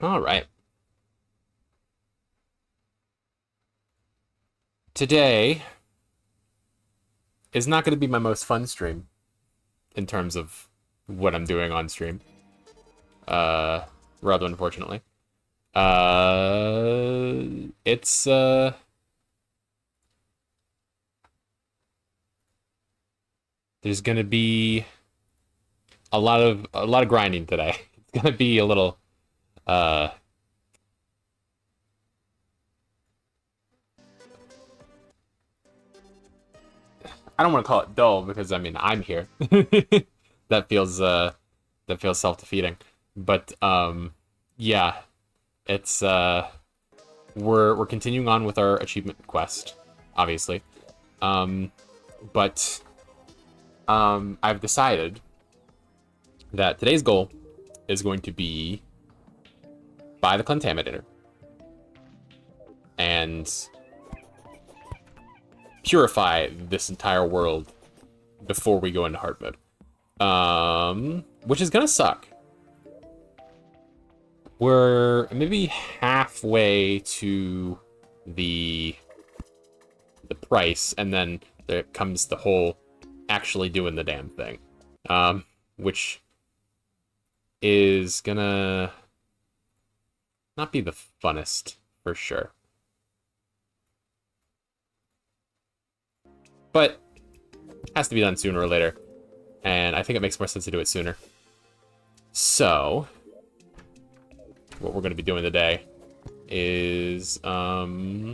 All right. Today is not going to be my most fun stream in terms of what I'm doing on stream. Uh, Rather unfortunately. It's there's going to be a lot of grinding today. It's going to be a little uh I don't want to call it dull because I mean I'm here. that feels uh that feels self-defeating. But yeah, it's we're continuing on with our achievement quest, obviously. Um but I've decided that today's goal is going to be buy the contaminator and purify this entire world before we go into hard mode. Which is gonna suck. We're maybe halfway to the price, and then there comes the whole actually doing the damn thing. Which is gonna not be the funnest for sure. But has to be done sooner or later. And I think it makes more sense to do it sooner. So what we're going to be doing today is I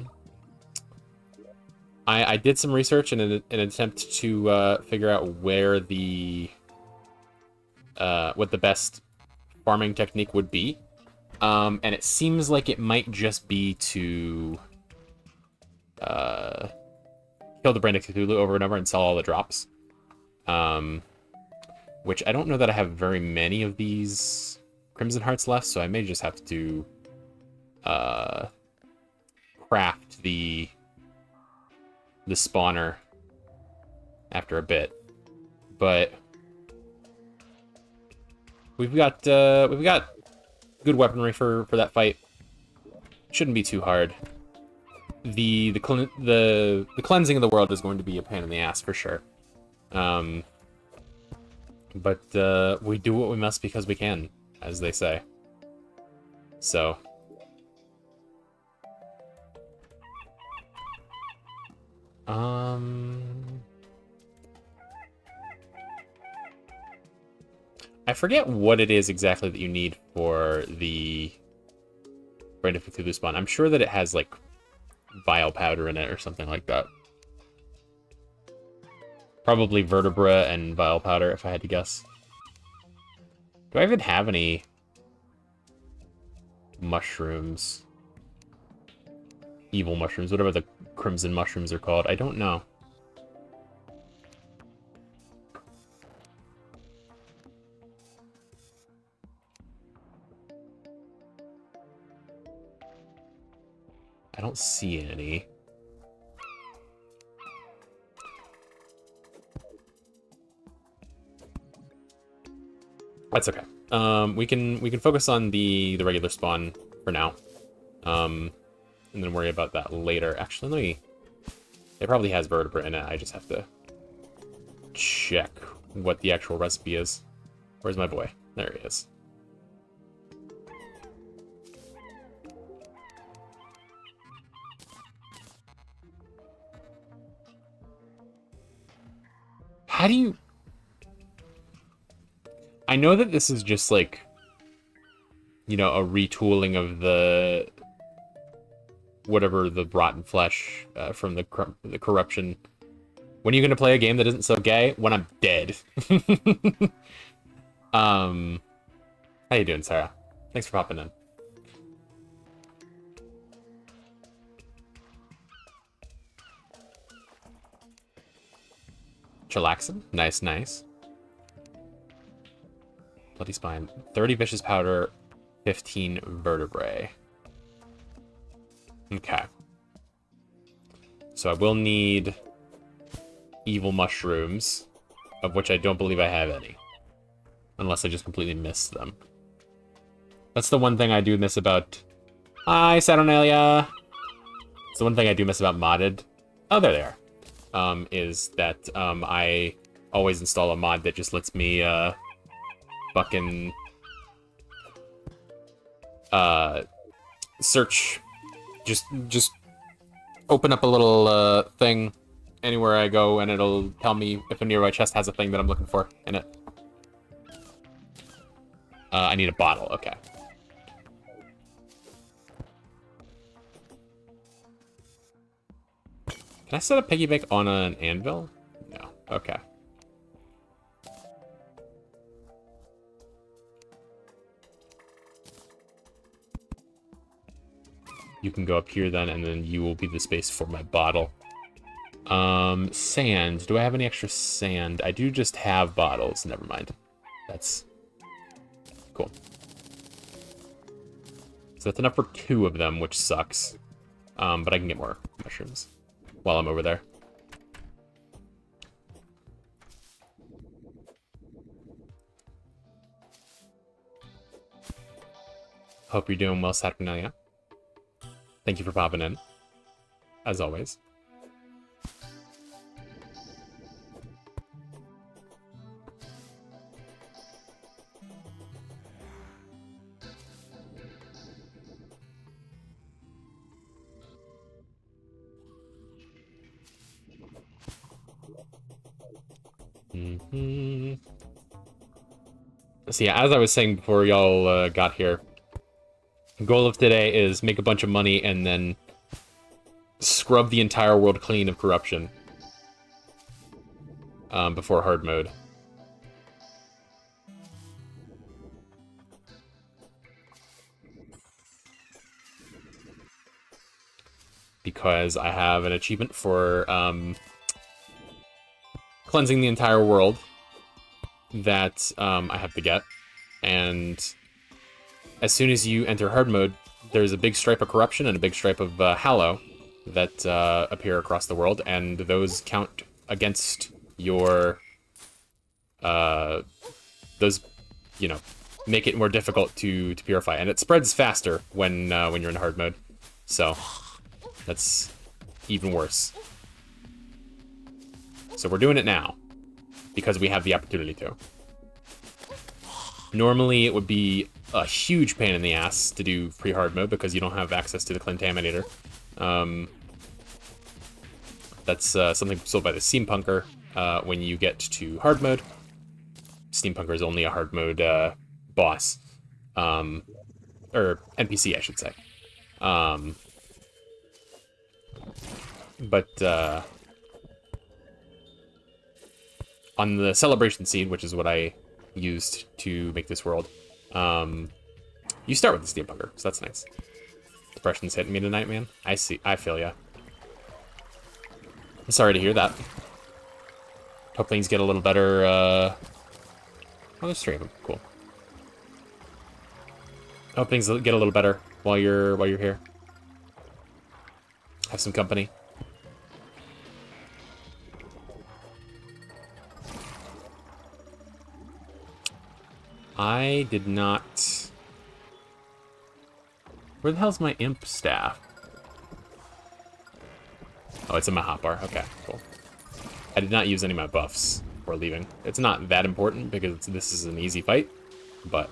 did some research in an attempt to figure out where the what the best farming technique would be. And it seems like it might just be to kill the Brain of Cthulhu over and over and sell all the drops. Which I don't know that I have very many of these Crimson Hearts left, so I may just have to craft the spawner after a bit. But we've got good weaponry for that fight. Shouldn't be too hard. The cleansing of the world is going to be a pain in the ass for sure. But we do what we must because we can, as they say. So I forget what it is exactly that you need for the Brain of Cthulhu spawn. I'm sure that it has like vile powder in it or something like that. Probably vertebra and vile powder, if I had to guess. Do I even have any mushrooms? Evil mushrooms, whatever the crimson mushrooms are called. I don't know. I don't see any. That's okay. We can focus on the regular spawn for now. And then worry about that later. Actually, let me... It probably has vertebra in it. I just have to check what the actual recipe is. Where's my boy? There he is. How do you... I know that this is just like, you know, a retooling of the whatever the rotten flesh from the corruption. When are you gonna play a game that isn't so gay? When I'm dead. How you doing, Sarah? Thanks for popping in. Chillaxin, nice, nice. Bloody spine, 30 vicious powder, 15 vertebrae. Okay. So I will need evil mushrooms, of which I don't believe I have any. Unless I just completely missed them. That's the one thing I do miss about... Hi, Saturnalia! It's the one thing I do miss about modded. Oh, there they are. Is that, I always install a mod that just lets me, fucking... search... Just open up a little, thing anywhere I go, and it'll tell me if a nearby chest has a thing that I'm looking for in it. I need a bottle, okay. Can I set a piggy bank on an anvil? No. Okay. You can go up here then, and then you will be the space for my bottle. Sand. Do I have any extra sand? I do just have bottles. Never mind. That's cool. So that's enough for 2 of them, which sucks. But I can get more mushrooms while I'm over there. Hope you're doing well, Saturnalia. Thank you for popping in, as always. So yeah, as I was saying before y'all got here, the goal of today is make a bunch of money and then scrub the entire world clean of corruption before hard mode. Because I have an achievement for cleansing the entire world that I have to get, and as soon as you enter hard mode, there's a big stripe of corruption and a big stripe of hallow that appear across the world, and those count against your those, you know, make it more difficult to purify, and it spreads faster when you're in hard mode, so that's even worse. So we're doing it now because we have the opportunity to. Normally, it would be a huge pain in the ass to do pre-hard mode because you don't have access to the Contaminator. That's something sold by the Steampunker when you get to hard mode. Steampunker is only a hard mode boss. Or NPC, I should say. But on the Celebration Seed, which is what I used to make this world, you start with the Steampunker, so that's nice. Depression's hitting me tonight, man. I feel ya. I'm sorry to hear that. Hope things get a little better, Oh, there's 3 of them. Cool. Hope things get a little better while you're here. Have some company. I did not... Where the hell's my imp staff? Oh, it's in my hotbar. Okay, cool. I did not use any of my buffs before leaving. It's not that important because this is an easy fight, but...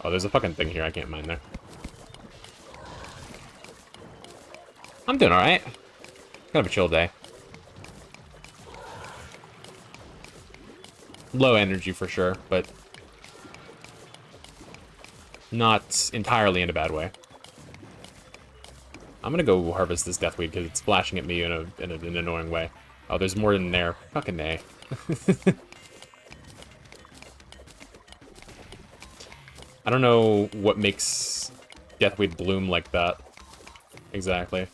Oh, there's a fucking thing here I can't mine there. I'm doing alright. Kind of a chill day. Low energy for sure, but not entirely in a bad way. I'm gonna go harvest this deathweed because it's flashing at me in an annoying way. Oh, there's more in there. Fucking A. I don't know what makes deathweed bloom like that exactly.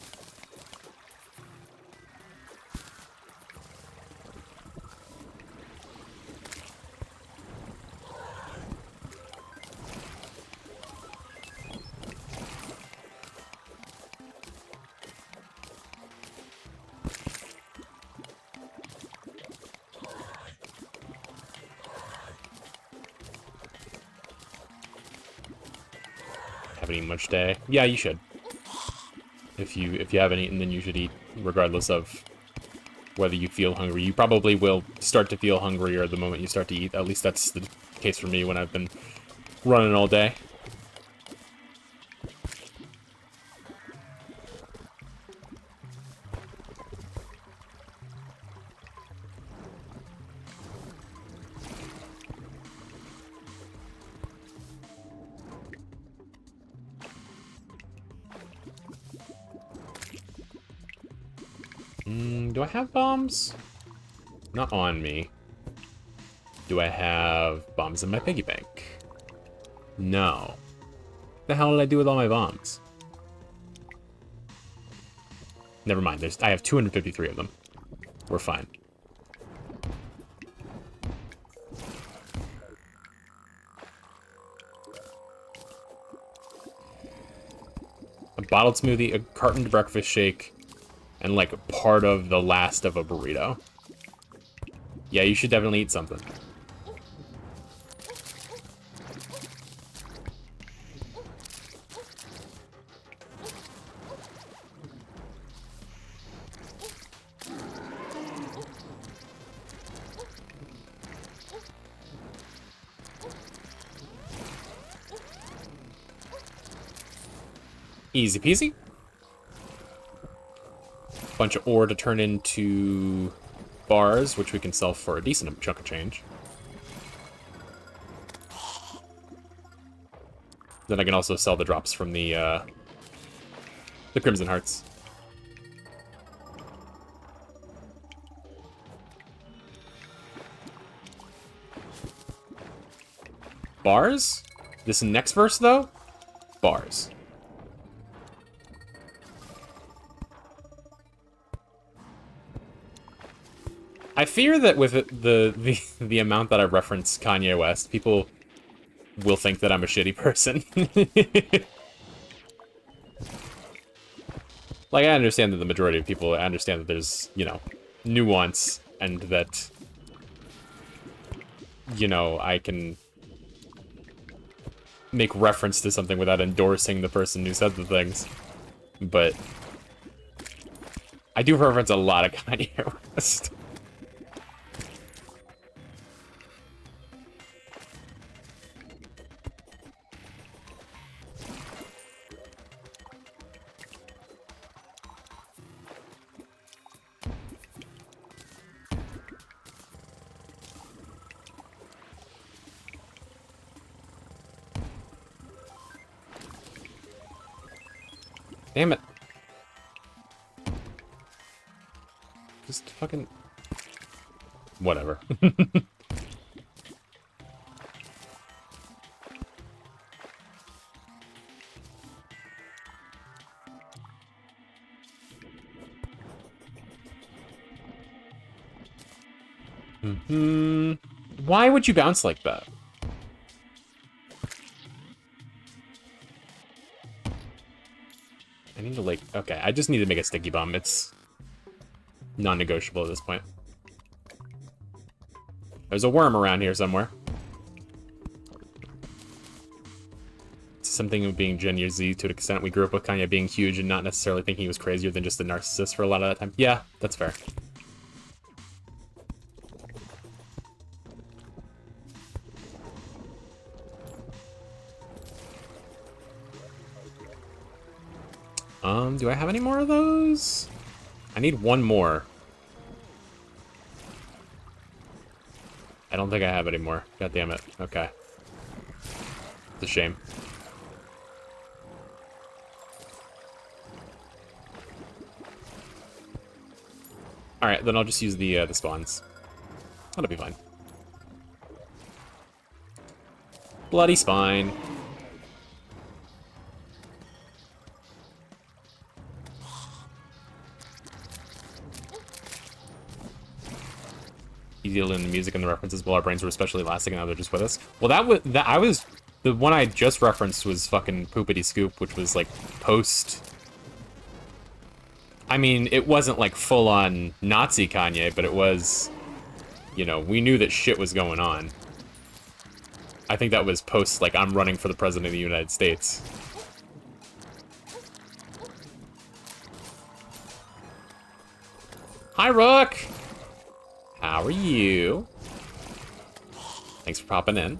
haven't eaten much today. Yeah, you should. If you haven't eaten, then you should eat, regardless of whether you feel hungry. You probably will start to feel hungrier the moment you start to eat. At least that's the case for me when I've been running all day. Do I have bombs? Not on me. Do I have bombs in my piggy bank? No. What the hell did I do with all my bombs? Never mind. I have 253 of them. We're fine. A bottled smoothie, a cartoned breakfast shake, and like part of the last of a burrito. Yeah, you should definitely eat something. Easy peasy. Bunch of ore to turn into bars, which we can sell for a decent chunk of change. Then I can also sell the drops from the Crimson Hearts. Bars? This next verse, though? Bars. I fear that with the amount that I reference Kanye West, people will think that I'm a shitty person. Like, I understand that the majority of people, I understand that there's, you know, nuance, and that, you know, I can make reference to something without endorsing the person who said the things. But I do reference a lot of Kanye West. Damn it. Just fucking... Whatever. Why would you bounce like that? I need to, like... Okay, I just need to make a sticky bomb. It's non-negotiable at this point. There's a worm around here somewhere. It's something of being Gen Z to an extent. We grew up with Kanye being huge and not necessarily thinking he was crazier than just a narcissist for a lot of that time. Yeah, that's fair. Do I have any more of those? I need one more. I don't think I have any more. God damn it. Okay. It's a shame. Alright, then I'll just use the spawns. That'll be fine. Bloody spine. Dealing the music and the references while our brains were especially elastic and now they're just with us. Well, I was the one I just referenced was fucking Poopity Scoop, which was like post. I mean, it wasn't like full on Nazi Kanye, but it was, you know, we knew that shit was going on. I think that was post like I'm running for the president of the United States. Hi, Rook! How are you? Thanks for popping in.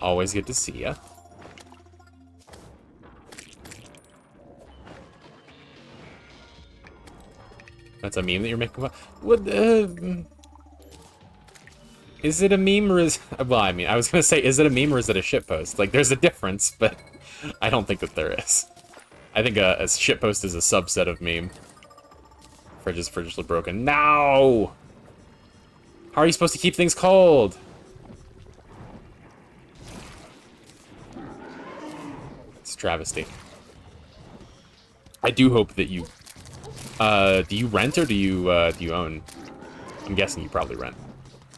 Always good to see ya. That's a meme that you're making fun. What? Is it a meme or is... Well, I mean, I was gonna say, is it a meme or is it a shitpost? Like, there's a difference, but I don't think that there is. I think a shitpost is a subset of meme. Fridge is frigidly broken. No! How are you supposed to keep things cold? It's a travesty. I do hope that you... do you rent or do you own? I'm guessing you probably rent,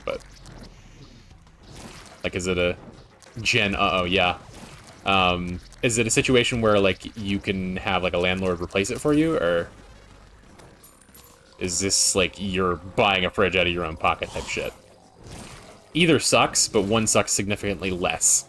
but... Like, is it a... Jen, uh-oh, yeah. Is it a situation where, like, you can have, like, a landlord replace it for you, or... Is this, like, you're buying a fridge out of your own pocket type shit? Either sucks, but one sucks significantly less.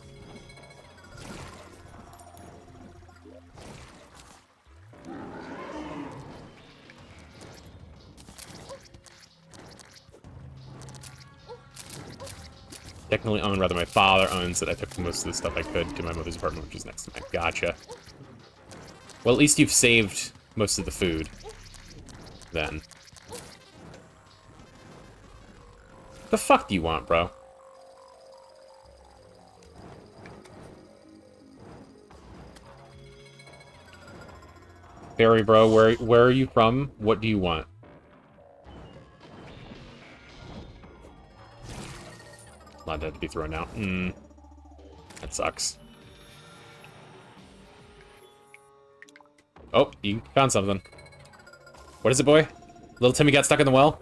Technically own, rather my father owns it. I took most of the stuff I could to my mother's apartment, which is next to mine. Gotcha. Well, at least you've saved most of the food, then. The fuck do you want, bro? Barry, bro, where are you from? What do you want? Allowed that to be thrown out. That sucks. Oh, you found something. What is it, boy? Little Timmy got stuck in the well?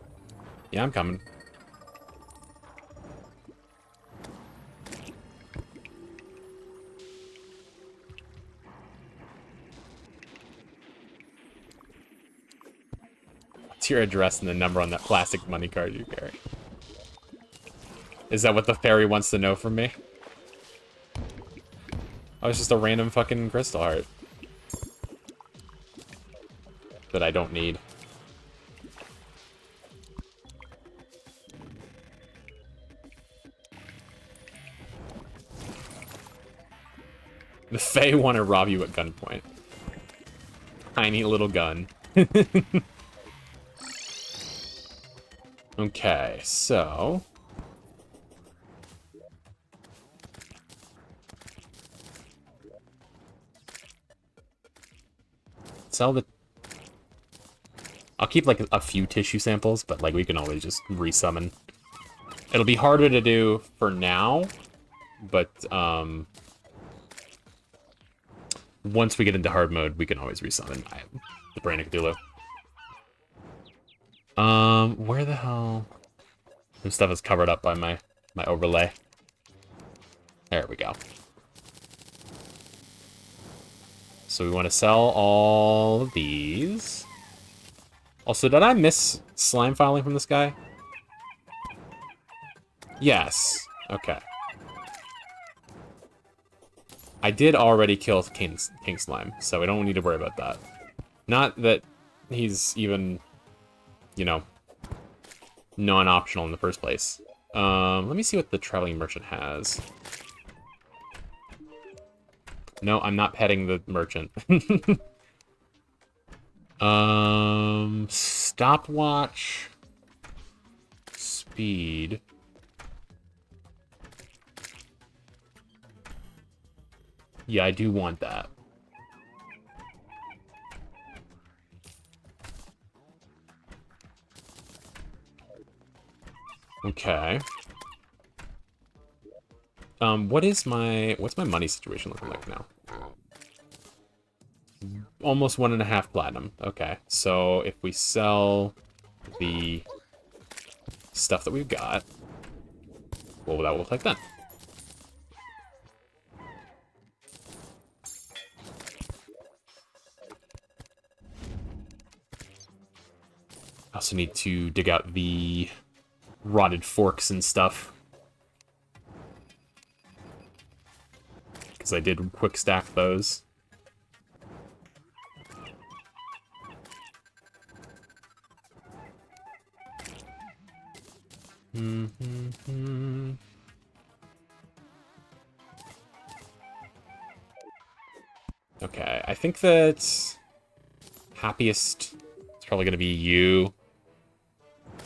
Yeah, I'm coming. What's your address and the number on that plastic money card you carry? Is that what the fairy wants to know from me? Oh, it's just a random fucking crystal heart. That I don't need. The Fae want to rob you at gunpoint. Tiny little gun. Okay, so... Sell the... I'll keep, like, a few tissue samples, but, like, we can always just resummon. It'll be harder to do for now, but, once we get into hard mode, we can always resummon the Brain of Cthulhu. Where the hell... This stuff is covered up by my overlay. There we go. So we want to sell all of these. Also, did I miss slime filing from this guy? Yes. Okay. I did already kill King Slime, so we don't need to worry about that. Not that he's even, you know, non-optional in the first place. Let me see what the traveling merchant has. No, I'm not petting the merchant. Stopwatch. Speed. Yeah, I do want that. Okay. What's my money situation looking like now? Almost 1.5 platinum. Okay, so if we sell the stuff that we've got, what will that look like then? I also need to dig out the rotted forks and stuff. Because I did quick stack those. Okay, I think that happiest is probably going to be you.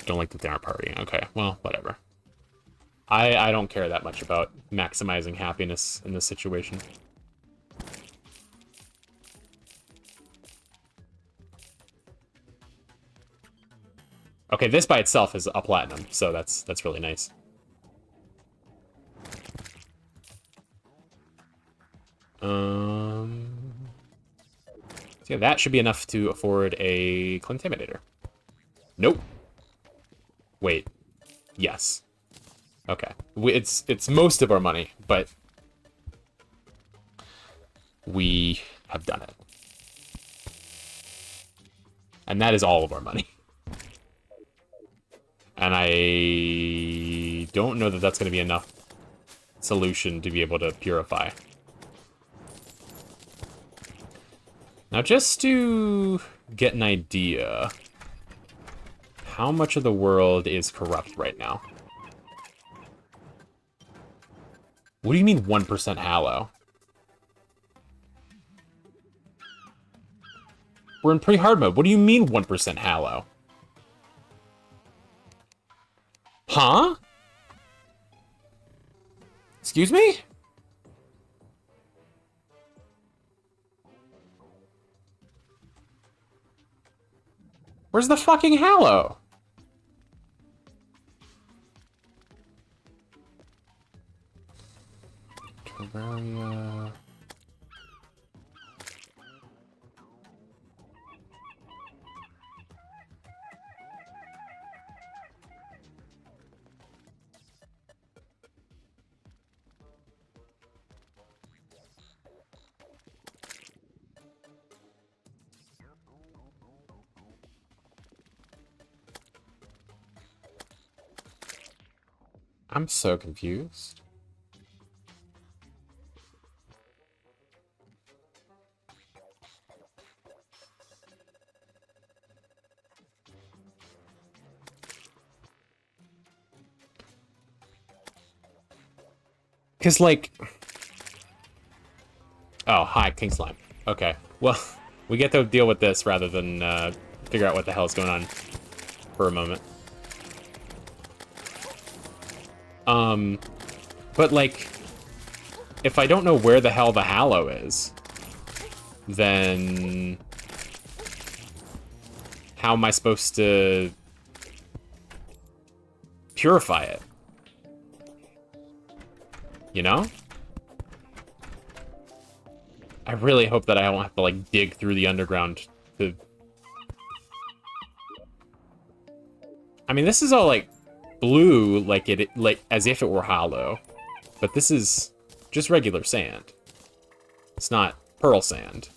Don't like that they aren't partying. Okay, well, whatever. I don't care that much about maximizing happiness in this situation. Okay, this by itself is a platinum, so that's really nice. So yeah, that should be enough to afford a Clintimidator. Nope. Wait. Yes. Okay. It's most of our money, but we have done it. And that is all of our money. And I don't know that that's going to be enough solution to be able to purify. Now, just to get an idea, how much of the world is corrupt right now? What do you mean 1% Hallow? We're in pre-hard mode. What do you mean 1% Hallow? Huh? Excuse me? Where's the fucking Hallow? Terraria. I'm so confused. Because, like... Oh, hi, King Slime. Okay, well, we get to deal with this rather than figure out what the hell is going on for a moment. But, like, if I don't know where the hell the Hallow is, then how am I supposed to purify it? You know? I really hope that I don't have to, like, dig through the underground to... I mean, this is all, like, blue, like as if it were hollow. But this is just regular sand. It's not pearl sand.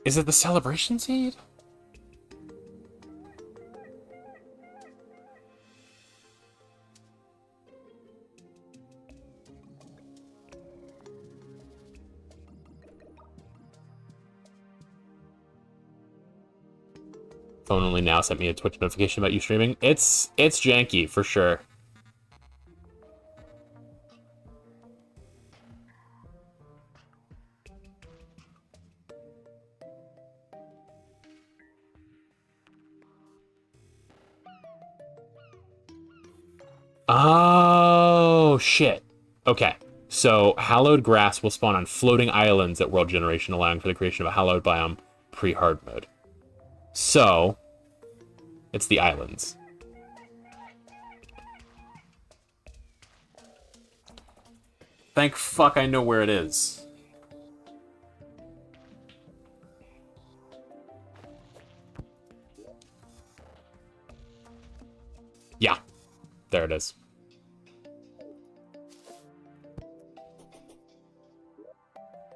Is it the celebration seed? Phone only now sent me a Twitch notification about you streaming. It's janky for sure. Oh shit. Okay. So hallowed grass will spawn on floating islands at world generation, allowing for the creation of a hallowed biome pre-hard mode. So, it's the islands. Thank fuck I know where it is. Yeah, there it is.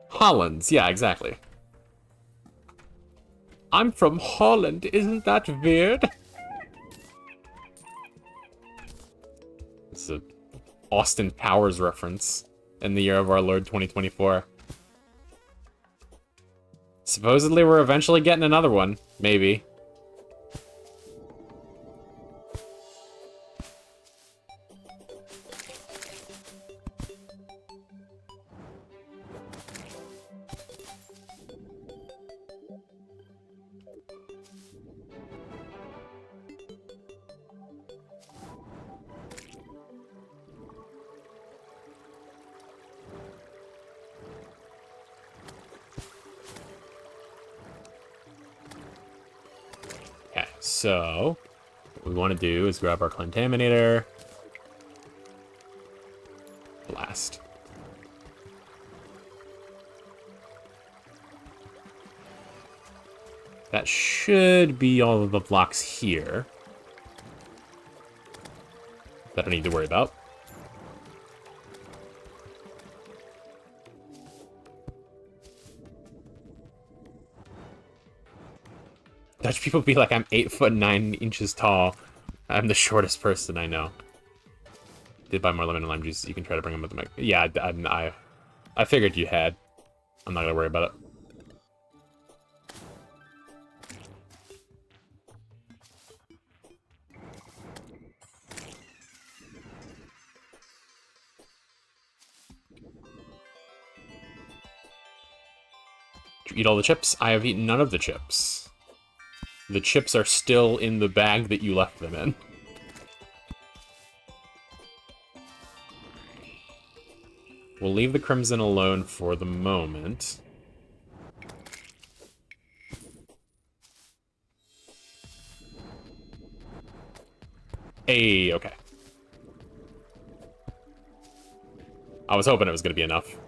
Hollands, yeah, exactly. I'm from Holland, isn't that weird? It's a Austin Powers reference in the year of our Lord 2024. Supposedly we're eventually getting another one, maybe. So, what we want to do is grab our Contaminator. Blast. That should be all of the blocks here that I need to worry about. Dutch people be like, I'm 8'9" tall. I'm the shortest person I know. Did buy more lemon and lime juice. You can try to bring them with the mic. Yeah, I figured you had. I'm not gonna worry about it. Did you eat all the chips? I have eaten none of the chips. The chips are still in the bag that you left them in. We'll leave the Crimson alone for the moment. Hey, okay. I was hoping it was going to be enough.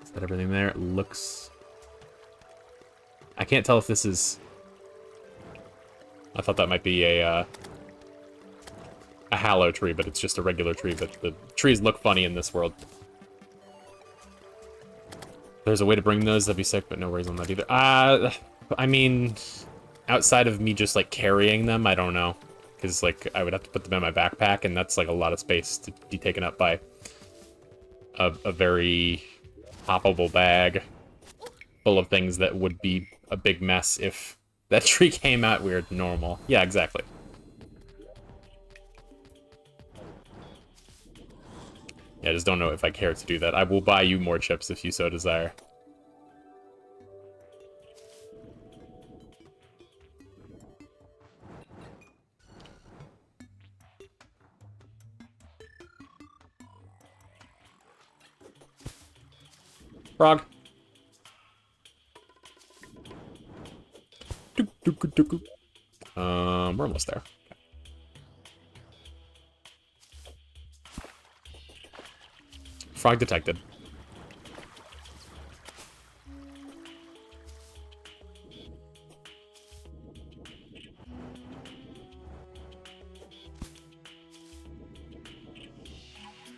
Is that everything there? It looks... I can't tell if this is... I thought that might be a hallow tree, but it's just a regular tree. But the trees look funny in this world. There's a way to bring those, that'd be sick, but no worries on that either. I mean, outside of me just, like, carrying them, I don't know. Because, like, I would have to put them in my backpack, and that's, like, a lot of space to be taken up by a very poppable bag full of things that would be a big mess if that tree came out weird normal. Yeah, exactly. Yeah, I just don't know if I care to do that. I will buy you more chips if you so desire. Frog. We're almost there. Frog detected.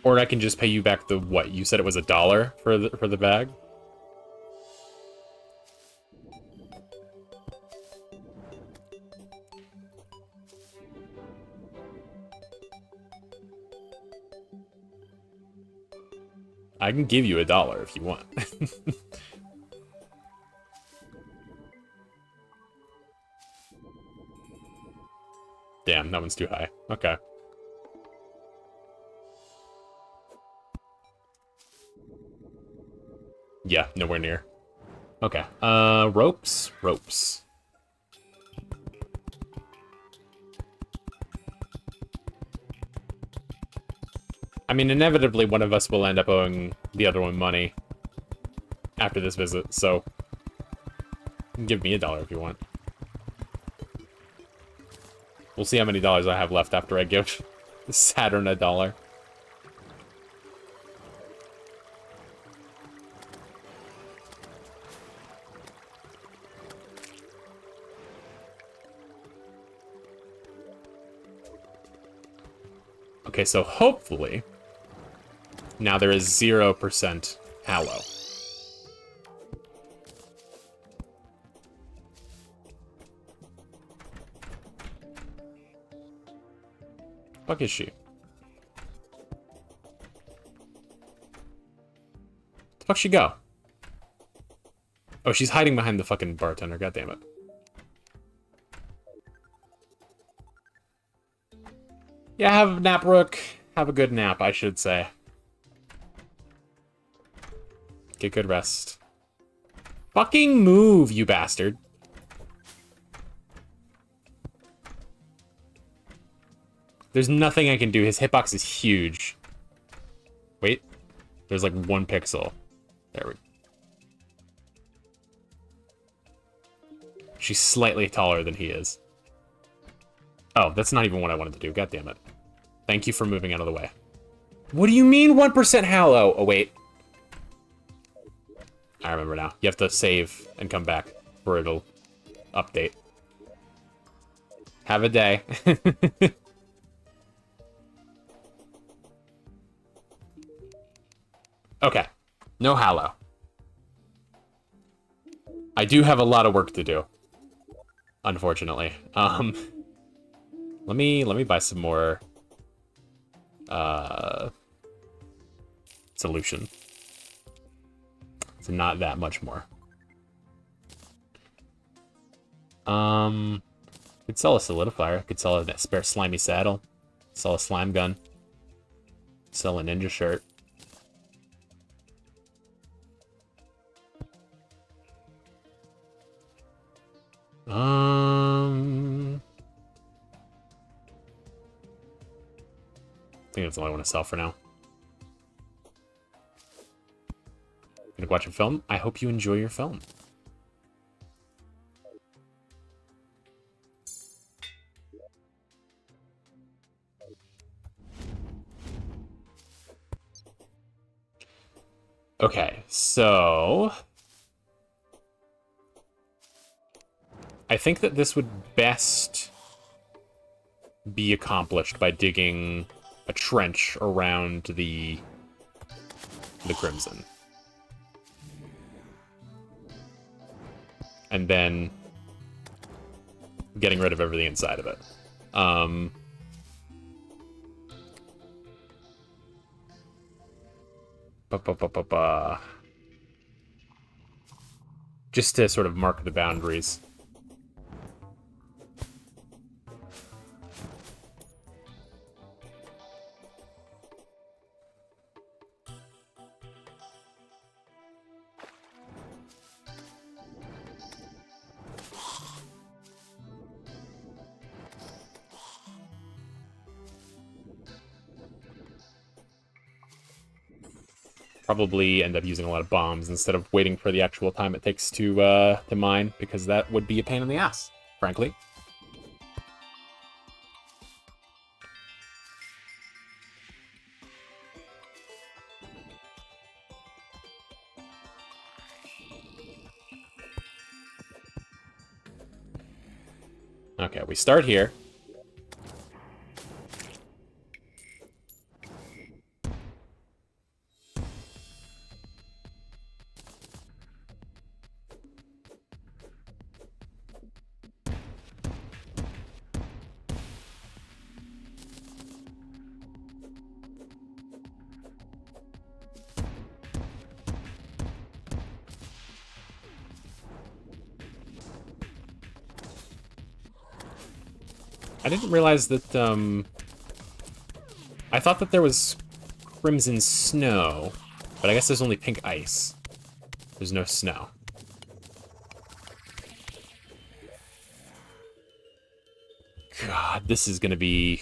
Or I can just pay you back the what? You said it was $1 for the bag? I can give you $1 if you want. Damn, that one's too high. Okay. Yeah, nowhere near. Okay. Ropes? Ropes. I mean, inevitably, one of us will end up owing the other one money after this visit, so you can give me $1 if you want. We'll see how many dollars I have left after I give Saturn $1. Okay, so hopefully now there is 0% hallow. Fuck is she? The fuck she go? Oh, she's hiding behind the fucking bartender. God damn it. Yeah, have a nap, Rook. Have a good nap, I should say. Get good rest. Fucking move, you bastard. There's nothing I can do. His hitbox is huge. Wait. There's like 1 pixel. There we go. She's slightly taller than he is. Oh, that's not even what I wanted to do. God damn it. Thank you for moving out of the way. What do you mean 1% Hallow? Oh, wait. I remember now. You have to save and come back for it'll update. Have a day. Okay. No Hallow. I do have a lot of work to do. Unfortunately. Let me buy some more solution. It's not that much more. Could sell a solidifier. Could sell a spare slimy saddle. Sell a slime gun. Sell a ninja shirt. I think that's all I want to sell for now. Gonna watch a film? I hope you enjoy your film. Okay, so I think that this would best be accomplished by digging a trench around the Crimson. And then getting rid of everything inside of it. Just to sort of mark the boundaries. Probably end up using a lot of bombs instead of waiting for the actual time it takes to mine, because that would be a pain in the ass, frankly. Okay, we start here. I didn't realize that, I thought that there was crimson snow, but I guess there's only pink ice. There's no snow. God, this is gonna be...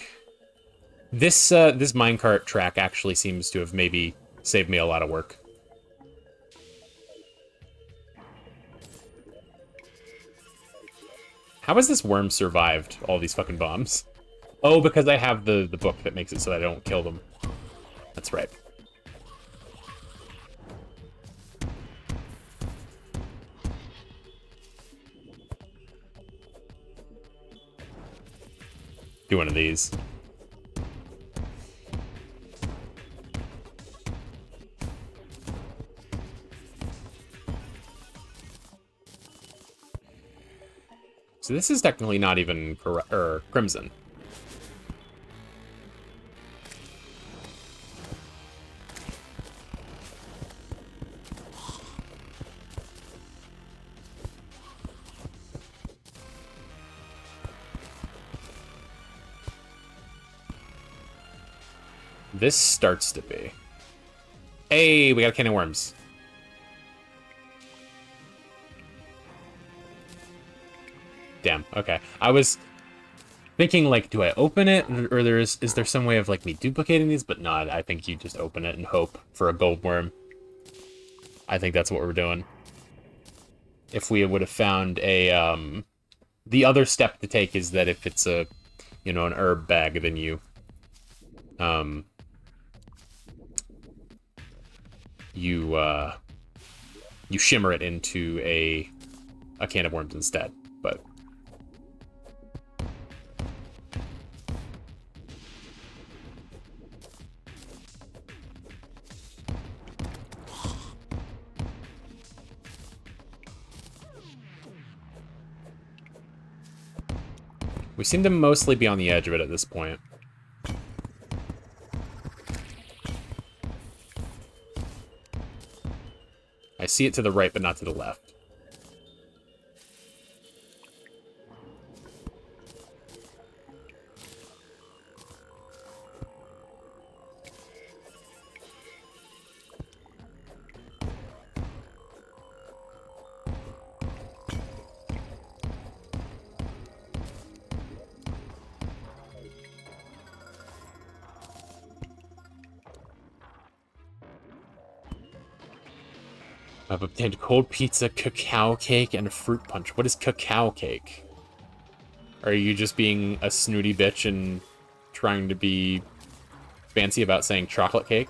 This minecart track actually seems to have maybe saved me a lot of work. How has this worm survived all these fucking bombs? Oh, because I have the book that makes it so that I don't kill them. That's right. Do one of these. So this is technically not even crimson. This starts to be. Hey, we got a can of worms. Damn, okay. I was thinking, like, do I open it? Or is there some way of, like, me duplicating these? But no, I think you just open it and hope for a gold worm. I think that's what we're doing. If we would have found a The other step to take is that if it's a, you know, an herb bag, then you, you shimmer it into a can of worms instead. But we seem to mostly be on the edge of it at this point. I see it to the right, but not to the left. I've obtained cold pizza, cacao cake, and a fruit punch. What is cacao cake? Are you just being a snooty bitch and trying to be fancy about saying chocolate cake?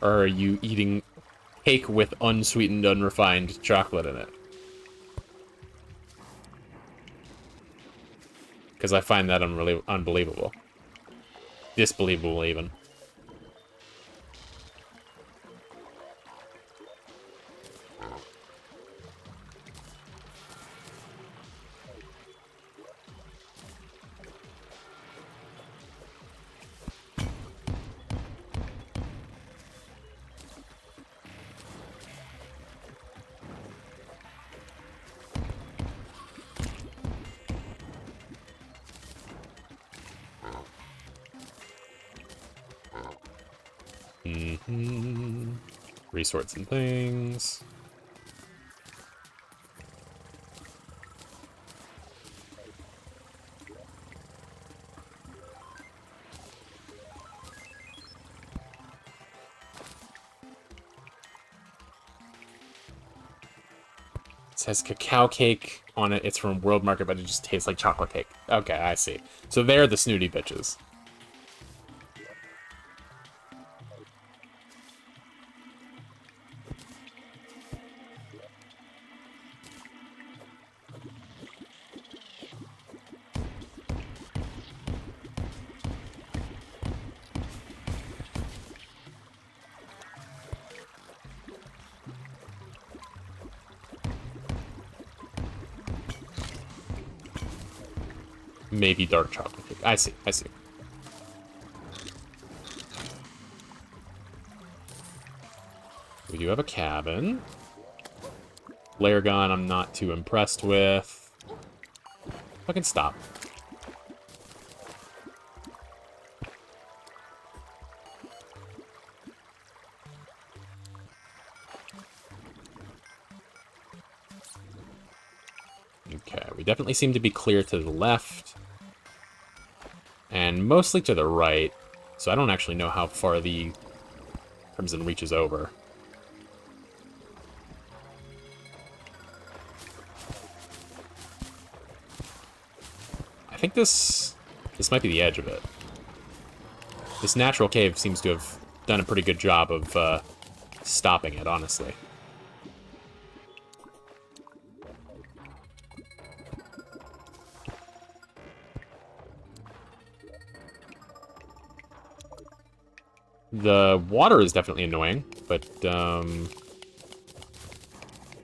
Or are you eating cake with unsweetened, unrefined chocolate in it? Because I find that unbelievable. Disbelievable, even. Resorts and things. It says cacao cake on it. It's from World Market, but it just tastes like chocolate cake. Okay, I see. So they're the snooty bitches. Maybe dark chocolate cake. I see, I see. We do have a cabin. Flare gun, I'm not too impressed with. Fucking stop. Okay, we definitely seem to be clear to the left. And mostly to the right. So I don't actually know how far the Crimson reaches over. I think this might be the edge of it. This natural cave seems to have done a pretty good job of stopping it, honestly. The water is definitely annoying, but I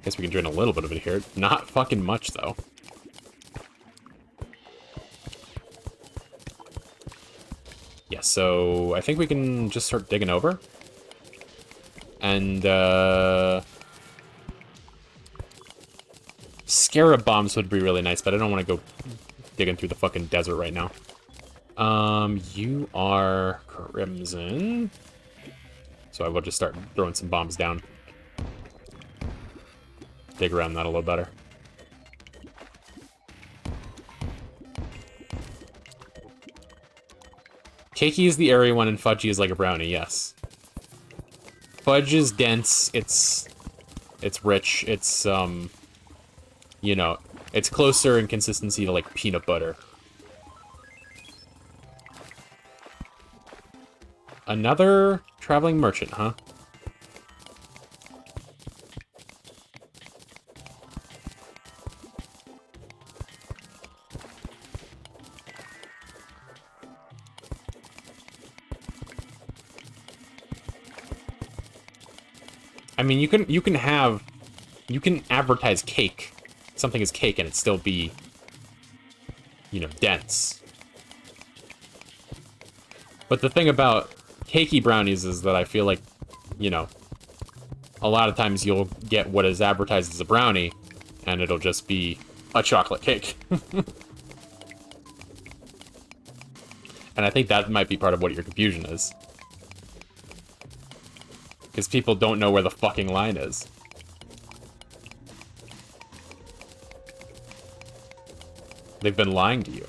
guess we can drain a little bit of it here. Not fucking much, though. Yeah, so I think we can just start digging over. And, scarab bombs would be really nice, but I don't want to go digging through the fucking desert right now. You are Crimson. So I will just start throwing some bombs down. Dig around that a little better. Cakey is the airy one and Fudgy is like a brownie, yes. Fudge is dense, it's It's rich. It's, you know, it's closer in consistency to, like, peanut butter. Another traveling merchant, huh? I mean, you can advertise cake. Something is cake and it still be, you know, dense. But the thing about cakey brownies is that I feel like, you know, a lot of times you'll get what is advertised as a brownie, and it'll just be a chocolate cake. And I think that might be part of what your confusion is. Because people don't know where the fucking line is. They've been lying to you.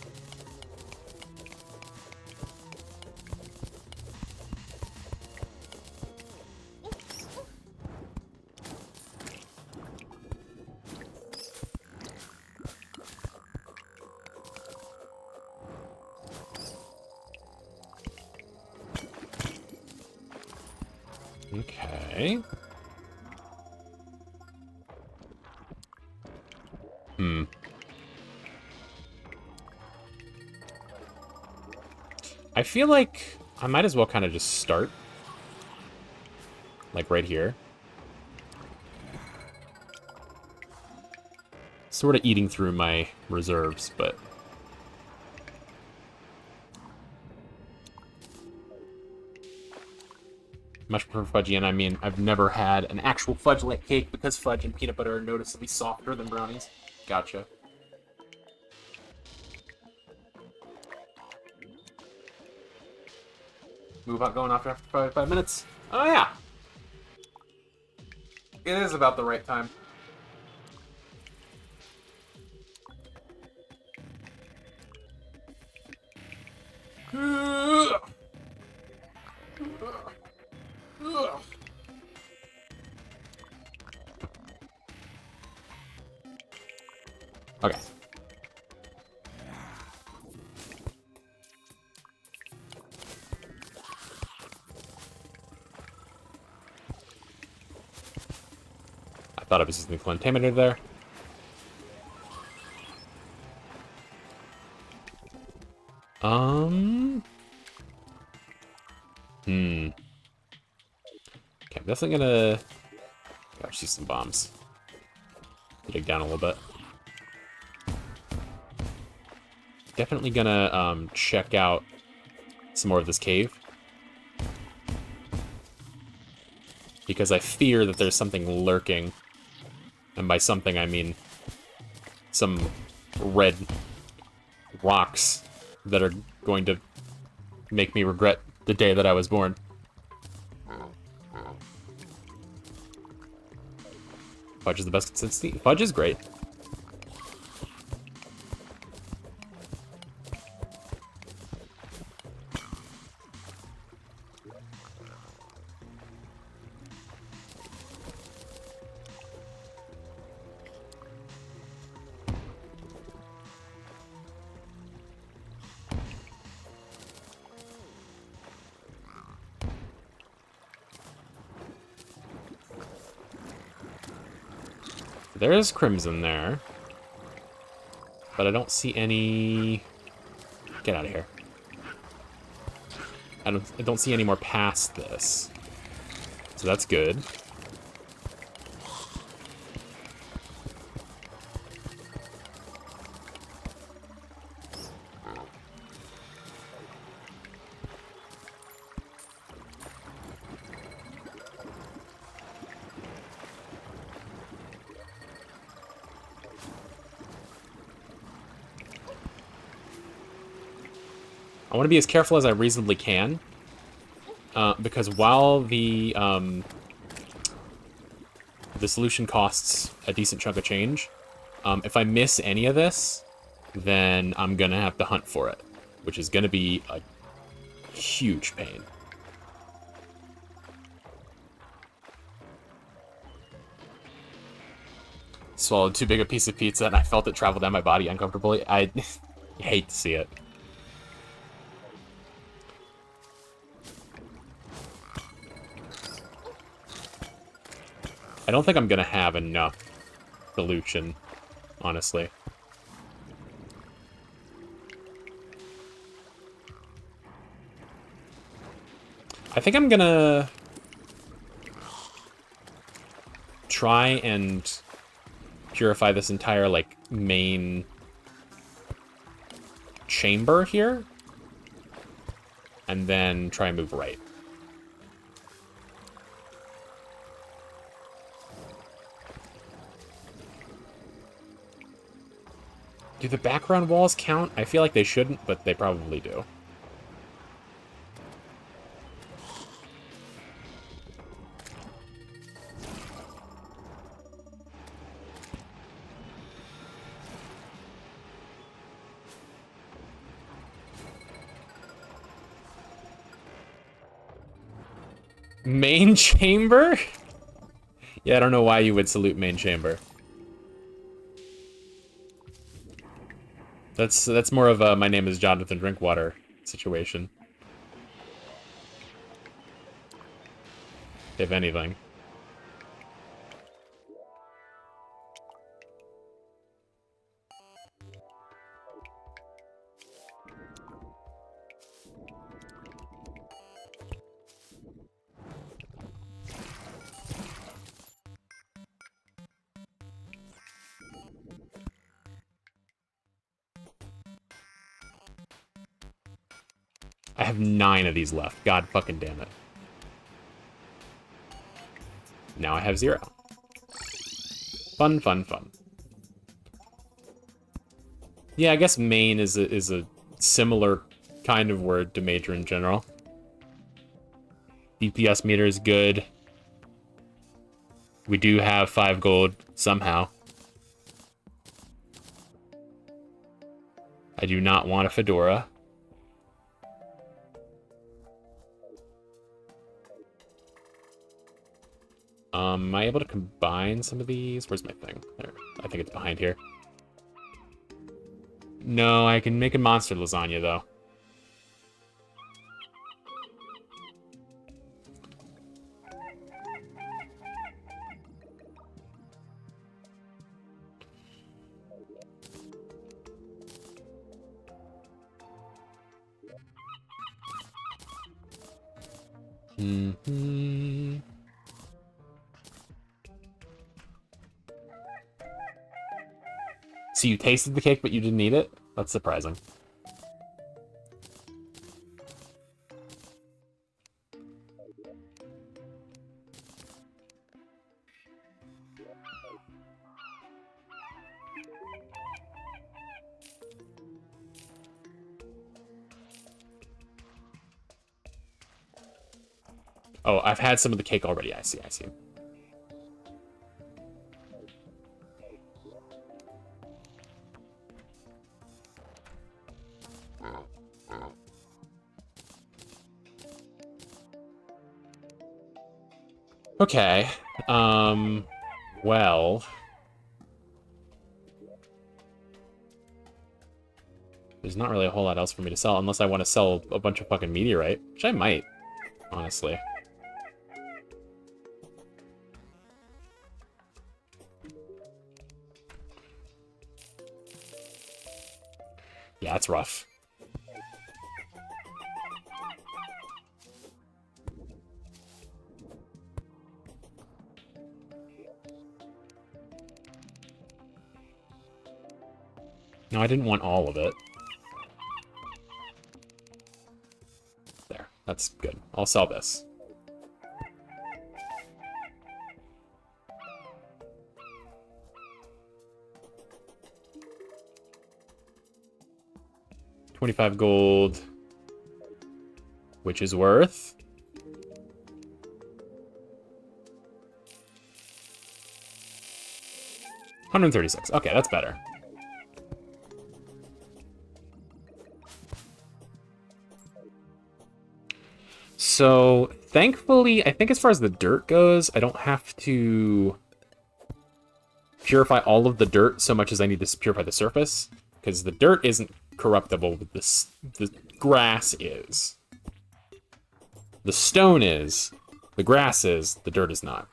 Okay. I feel like I might as well kind of just start. Like right here. Sort of eating through my reserves, but... much prefer fudgy, and I mean, I've never had an actual fudge-like cake because fudge and peanut butter are noticeably softer than brownies. Gotcha. Move on going after 5 minutes. Oh, yeah. It is about the right time. Okay. I thought I was using the Clentameter there. Okay, I'm definitely gonna... gosh, use some bombs. Dig down a little bit. Definitely gonna, check out some more of this cave. Because I fear that there's something lurking. And by something, I mean some red rocks that are going to make me regret the day that I was born. Fudge is the best consistency. Fudge is great. There is Crimson there. But I don't see any... Get out of here. I don't see any more past this. So that's good. I want to be as careful as I reasonably can, because while the solution costs a decent chunk of change, if I miss any of this, then I'm going to have to hunt for it, which is going to be a huge pain. swallowed too big a piece of pizza and I felt it travel down my body uncomfortably. I hate to see it. I don't think I'm gonna have enough dilution, honestly. I think I'm gonna try and purify this entire, like, main chamber here. And then try and move right. Do the background walls count? I feel like they shouldn't, but they probably do. Main chamber? Yeah, I don't know why you would salute main chamber. That's more of a my name is Jonathan Drinkwater situation. If anything. I have 9 of these left. God fucking damn it. Now I have 0. Fun, fun, fun. Yeah, I guess main is a similar kind of word to major in general. DPS meter is good. We do have 5 gold, somehow. I do not want a fedora. Am I able to combine some of these? Where's my thing? There. I think it's behind here. No, I can make a monster lasagna, though. Mm-hmm. So you tasted the cake, but you didn't eat it? That's surprising. Oh, I've had some of the cake already. I see, I see. Okay. Well. There's not really a whole lot else for me to sell, unless I want to sell a bunch of fucking meteorite, which I might, honestly. Yeah, it's rough. No, I didn't want all of it. There, that's good. I'll sell this. $25 gold, which is worth 136. Okay, that's better. So, thankfully, I think as far as the dirt goes, I don't have to purify all of the dirt so much as I need to purify the surface, because the dirt isn't corruptible, but the grass is. The stone is, the grass is, the dirt is not.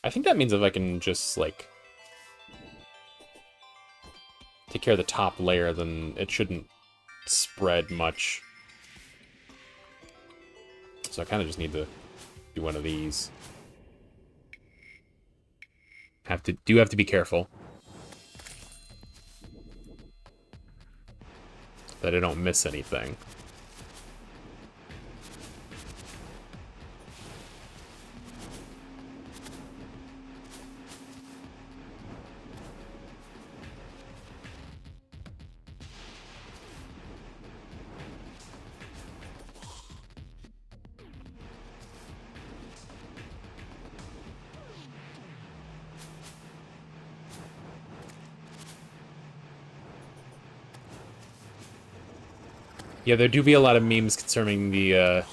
I think that means if I can just, like, take care of the top layer, then it shouldn't spread much. So I kind of just need to do one of these. Do have to be careful that I don't miss anything. Yeah, there do be a lot of memes concerning the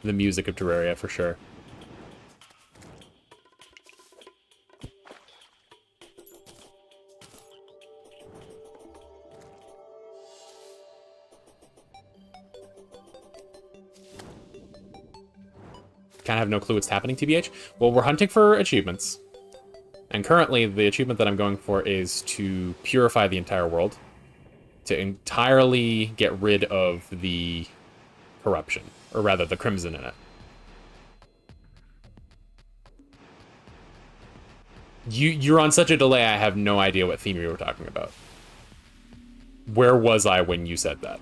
music of Terraria, for sure. Kind of have no clue what's happening, TBH. Well, we're hunting for achievements. And currently, the achievement that I'm going for is to purify the entire world. To entirely get rid of the corruption. Or rather, the crimson in it. You're on such a delay, I have no idea what theme you were talking about. Where was I when you said that?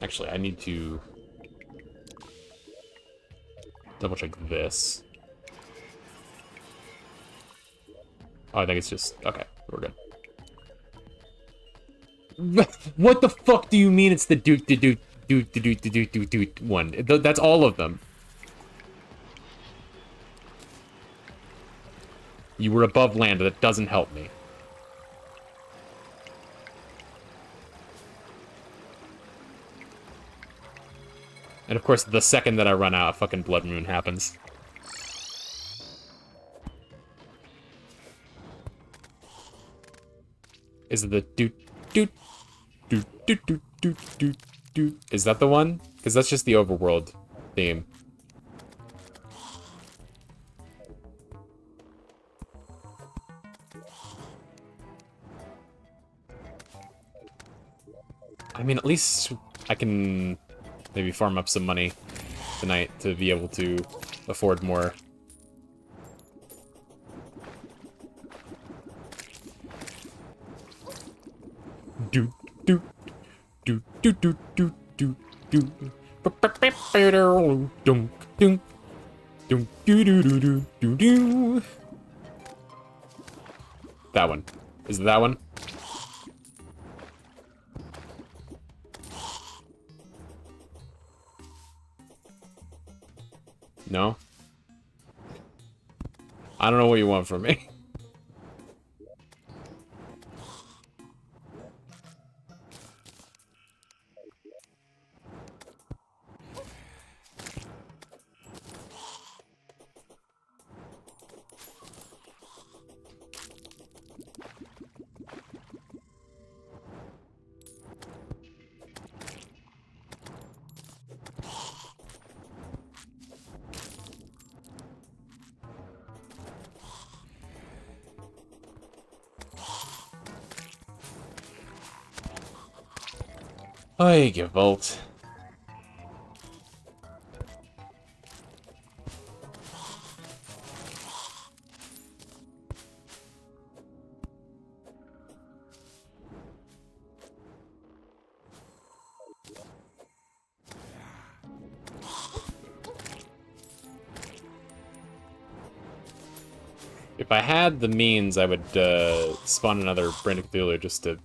Actually, I need to double check this. Oh, I think it's just, okay, we're good. What the fuck do you mean it's the doot one? That's all of them. You were above land, that doesn't help me. And of course, the second that I run out, a fucking blood moon happens. Is it the doot doot doot doot doot doot doot doot? Is that the one? Because that's just the overworld theme. I mean, at least I can maybe farm up some money tonight to be able to afford more. Do do do do do do do do. Dunk dunk dunk do do do do do do. That one. Is it that one? No? I don't know what you want from me. Oy, Gewalt. If I had the means, I would spawn another Brain of Cthulhu just to...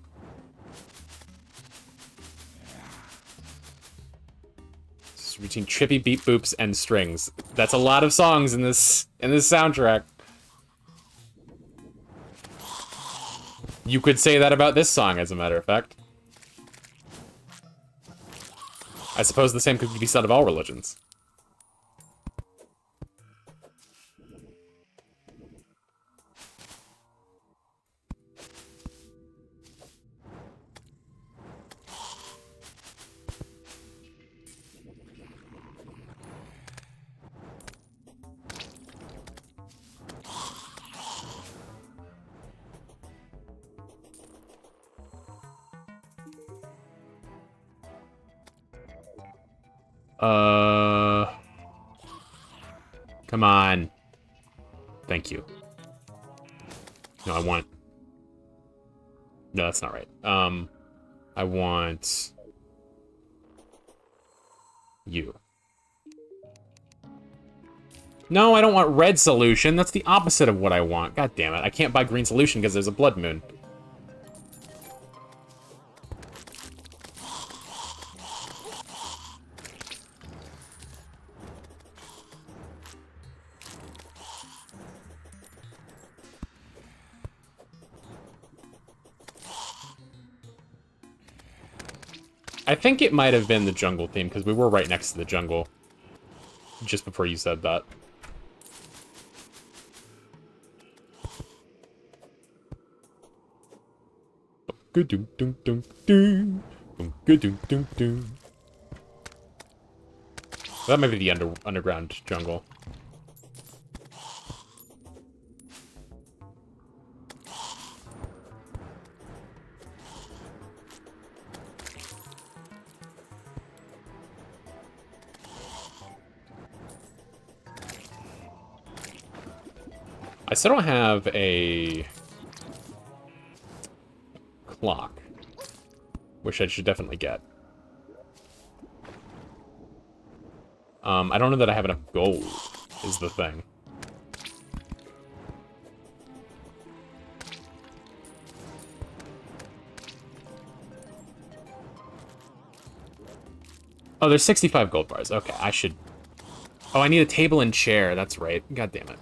Between trippy beat boops and strings. That's a lot of songs in this soundtrack. You could say that about this song, as a matter of fact. I suppose the same could be said of all religions. Come on. Thank you. No, I want... No, that's not right. I want... you. No, I don't want red solution. That's the opposite of what I want. God damn it. I can't buy green solution because there's a blood moon. I think it might have been the jungle theme, because we were right next to the jungle. Just before you said that. That might be the underground jungle. I still don't have a clock, which I should definitely get. I don't know that I have enough gold, is the thing. Oh, there's 65 gold bars. Okay, I should... Oh, I need a table and chair. That's right. God damn it.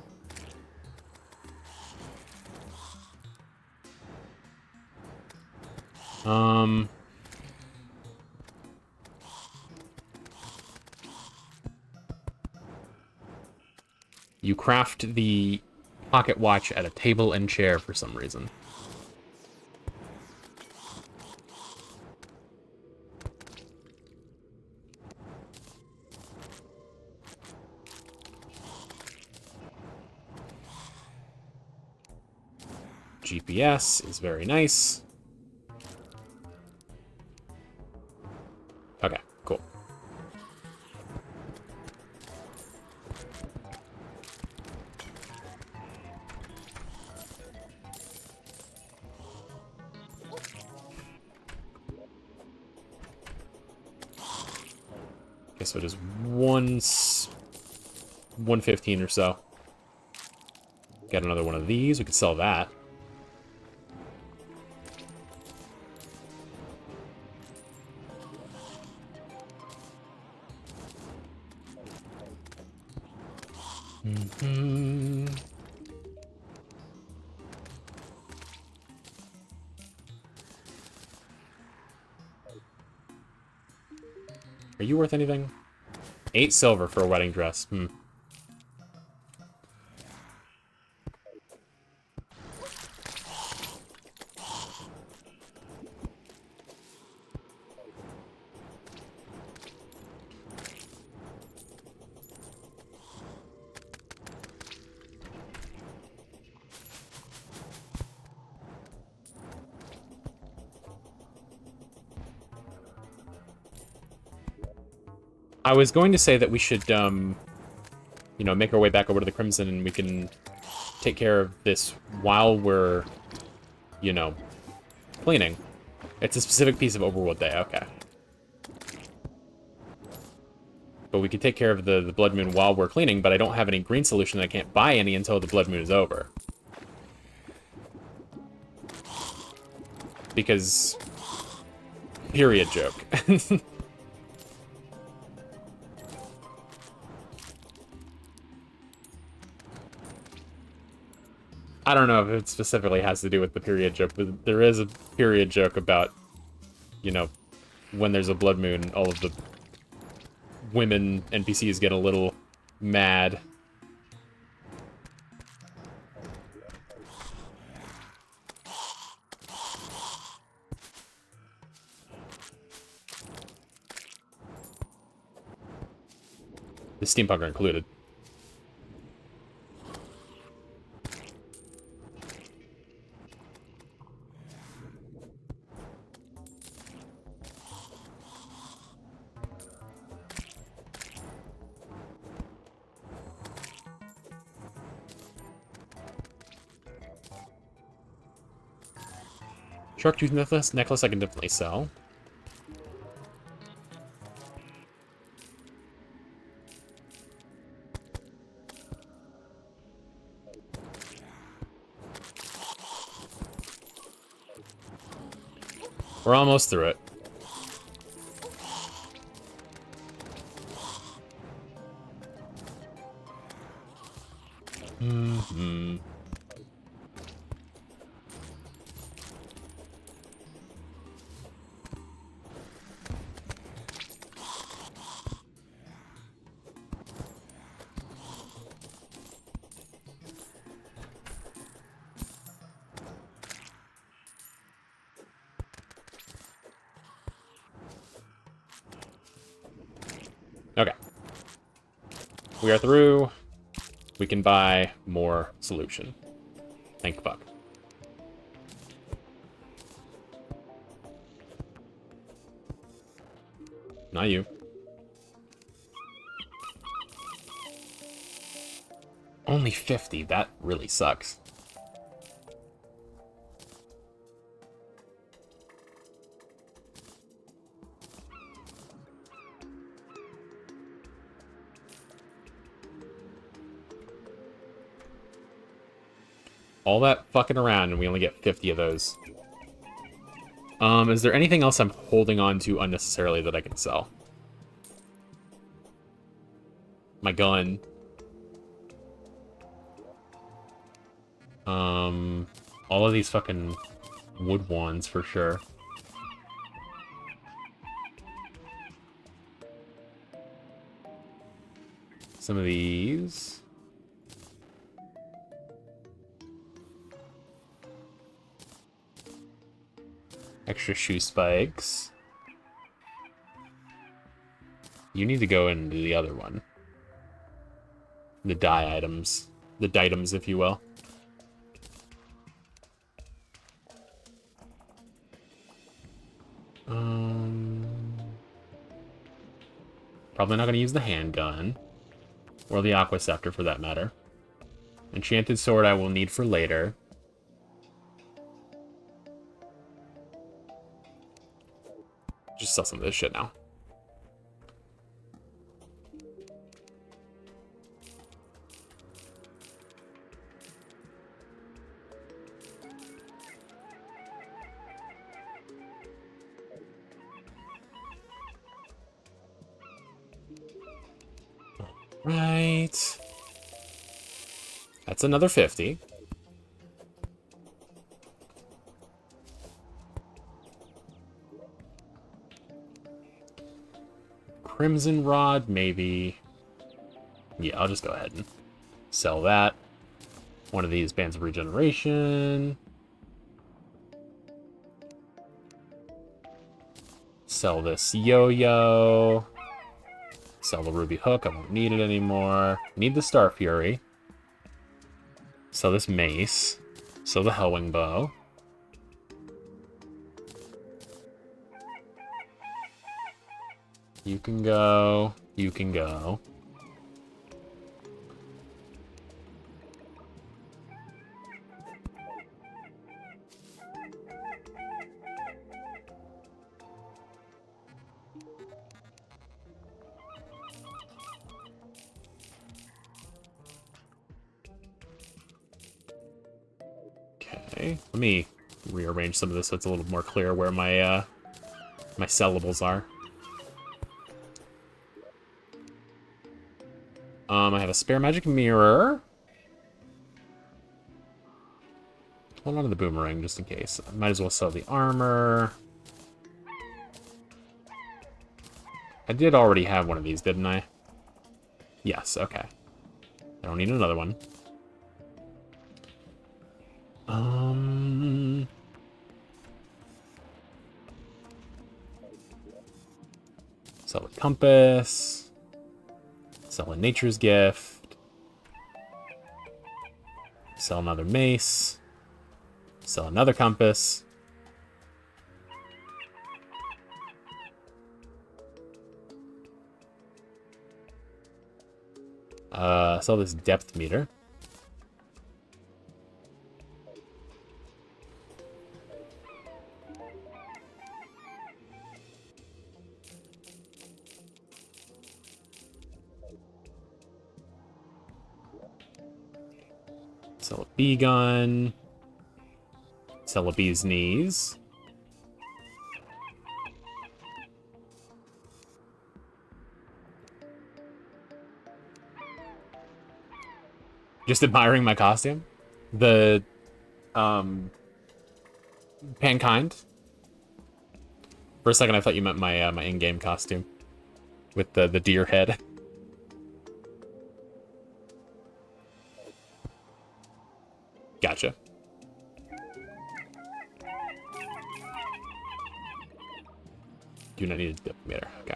You craft the pocket watch at a table and chair for some reason. GPS is very nice. Okay, cool. Okay, so it is 115 or so. Got another one of these. We could sell that. Are you worth anything? 8 silver for a wedding dress. I was going to say that we should, you know, make our way back over to the Crimson and we can take care of this while we're, you know, cleaning. It's a specific piece of Overworld Day, okay. But we can take care of the Blood Moon while we're cleaning, but I don't have any green solution. I can't buy any until the Blood Moon is over. Because... period joke. I don't know if it specifically has to do with the period joke, but there is a period joke about, you know, when there's a blood moon, all of the women NPCs get a little mad. The steampunk are included. Shark tooth necklace I can definitely sell. We're almost through it. Mm-hmm. Okay. We are through. We can buy more solution. Thank fuck. Not you. Only 50. That really sucks. All that fucking around and we only get 50 of those. Is there anything else I'm holding on to unnecessarily that I can sell? My gun. All of these fucking wood wands for sure. Some of these. Extra shoe spikes. You need to go into the other one. The dye items. The ditums, if you will. Probably not going to use the handgun. Or the aqua scepter, for that matter. Enchanted sword I will need for later. Just sell some of this shit now. Right. That's another 50. Crimson Rod, maybe. Yeah, I'll just go ahead and sell that. One of these Bands of Regeneration. Sell this yo-yo. Sell the Ruby Hook, I won't need it anymore. Need the Star Fury. Sell this mace. Sell the Hellwing Bow. You can go. You can go. Okay, let me rearrange some of this so it's a little more clear where my my sellables are. I have a spare magic mirror. Hold on to the boomerang just in case. I might as well sell the armor. I did already have one of these, didn't I? Yes, okay. I don't need another one. Sell a compass. Sell a nature's gift. Sell another mace. Sell another compass. Sell this depth meter. Sell a bee gun. Sell a bee's knees. Just admiring my costume. The Pankind. For a second, I thought you meant my my in-game costume with the deer head. Gotcha. Do not need a dip meter. Okay.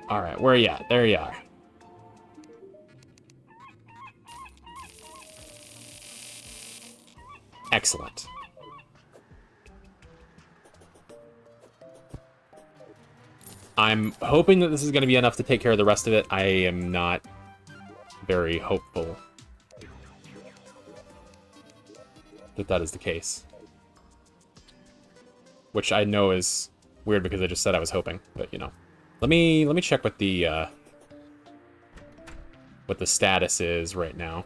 All right, where are you at? There you are. Excellent. I'm hoping that this is going to be enough to take care of the rest of it. I am not very hopeful that that is the case. Which I know is weird because I just said I was hoping, but you know. Let me check what the status is right now.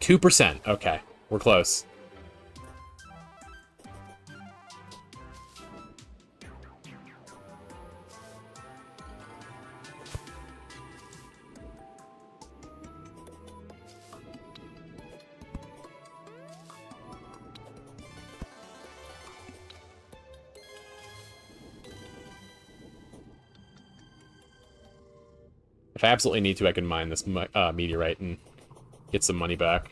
2%. Okay, we're close. If I absolutely need to, I can mine this meteorite and get some money back.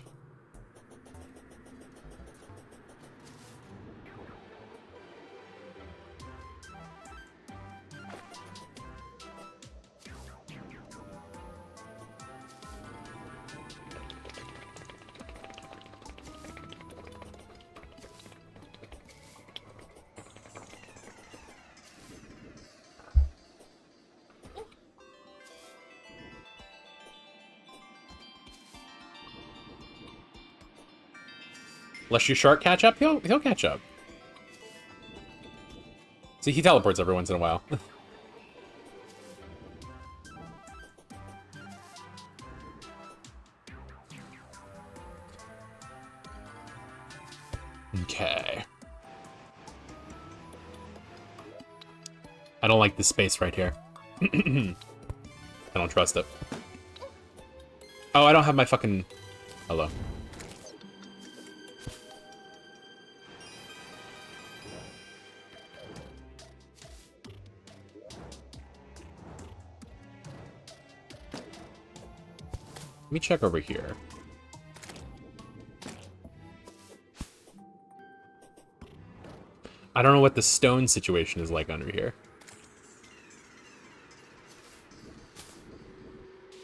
Unless your shark catch up, he'll catch up. See, he teleports every once in a while. Okay. I don't like this space right here. I don't trust it. Oh, I don't have my fucking... Hello. Let me check over here. I don't know what the stone situation is like under here.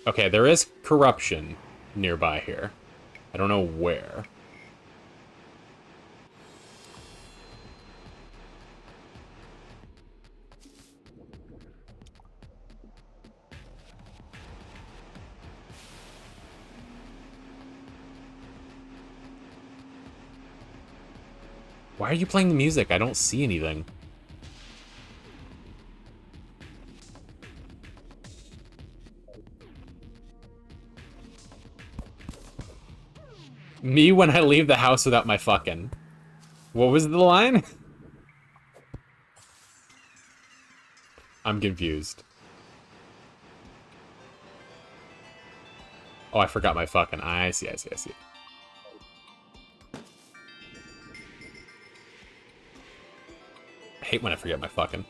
Okay, there is corruption nearby here. I don't know where. Why are you playing the music? I don't see anything. Me when I leave the house without my fucking... What was the line? I'm confused. Oh, I forgot my fucking... I see. I hate when I forget my fucking...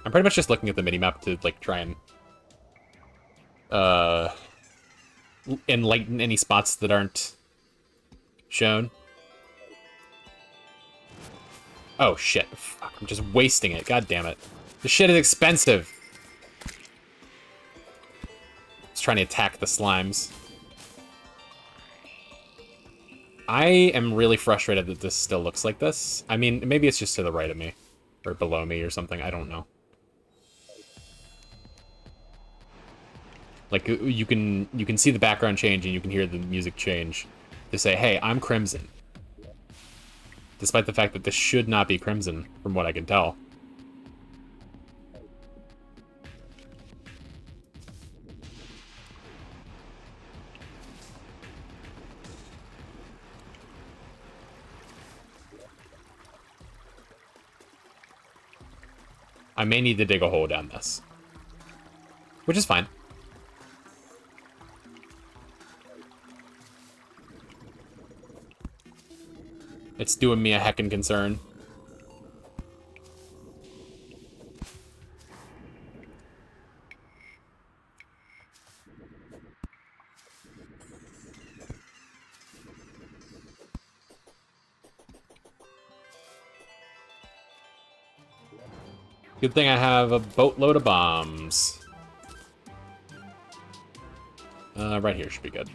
I'm pretty much just looking at the minimap to, like, try and... enlighten any spots that aren't shown. Oh, shit. Fuck, I'm just wasting it. God damn it. This shit is expensive. Just trying to attack the slimes. I am really frustrated that this still looks like this. I mean, maybe it's just to the right of me. Or below me or something. I don't know. Like, you can see the background change and you can hear the music change to say, hey, I'm Crimson. Despite the fact that this should not be Crimson, from what I can tell. I may need to dig a hole down this. Which is fine. It's doing me a heckin' concern. Good thing I have a boatload of bombs. Right here should be good.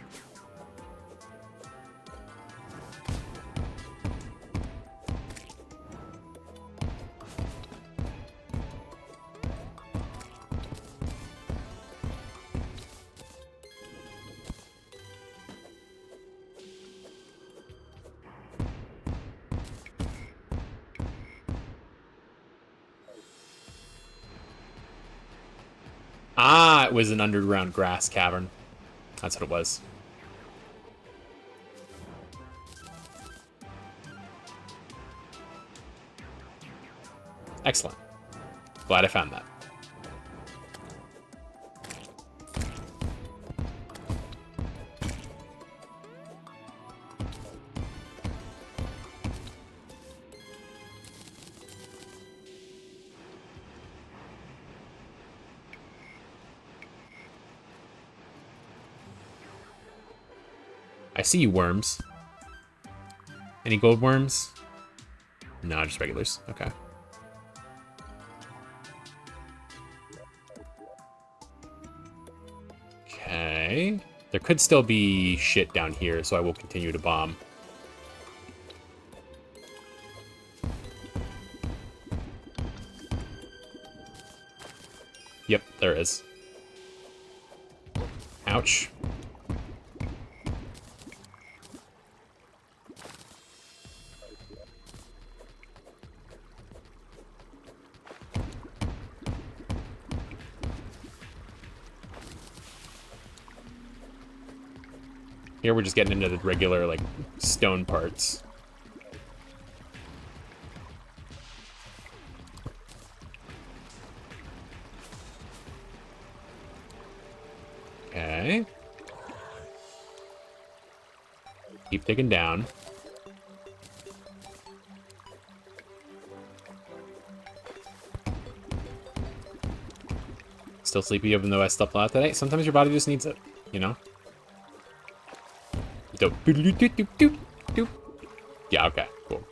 Ah, it was an underground grass cavern. That's what it was. Excellent. Glad I found that. I see you, worms. Any gold worms? No, just regulars. Okay. Okay. There could still be shit down here, so I will continue to bomb. Yep, there is. Ouch. Here we're just getting into the regular, like, stone parts. Okay. Keep digging down. Still sleepy even though I slept a lot today. Sometimes your body just needs it, you know? Yeah, okay, cool.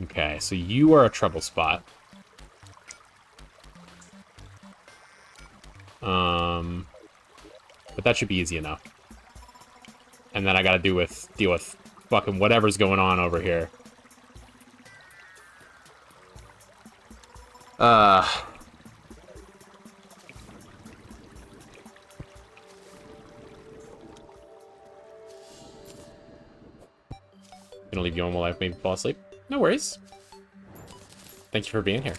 Okay, so you are a trouble spot. But that should be easy enough. And then I gotta deal with fucking whatever's going on over here. Gonna leave you on while I maybe fall asleep. No worries. Thank you for being here.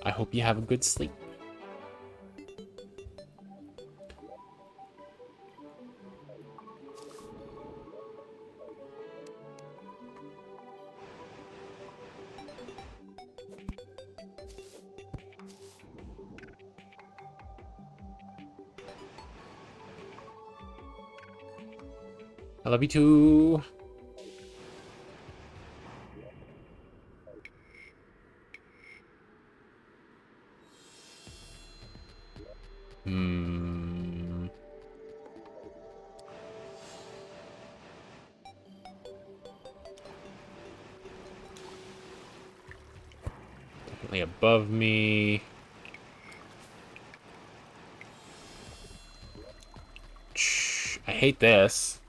I hope you have a good sleep. I love you too. Definitely above me. I hate this.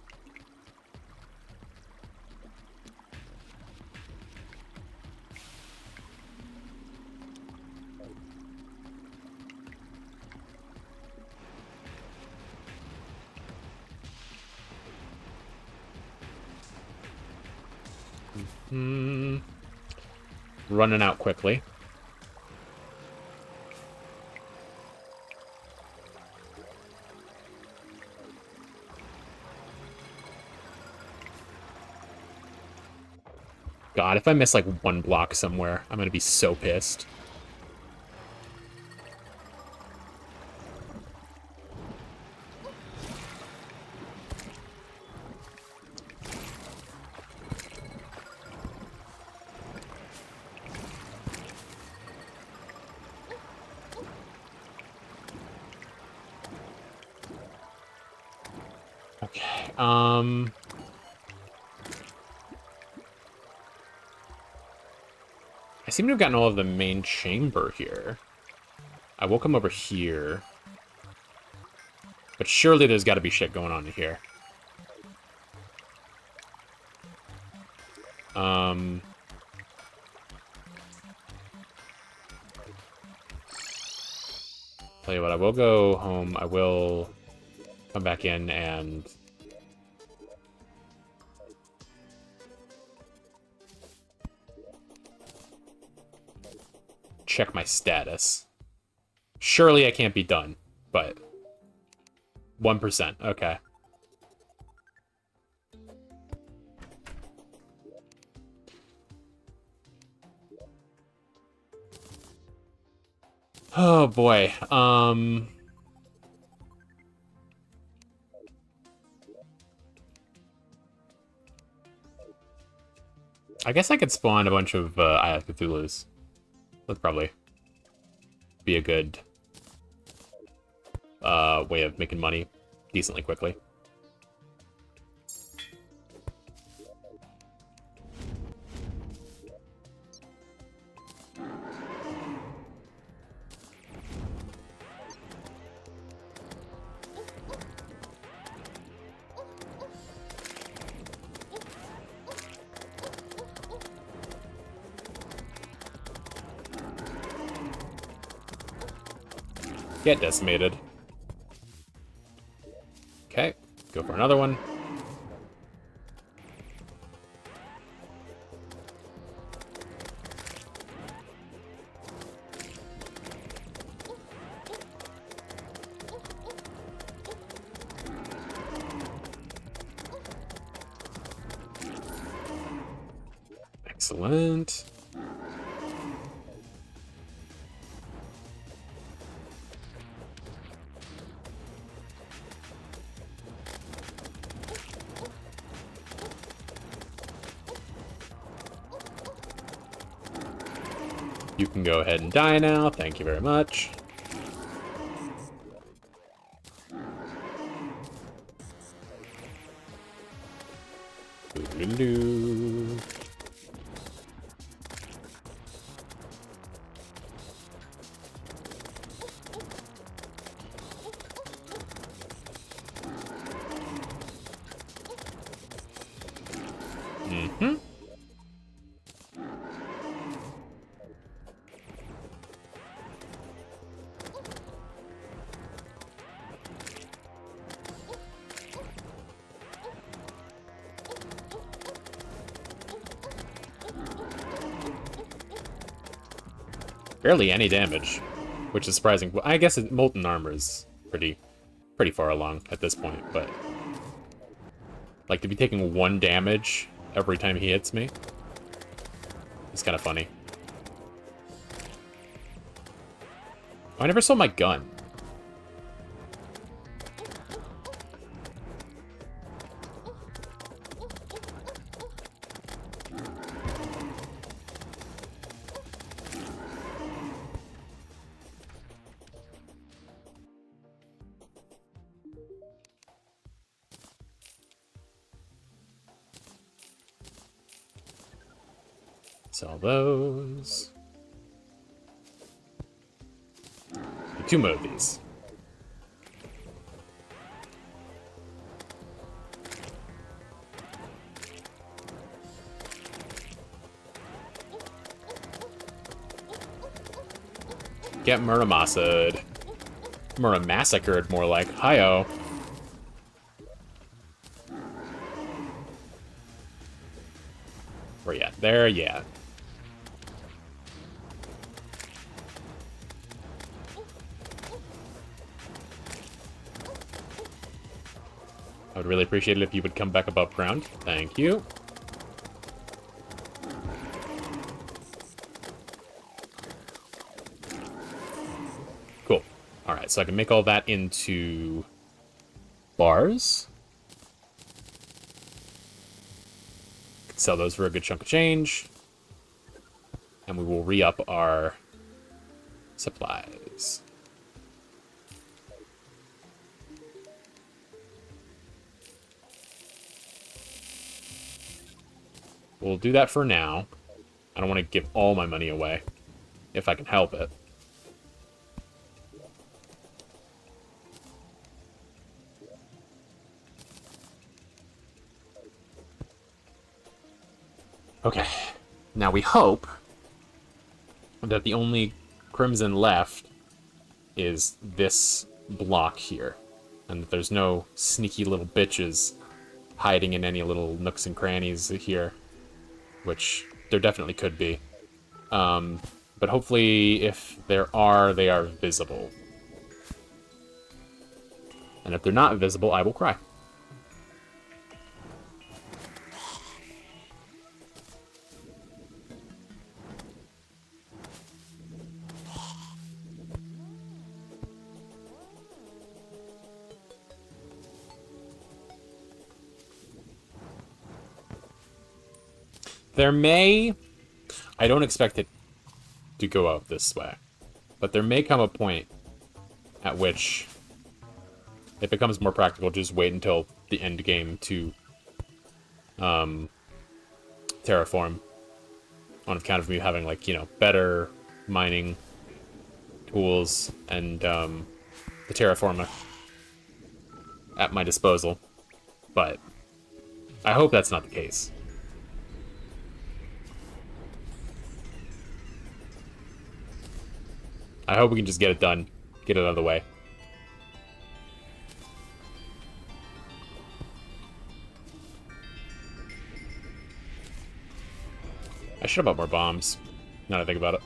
Running out quickly. God, if I miss like one block somewhere, I'm gonna be so pissed. Okay, I seem to have gotten all of the main chamber here. I will come over here. But surely there's got to be shit going on in here. Tell you what, I will go home. I will come back in and check my status. Surely I can't be done, but 1%. Okay. Oh boy. I guess I could spawn a bunch of Eye of Cthulhu's. That'd probably be a good way of making money decently quickly. Get decimated. Okay, go for another one. Excellent. You can go ahead and die now. Thank you very much. Hmm? Barely any damage, which is surprising. Well, I guess Molten Armor is pretty far along at this point, but like to be taking 1 damage every time he hits me, it's kind of funny. Oh, I never sold my gun. Sell those. 2 more of these. Get Muramassad. Muramassacred, more like. Hi-oh. Where you at? There, yeah. I would really appreciate it if you would come back above ground. Thank you. Cool. Alright, so I can make all that into bars. Sell those for a good chunk of change. And we will re-up our supplies. We'll do that for now. I don't want to give all my money away, if I can help it. Okay. Now we hope that the only crimson left is this block here. And that there's no sneaky little bitches hiding in any little nooks and crannies here. Which there definitely could be. But hopefully, if there are, they are visible. And if they're not visible, I will cry. There may... I don't expect it to go out this way. But there may come a point at which it becomes more practical to just wait until the end game to terraform. On account of me having, like, you know, better mining tools and the terraformer at my disposal. But I hope that's not the case. I hope we can just get it done. Get it out of the way. I should have bought more bombs, now that I think about it.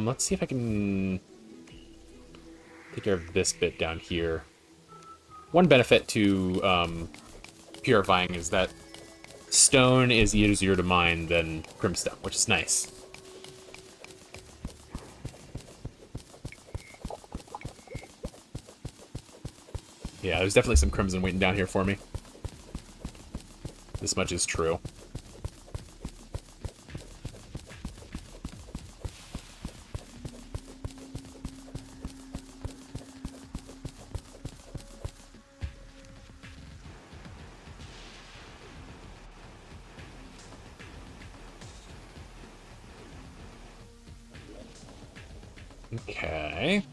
Let's see if I can take care of this bit down here. One benefit to purifying is that stone is easier to mine than crimstone, which is nice. Yeah, there's definitely some crimson waiting down here for me. This much is true. Okay.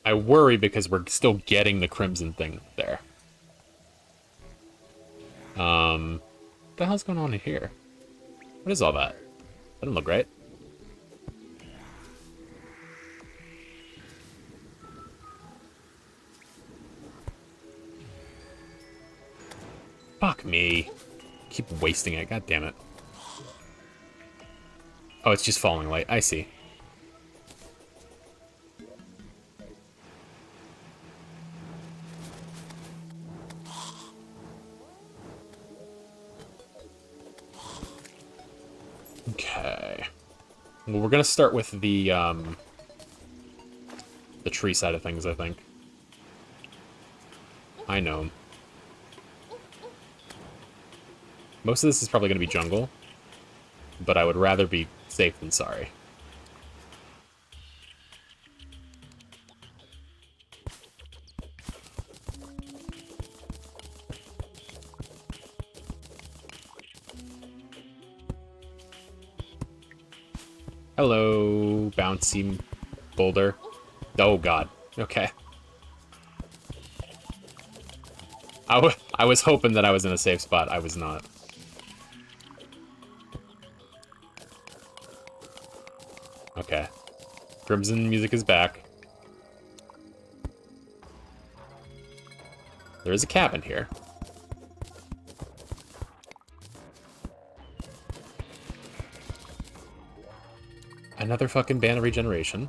I worry because we're still getting the crimson thing there. What the hell's going on in here? What is all that? That doesn't look right. Fuck me. Keep wasting it, god damn it. Oh, it's just falling light. I see. Okay. Well, we're gonna start with the tree side of things, I think. I know. Most of this is probably gonna be jungle, but I would rather be safe than sorry. Hello, bouncy boulder. Oh god. Okay. I was hoping that I was in a safe spot. I was not. Okay. Crimson music is back. There is a cabin here. Another fucking ban of regeneration.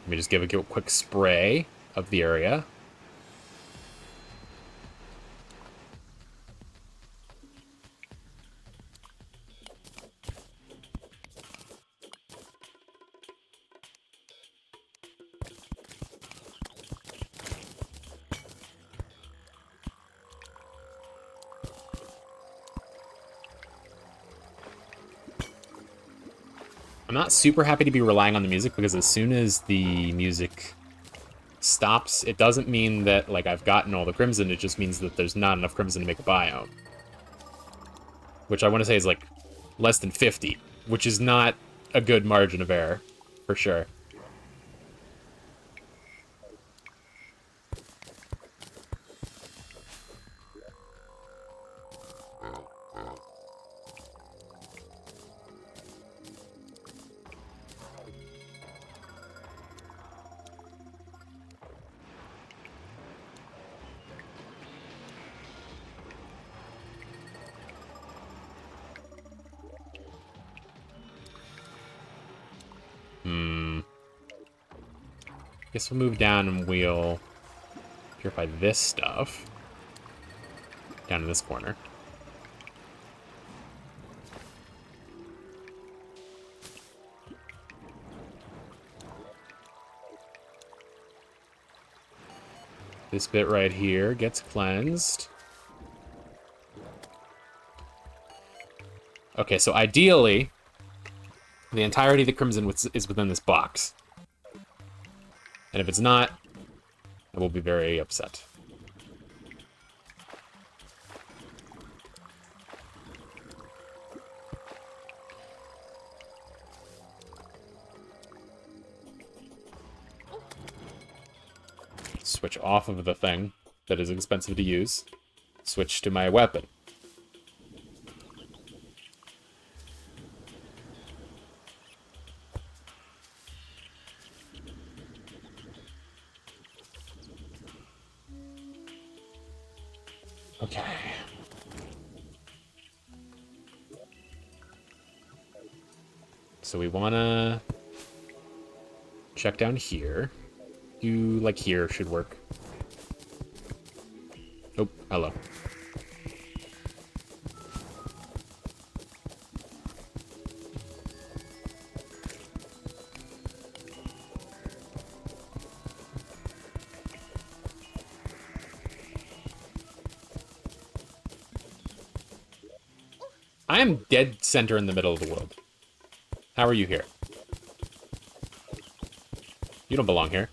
Let me just give a quick spray of the area. I'm not super happy to be relying on the music because as soon as the music stops, it doesn't mean that like I've gotten all the crimson, it just means that there's not enough crimson to make a biome. Which I want to say is like less than 50, which is not a good margin of error, for sure. Guess we'll move down and we'll purify this stuff down in this corner. This bit right here gets cleansed. Okay, so ideally, the entirety of the crimson is within this box. And if it's not, I will be very upset. Switch off of the thing that is expensive to use. Switch to my weapon. Okay. So we wanna check down here. You like here should work. Oh, hello. I am dead center in the middle of the world. How are you here? You don't belong here.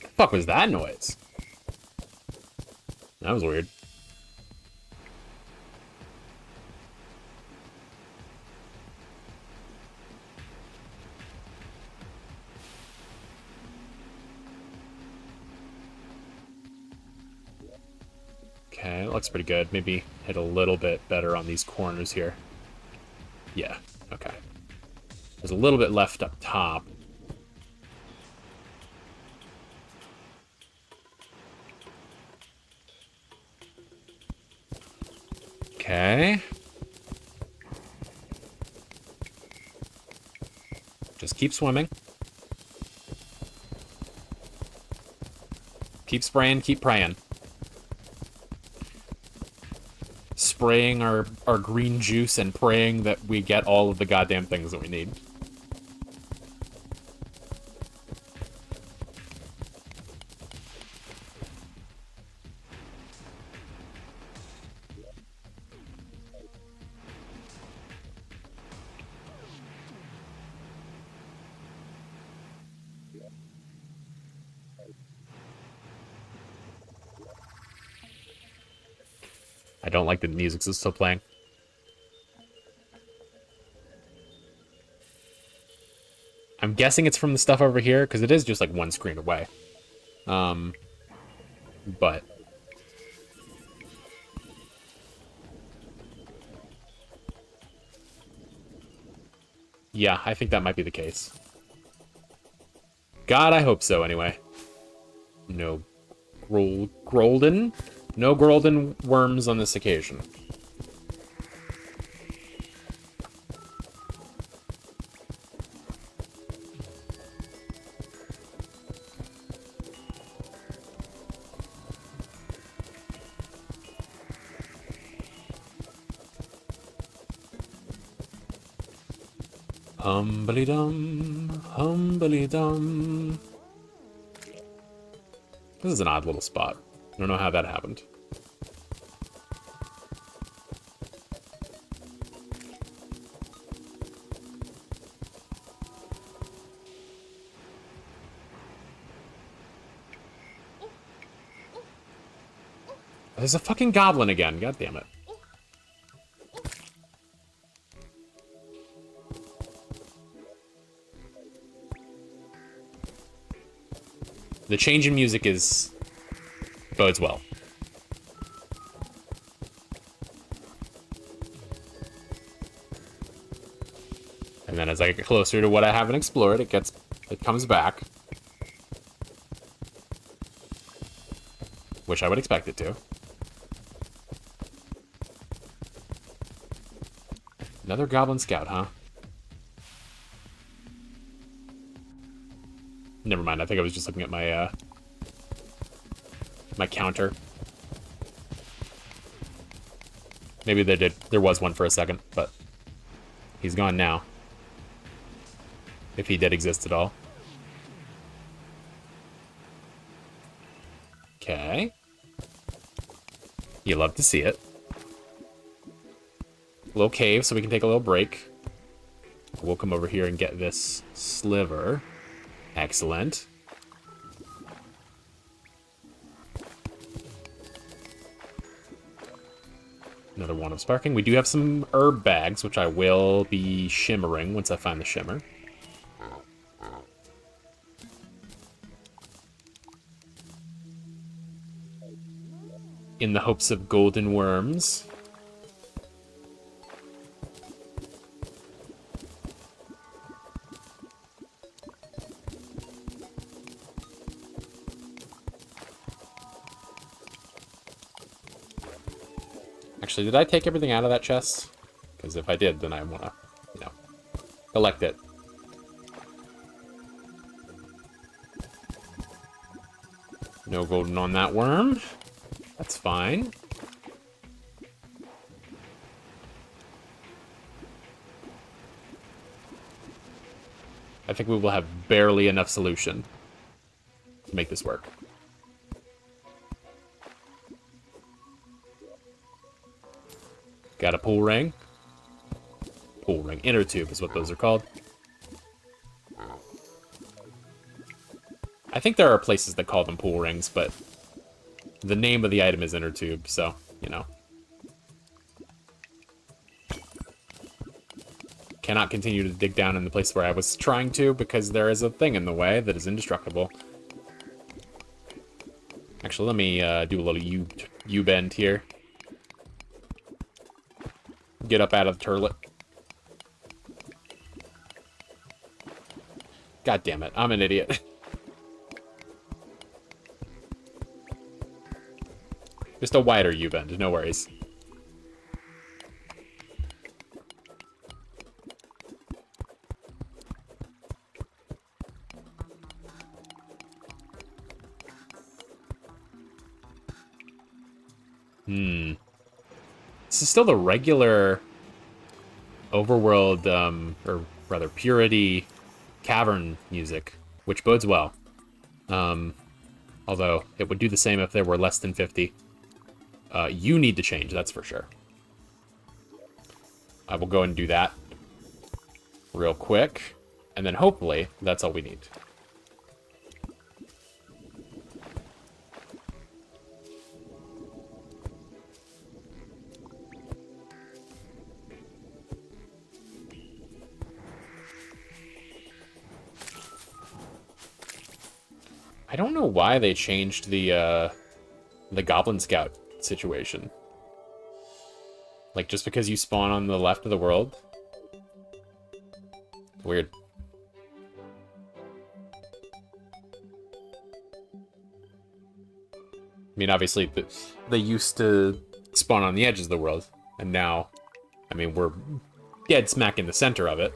The fuck was that noise? That was weird. Okay, it looks pretty good. Maybe hit a little bit better on these corners here. Yeah, okay. There's a little bit left up top. Okay. Just keep swimming. Keep spraying, keep praying. Spraying our green juice and praying that we get all of the goddamn things that we need. I don't like the music is still playing. I'm guessing it's from the stuff over here, because it is just like one screen away. But yeah, I think that might be the case. God, I hope so, anyway. No Grolden? No Grolden worms on this occasion. Humbly-dum, humbly-dum. This is an odd little spot. I don't know how that happened. There's a fucking goblin again. God damn it. The change in music bodes well. And then as I get closer to what I haven't explored, it comes back. Which I would expect it to. Another goblin scout, huh? Never mind, I think I was just looking at my, my counter. Maybe there was one for a second, but he's gone now. If he did exist at all. Okay. You love to see it. A little cave so we can take a little break. We'll come over here and get this sliver. Excellent. Another one of sparking. We do have some herb bags, which I will be shimmering once I find the shimmer. In the hopes of golden worms. Actually, did I take everything out of that chest? Because if I did, then I want to, collect it. No golden on that worm. That's fine. I think we will have barely enough solution to make this work. Got a pool ring. Pool ring. Inner tube is what those are called. I think there are places that call them pool rings, but the name of the item is inner tube, so, you know. Cannot continue to dig down in the place where I was trying to because there is a thing in the way that is indestructible. Actually, let me do a little U-bend here. Get up out of the turlet. God damn it, I'm an idiot. Just a wider U-bend, no worries. This is still the regular overworld, or rather purity cavern music, which bodes well. Although it would do the same if there were less than 50. You need to change, that's for sure. I will go and do that real quick, and then hopefully that's all we need. I don't know why they changed the Goblin Scout situation. Like, just because you spawn on the left of the world? Weird. I mean, obviously, they used to spawn on the edges of the world, and now, I mean, we're dead smack in the center of it.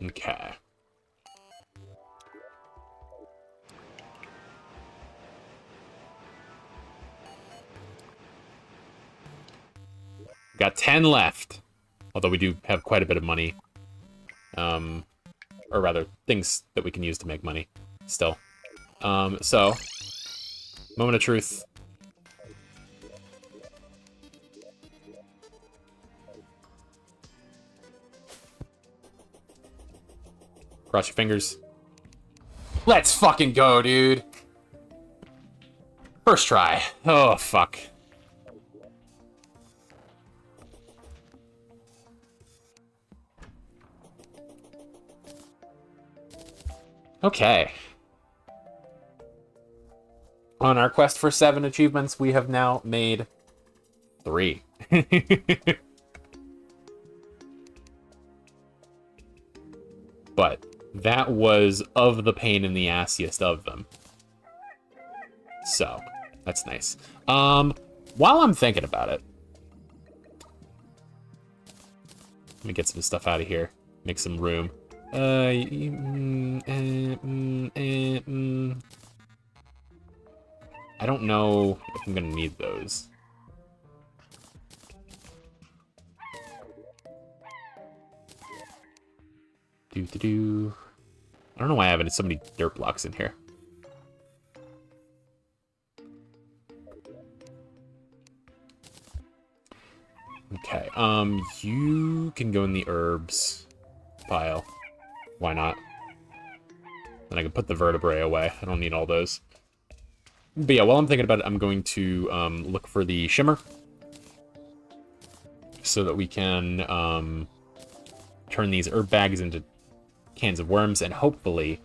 Okay. Got 10 left. Although we do have quite a bit of money. Or rather, things that we can use to make money. Still. So, moment of truth. Cross your fingers. Let's fucking go, dude. First try. Oh, fuck. Okay. On our quest for 7 achievements, we have now made 3. But that was of the pain in the assiest of them. So, that's nice. While I'm thinking about it, let me get some stuff out of here. Make some room. I don't know if I'm gonna need those. I don't know why I have so many dirt blocks in here. Okay, you can go in the herbs pile. Why not? Then I can put the vertebrae away. I don't need all those. But yeah, while I'm thinking about it, I'm going to look for the shimmer. So that we can turn these herb bags into cans of worms, and hopefully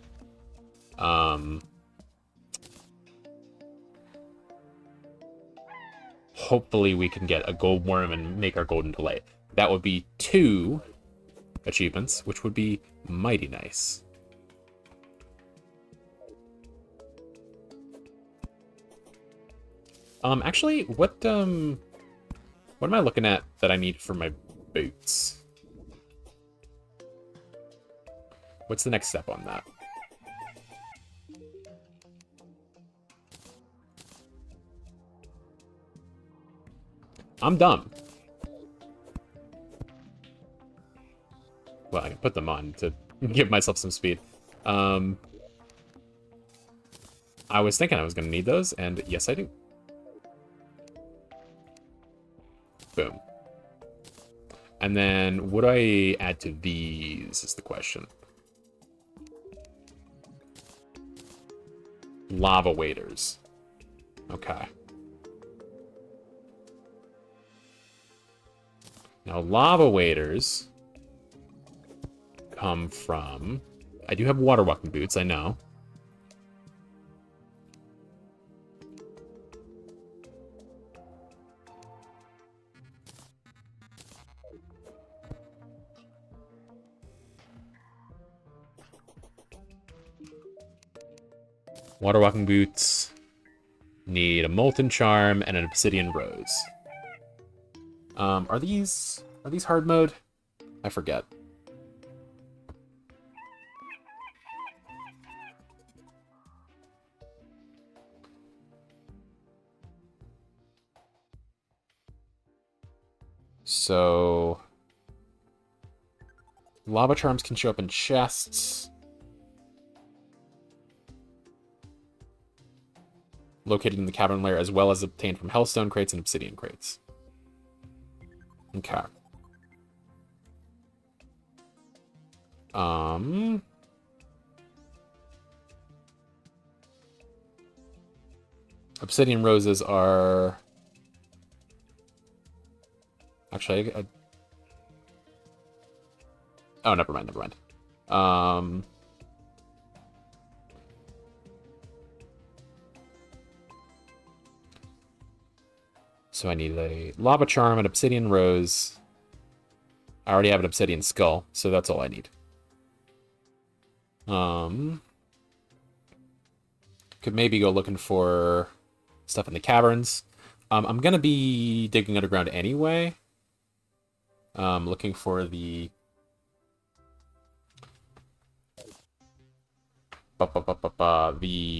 hopefully we can get a gold worm and make our golden delay. That would be 2 achievements, which would be mighty nice. Actually, what am I looking at that I need for my boots? What's the next step on that? I'm dumb. Well, I can put them on to give myself some speed. I'm I was thinking I was going to need those, and yes, I do. Boom. And then, what do I add to these is the question. Lava waders. Okay. Now, lava waders come from... I do have water walking boots, I know. Water walking boots need a molten charm and an obsidian rose. Are these hard mode? I forget. So lava charms can show up in chests. Located in the cavern layer, as well as obtained from hellstone crates and obsidian crates. Okay. Obsidian roses are... Actually, oh, never mind. So I need a lava charm, an obsidian rose. I already have an obsidian skull, so that's all I need. Could maybe go looking for stuff in the caverns. I'm gonna be digging underground anyway. Looking for the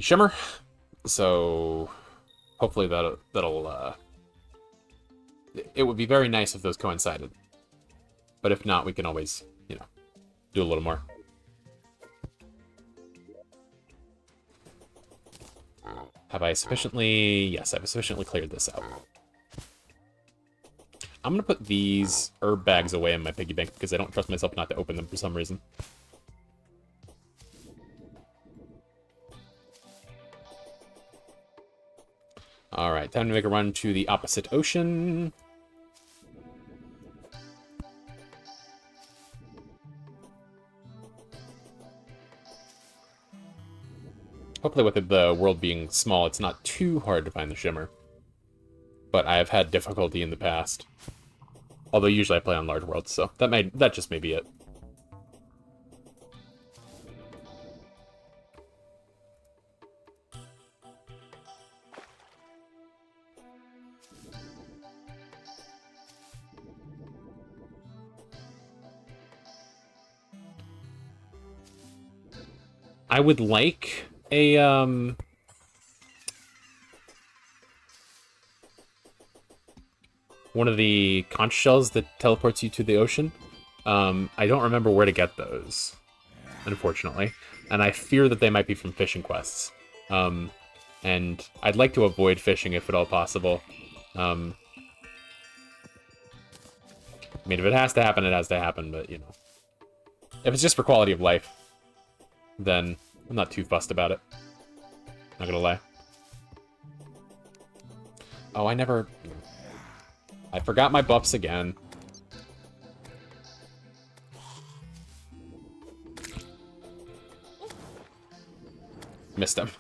shimmer. So hopefully that'll it would be very nice if those coincided. But if not, we can always, you know, do a little more. Have I sufficiently... Yes, I've sufficiently cleared this out. I'm going to put these herb bags away in my piggy bank because I don't trust myself not to open them for some reason. Alright, time to make a run to the opposite ocean. Hopefully with the world being small, it's not too hard to find the shimmer. But I have had difficulty in the past. Although usually I play on large worlds, so that just may be it. I would like a, one of the conch shells that teleports you to the ocean. I don't remember where to get those, unfortunately. And I fear that they might be from fishing quests. And I'd like to avoid fishing if at all possible. I mean, if it has to happen, it has to happen, but, you know. If it's just for quality of life, then I'm not too fussed about it. Not gonna lie. Oh, I forgot my buffs again. Missed him.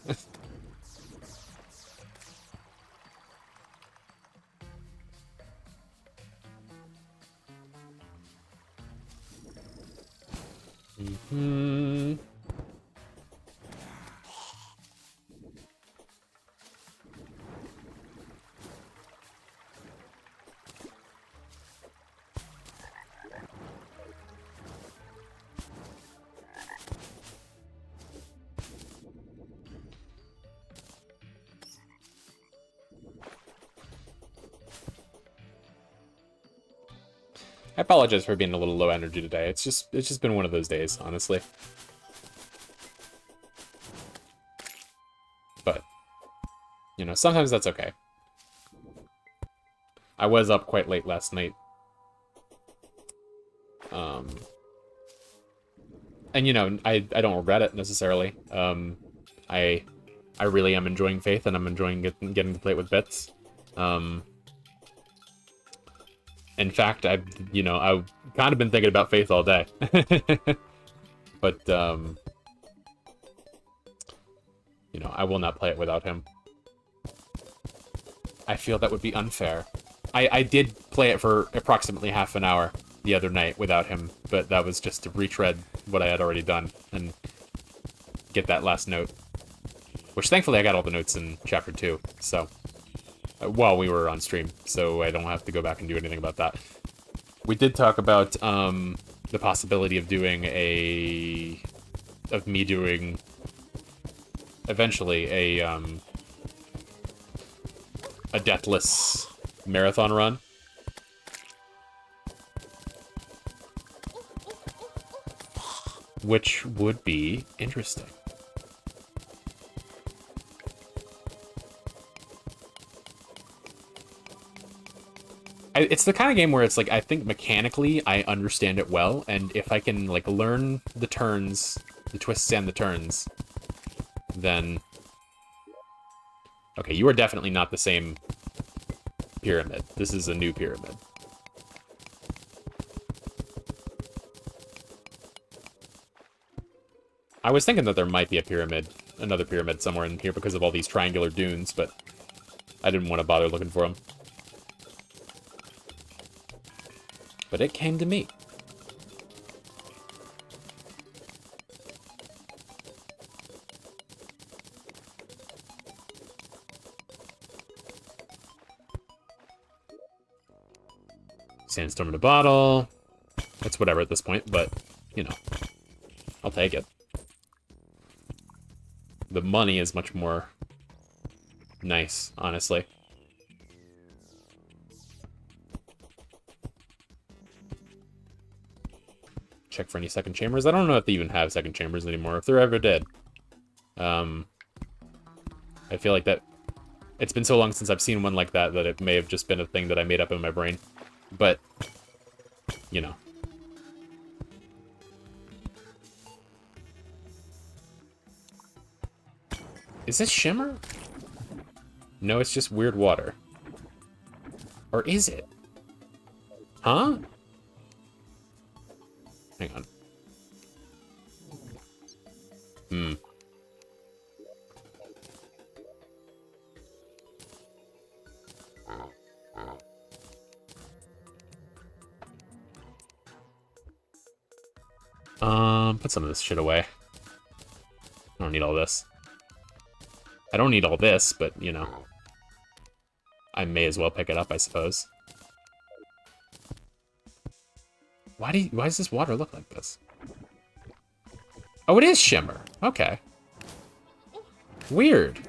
Mm-hmm. I apologize for being a little low energy today. It's just been one of those days, honestly. But You know, sometimes that's okay. I was up quite late last night. And, you know, I don't regret it, necessarily. I really am enjoying Faith, and I'm enjoying getting to play it with bits. In fact, I've kind of been thinking about Faith all day. But, you know, I will not play it without him. I feel that would be unfair. I did play it for approximately half an hour the other night without him, but that was just to retread what I had already done and get that last note. Which, thankfully, I got all the notes in Chapter 2, so... while we were on stream, so I don't have to go back and do anything about that. We did talk about, the possibility of doing of me doing, eventually, a deathless marathon run. Which would be interesting. It's the kind of game where it's like, I think mechanically I understand it well, and if I can, like, learn the turns, the twists and the turns, then... Okay, you are definitely not the same pyramid. This is a new pyramid. I was thinking that there might be a pyramid, another pyramid somewhere in here because of all these triangular dunes, but I didn't want to bother looking for them. But it came to me. Sandstorm in a bottle. It's whatever at this point, but, you know, I'll take it. The money is much more nice, honestly. Check for any second chambers. I don't know if they even have second chambers anymore, if they're ever dead. I feel like that... It's been so long since I've seen one like that that it may have just been a thing that I made up in my brain. But, you know. Is this shimmer? No, it's just weird water. Or is it? Huh? Hang on. Put some of this shit away. I don't need all this. I don't need all this, but, you know. I may as well pick it up, I suppose. Why does this water look like this? Oh, it is shimmer. Okay. Weird.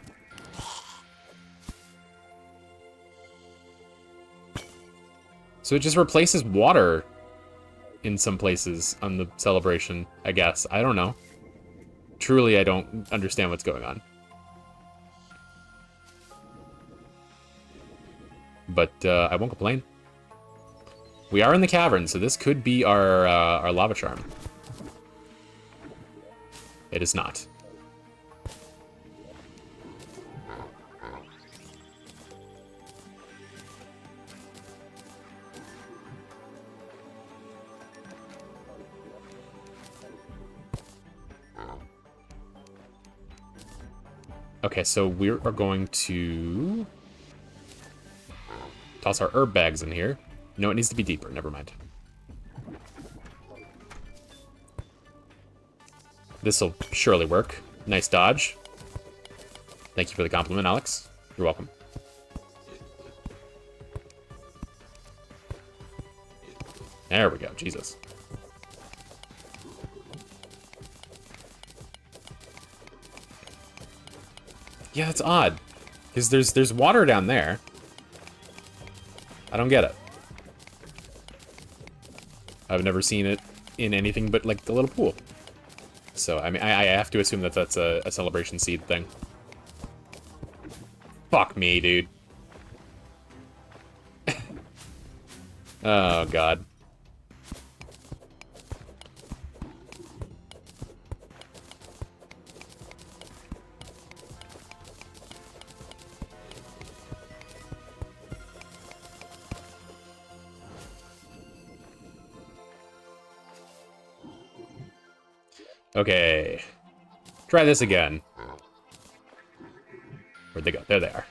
So it just replaces water in some places on the celebration, I guess. I don't know. Truly, I don't understand what's going on. But I won't complain. We are in the cavern, so this could be our lava charm. It is not. Okay, so we are going to toss our herb bags in here. No, it needs to be deeper. Never mind. This'll surely work. Nice dodge. Thank you for the compliment, Alex. You're welcome. There we go. Jesus. Yeah, that's odd. Because there's water down there. I don't get it. I've never seen it in anything but, like, the little pool. So, I mean, I have to assume that that's a celebration seed thing. Fuck me, dude. Oh, God. Okay. Try this again. Where'd they go? There they are.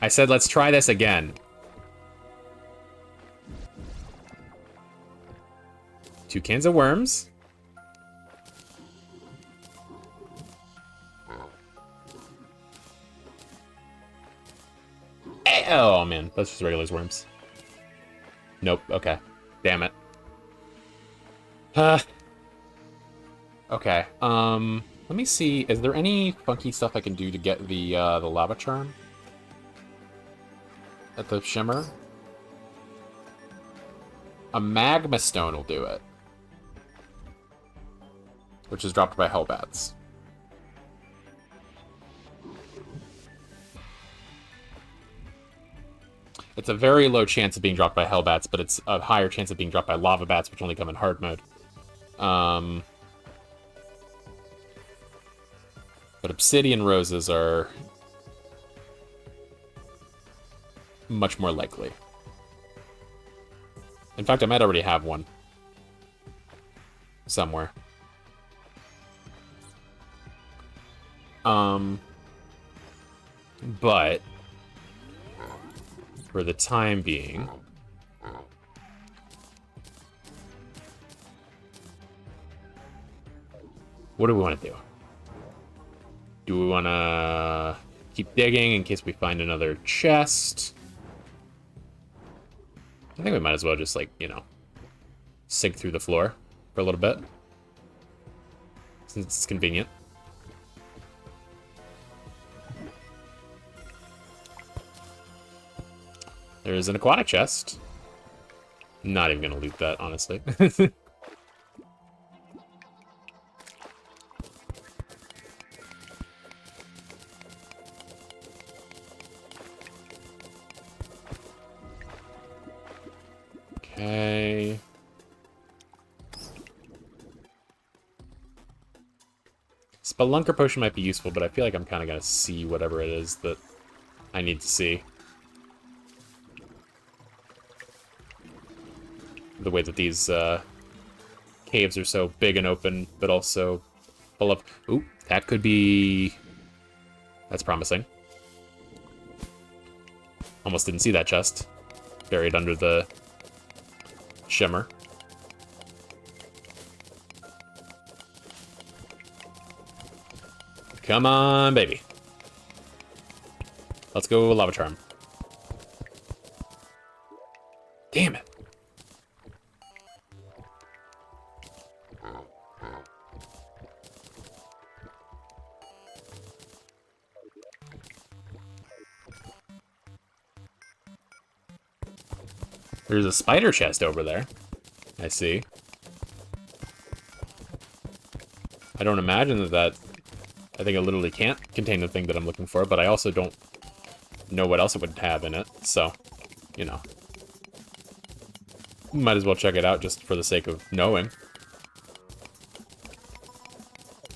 I said let's try this again. Two cans of worms. Oh, man. That's just regular worms. Nope. Okay. Damn it. Okay. Let me see. Is there any funky stuff I can do to get the lava charm? At the shimmer? A magma stone will do it. Which is dropped by hellbats. It's a very low chance of being dropped by hellbats, but it's a higher chance of being dropped by lava bats, which only come in hard mode. But obsidian roses are much more likely. In fact, I might already have one somewhere. But for the time being, what do we want to do? Do we want to keep digging in case we find another chest? I think we might as well just, like, you know, sink through the floor for a little bit, since it's convenient. There's an aquatic chest. Not even gonna loot that, honestly. Okay. Spelunker potion might be useful, but I feel like I'm kind of gonna see whatever it is that I need to see. The way that these caves are so big and open, but also full of... Ooh, that could be... That's promising. Almost didn't see that chest. Buried under the shimmer. Come on, baby. Let's go lava charm. Damn it. There's a spider chest over there. I see. I don't imagine that I think it literally can't contain the thing that I'm looking for, but I also don't know what else it would have in it, so, you know. Might as well check it out just for the sake of knowing.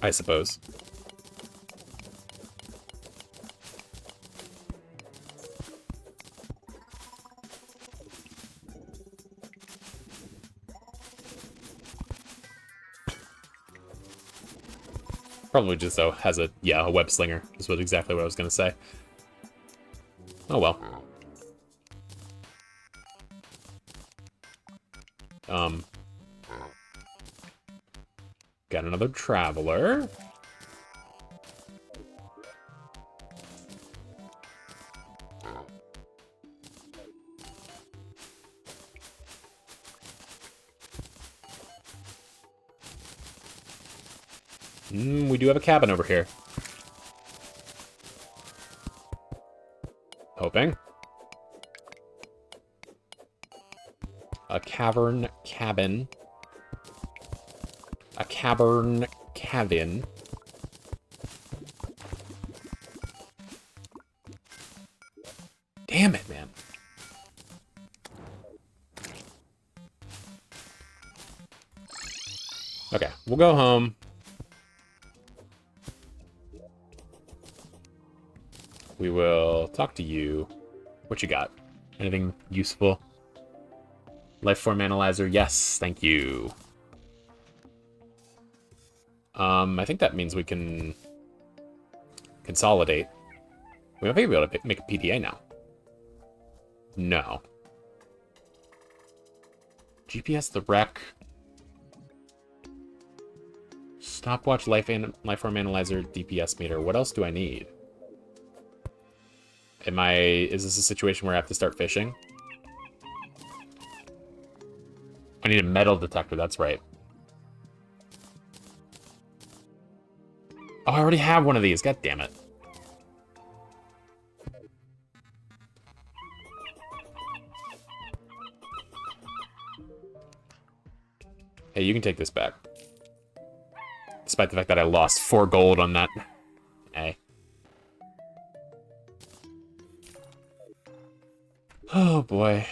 I suppose. Probably just, though, has a, yeah, a web slinger. This was exactly what I was going to say. Oh, well. Got another traveler. We do have a cabin over here. Hoping. A cavern cabin. A cavern cabin. We'll go home. We will talk to you. What you got? Anything useful? Life form analyzer. Yes, thank you. I think that means we can consolidate. We might be able to make a PDA now. No. GPS the wreck. Stopwatch, life form analyzer, DPS meter. What else do I need? Is this a situation where I have to start fishing? I need a metal detector, that's right. Oh, I already have one of these. God damn it. Hey, you can take this back. Despite the fact that I lost 4 gold on that. Hey. Oh, boy.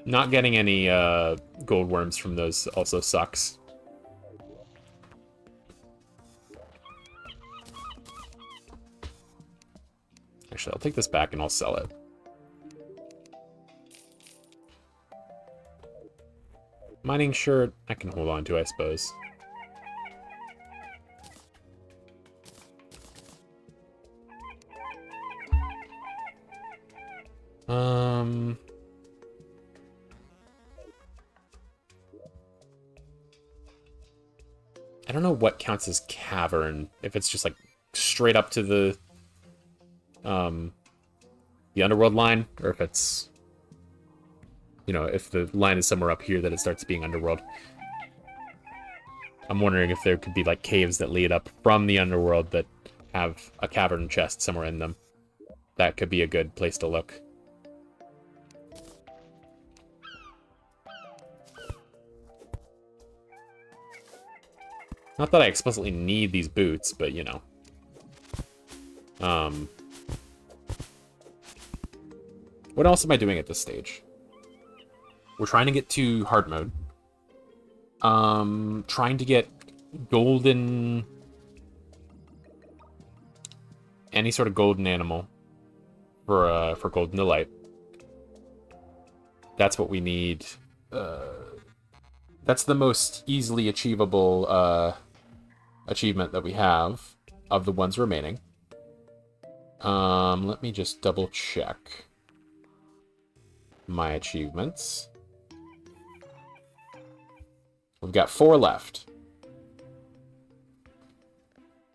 Not getting any gold worms from those also sucks. Actually, I'll take this back and I'll sell it. Mining shirt, I can hold on to, I suppose. I don't know what counts as cavern. If it's just like straight up to the underworld line, or if it's, you know, if the line is somewhere up here that it starts being underworld. I'm wondering if there could be like caves that lead up from the underworld that have a cavern chest somewhere in them. That could be a good place to look. Not that I explicitly need these boots, but you know. What else am I doing at this stage? We're trying to get to hard mode. Trying to get golden... any sort of golden animal for Golden Delight. That's what we need. That's the most easily achievable achievement that we have of the ones remaining. Let me just double check my achievements. We've got 4 left.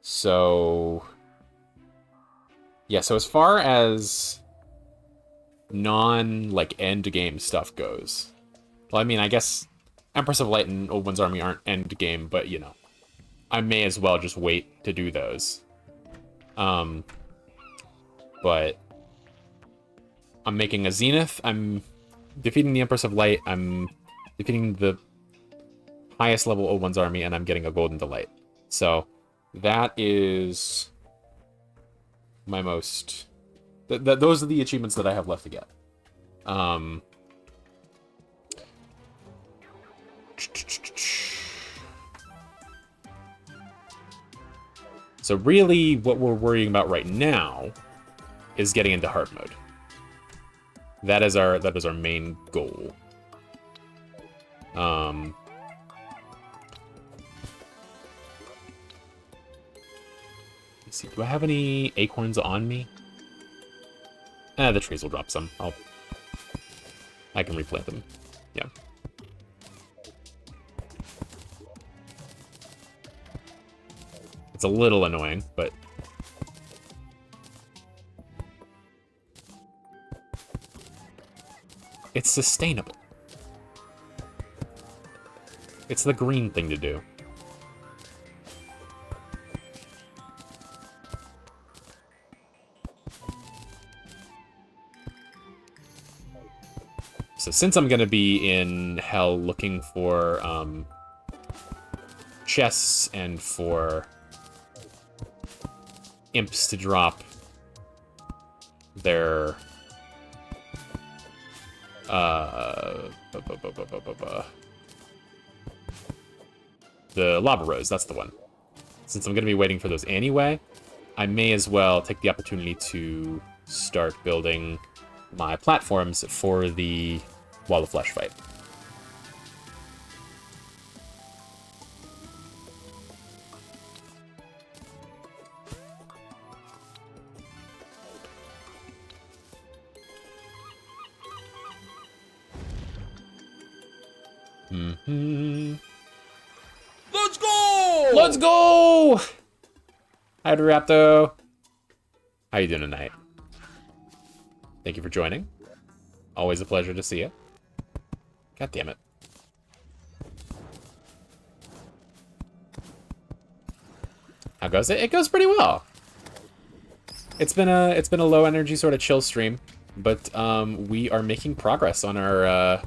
So yeah, so as far as like end game stuff goes, well, I mean, I guess Empress of Light and Old One's Army aren't end game, but you know, I may as well just wait to do those. But I'm making a Zenith. I'm defeating the Empress of Light. I'm defeating the highest level Old One's Army, and I'm getting a Golden Delight. So that is my most... those are the achievements that I have left to get. So really, what we're worrying about right now is getting into hard mode. That is our main goal. Let's see, do I have any acorns on me? The trees will drop some. I can replant them. Yeah. It's a little annoying, but... it's sustainable. It's the green thing to do. since I'm gonna be in hell looking for chests and for imps to drop their the lava rose, that's the one. Since I'm gonna be waiting for those anyway, I may as well take the opportunity to start building my platforms for the Wall of Flesh fight. Let's go! Let's go! Hi, Rapto. How you doing tonight? Thank you for joining. Always a pleasure to see you. God damn it. How goes it? It goes pretty well. It's been a low energy sort of chill stream, but we are making progress on our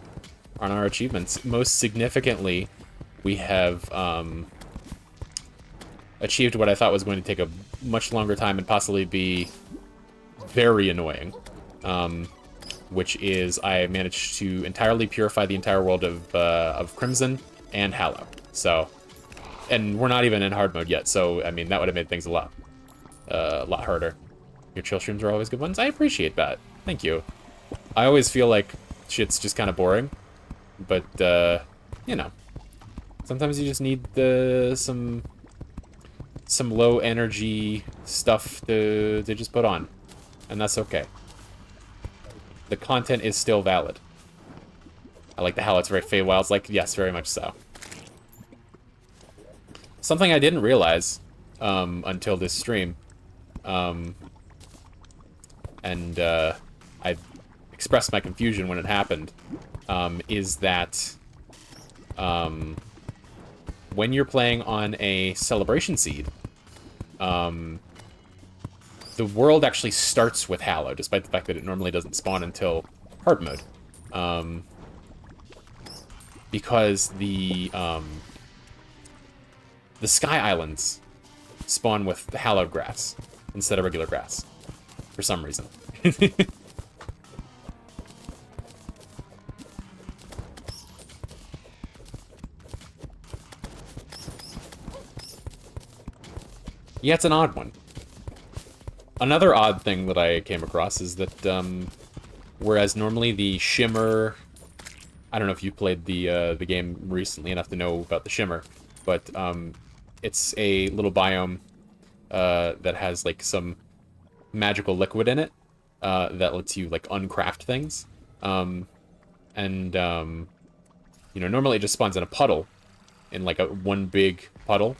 achievements. Most significantly, we have achieved what I thought was going to take a much longer time and possibly be very annoying, which is I managed to entirely purify the entire world of Crimson and Hallow. So, and we're not even in hard mode yet, so I mean that would have made things a lot harder. Your chill streams are always good ones. I appreciate that. Thank you. I always feel like shit's just kind of boring, but you know, sometimes you just need some low energy stuff to just put on, and that's okay. The content is still valid. I like how it's very Feywild's like, yes, very much so. Something I didn't realize until this stream, and I expressed my confusion when it happened, is that when you're playing on a celebration seed, the world actually starts with Hallow, despite the fact that it normally doesn't spawn until hard mode. Because the Sky Islands spawn with hallowed grass instead of regular grass, for some reason. Yeah, it's an odd one. Another odd thing that I came across is that, whereas normally the Shimmer... I don't know if you played the game recently enough to know about the Shimmer, but it's a little biome that has, like, some magical liquid in it that lets you, like, uncraft things. You know, normally it just spawns in a puddle, in, like, one big puddle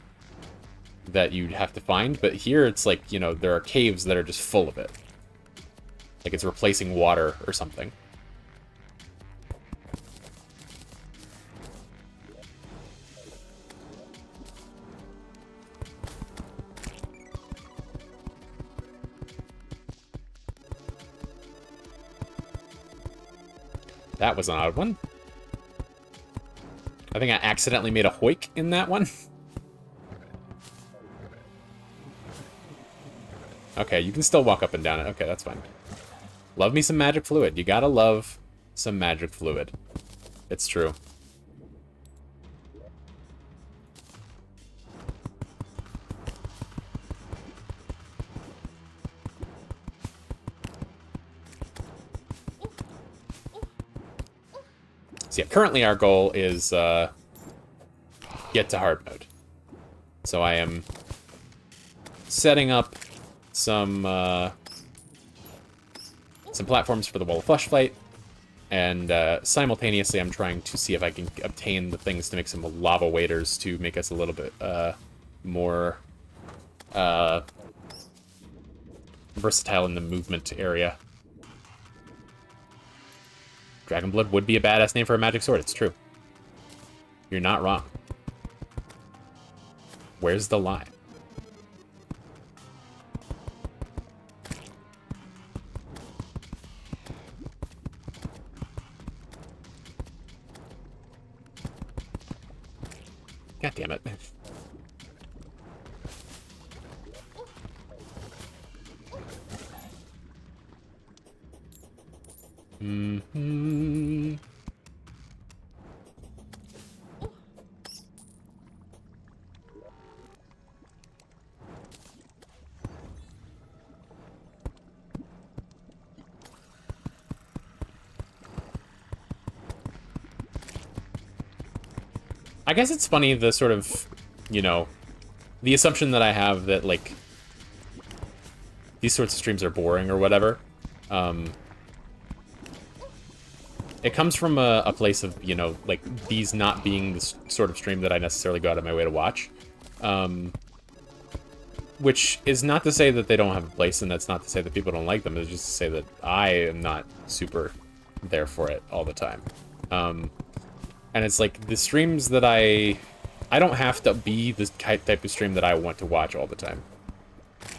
that you'd have to find, but here it's like, you know, there are caves that are just full of it. Like it's replacing water or something. That was an odd one. I think I accidentally made a hoik in that one. Okay, you can still walk up and down it. Okay, that's fine. Love me some magic fluid. You gotta love some magic fluid. It's true. So yeah, currently our goal is get to hard mode. So I am setting up some platforms for the Wall of Flesh fight, and simultaneously I'm trying to see if I can obtain the things to make some lava waders to make us a little bit more versatile in the movement area. Dragonblood would be a badass name for a magic sword, it's true. You're not wrong. Where's the line? God damn it. Mm-hmm. I guess it's funny, the sort of, you know, the assumption that I have that, like, these sorts of streams are boring or whatever. It comes from a place of, you know, like, these not being the sort of stream that I necessarily go out of my way to watch. Which is not to say that they don't have a place, and that's not to say that people don't like them. It's just to say that I am not super there for it all the time. And it's like, the streams that I don't have to be the type of stream that I want to watch all the time.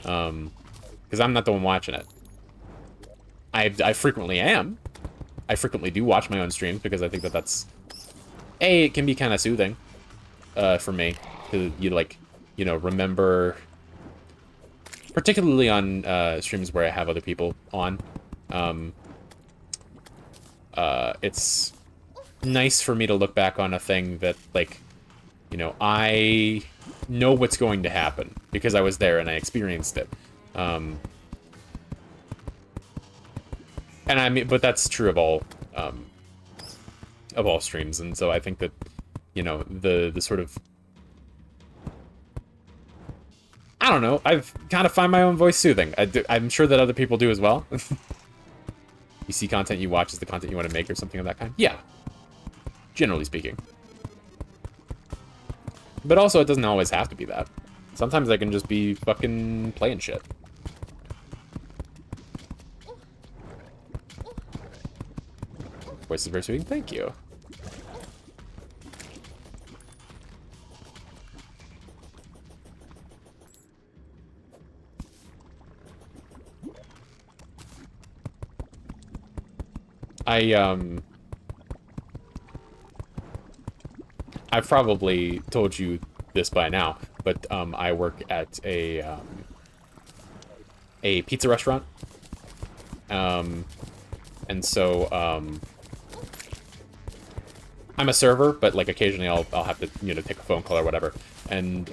Because I'm not the one watching it. I frequently am. I frequently do watch my own streams because I think that that's... A, it can be kind of soothing for me. To, you know, remember... Particularly on streams where I have other people on. It's nice for me to look back on a thing that, like, you know, I know what's going to happen because I was there and I experienced it. And I mean, but that's true of all streams, and so I think that, you know, the sort of, I don't know, I've kind of find my own voice soothing. I'm sure that other people do as well. You see content you watch is the content you want to make or something of that kind? Yeah. Generally speaking. But also, it doesn't always have to be that. Sometimes I can just be fucking playing shit. Voice is very soothing. Thank you. I've probably told you this by now, but I work at a pizza restaurant, and so I'm a server, but like occasionally I'll have to, you know, take a phone call or whatever, and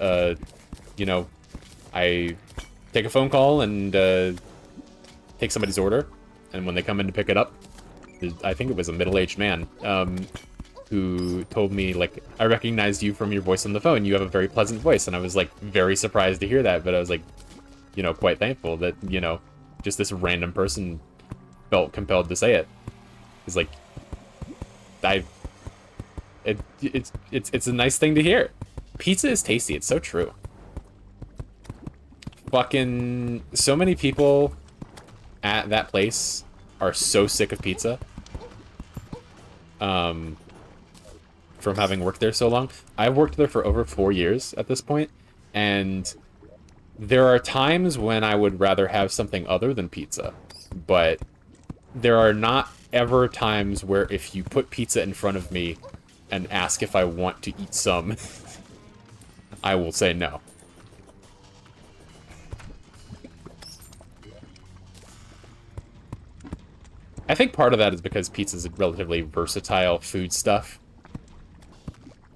you know, I take a phone call and take somebody's order, and when they come in to pick it up, I think it was a middle-aged man who told me, like, I recognized you from your voice on the phone. You have a very pleasant voice. And I was, like, very surprised to hear that. But I was, like, you know, quite thankful that, you know, just this random person felt compelled to say it. It's like, it's a nice thing to hear. Pizza is tasty. It's so true. Fucking so many people at that place are so sick of pizza. From having worked there so long. I've worked there for over 4 years at this point, and there are times when I would rather have something other than pizza, but there are not ever times where if you put pizza in front of me and ask if I want to eat some, I will say no. I think part of that is because pizza is a relatively versatile food stuff.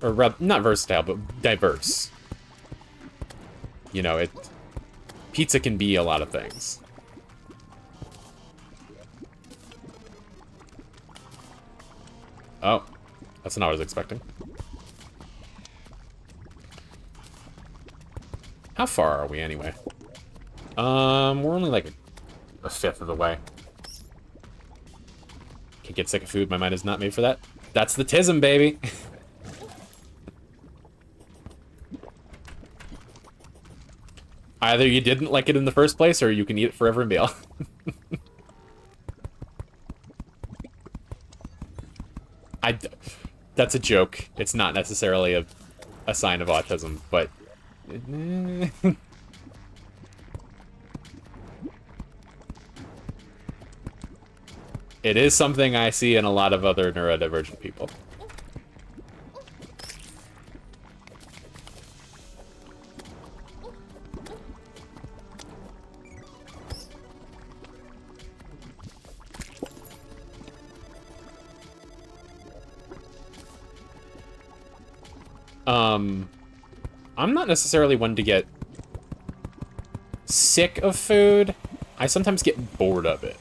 Or rather, not versatile, but diverse. You know, pizza can be a lot of things. Oh, that's not what I was expecting. How far are we anyway? We're only like a fifth of the way. Can't get sick of food. My mind is not made for that. That's the tism, baby. Either you didn't like it in the first place, or you can eat it forever and be all. That's a joke. It's not necessarily a sign of autism, but... It is something I see in a lot of other neurodivergent people. I'm not necessarily one to get sick of food. I sometimes get bored of it.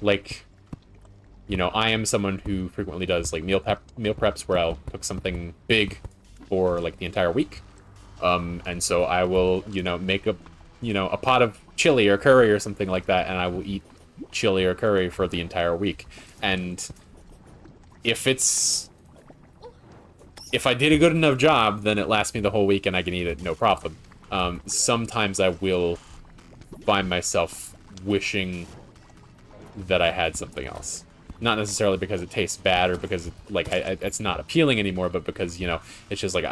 Like, you know, I am someone who frequently does, like, meal preps where I'll cook something big for, like, the entire week. And so I will, you know, make a pot of chili or curry or something like that, and I will eat chili or curry for the entire week. And if I did a good enough job, then it lasts me the whole week and I can eat it no problem. Sometimes I will find myself wishing that I had something else. Not necessarily because it tastes bad or because it's not appealing anymore, but because, you know, it's just like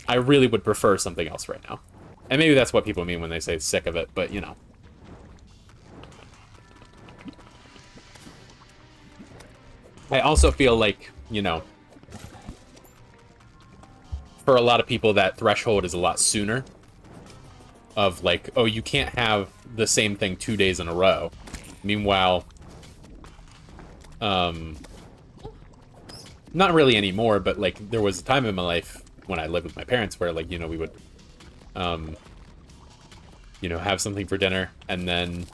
I really would prefer something else right now. And maybe that's what people mean when they say sick of it, but, you know. I also feel like, you know, for a lot of people that threshold is a lot sooner. Of like, oh, you can't have the same thing 2 days in a row. Meanwhile, not really anymore, but like there was a time in my life when I lived with my parents where, like, you know, we would you know, have something for dinner, and then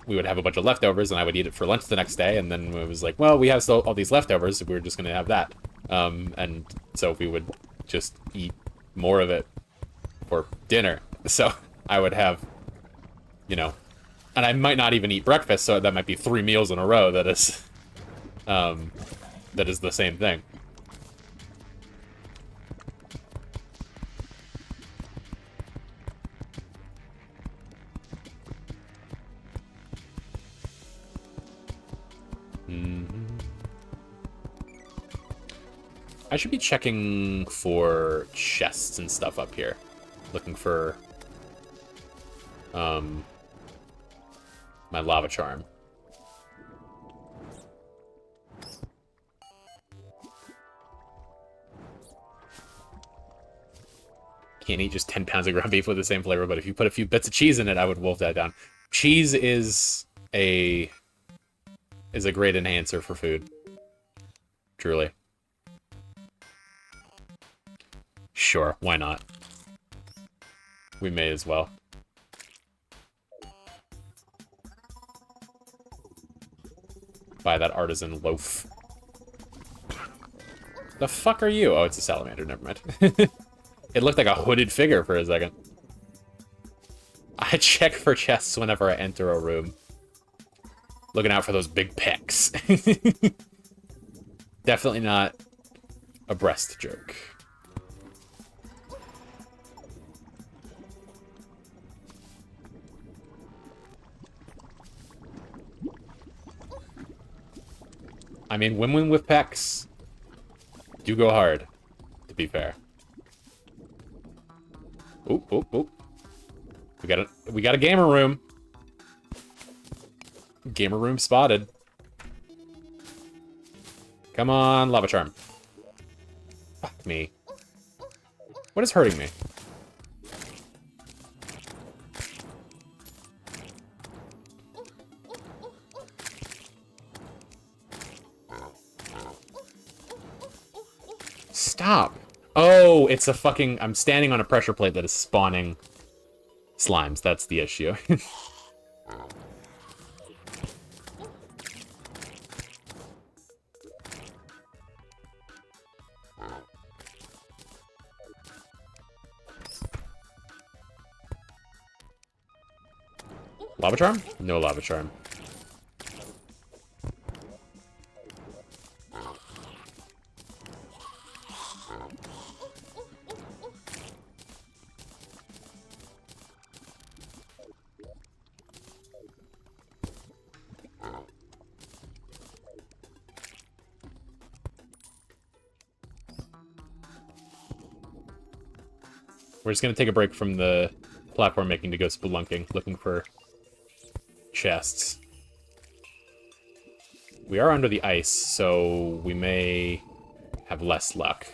we would have a bunch of leftovers, and I would eat it for lunch the next day, and then it was like, well, we have still all these leftovers, so we were just gonna have that. And so we would just eat more of it for dinner. So I would have, you know, and I might not even eat breakfast, so that might be 3 meals in a row that is the same thing. I should be checking for chests and stuff up here. Looking for my lava charm. Can't eat just 10 pounds of ground beef with the same flavor, but if you put a few bits of cheese in it, I would wolf that down. Cheese is a great enhancer for food. Truly. Sure, why not? We may as well. Buy that artisan loaf. The fuck are you? Oh, it's a salamander, never mind. It looked like a hooded figure for a second. I check for chests whenever I enter a room. Looking out for those big pecs. Definitely not a breast joke. I mean, women with pecs do go hard, to be fair. Oop, oop, oop. We got a gamer room. Gamer room spotted. Come on, lava charm. Fuck me. What is hurting me? Stop. Oh, it's a fucking... I'm standing on a pressure plate that is spawning slimes. That's the issue. Lava charm? No lava charm. We're just gonna take a break from the platform making to go spelunking, looking for chests. We are under the ice, so we may have less luck.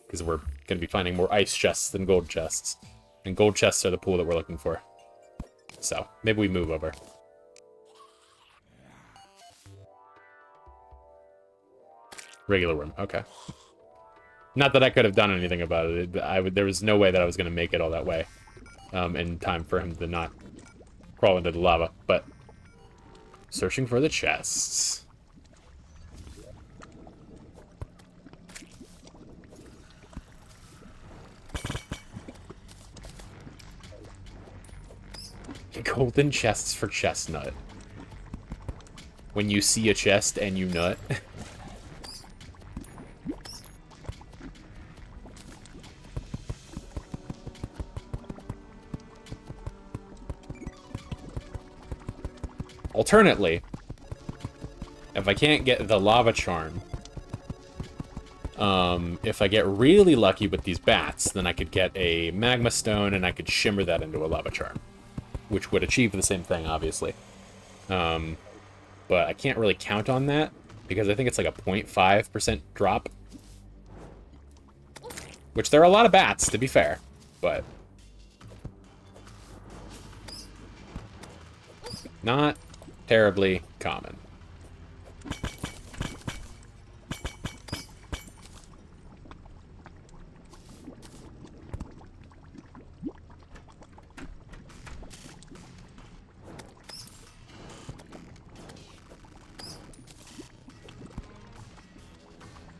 Because we're gonna be finding more ice chests than gold chests. And gold chests are the pool that we're looking for. So, maybe we move over. Regular room. Okay. Not that I could have done anything about it. There was no way that I was going to make it all that way in time for him to not crawl into the lava. But searching for the chests. Golden chests for chestnut. When you see a chest and you nut. Alternately, if I can't get the lava charm, if I get really lucky with these bats, then I could get a magma stone and I could shimmer that into a lava charm, which would achieve the same thing, obviously. But I can't really count on that because I think it's like a 0.5% drop, which there are a lot of bats, to be fair, but not terribly common.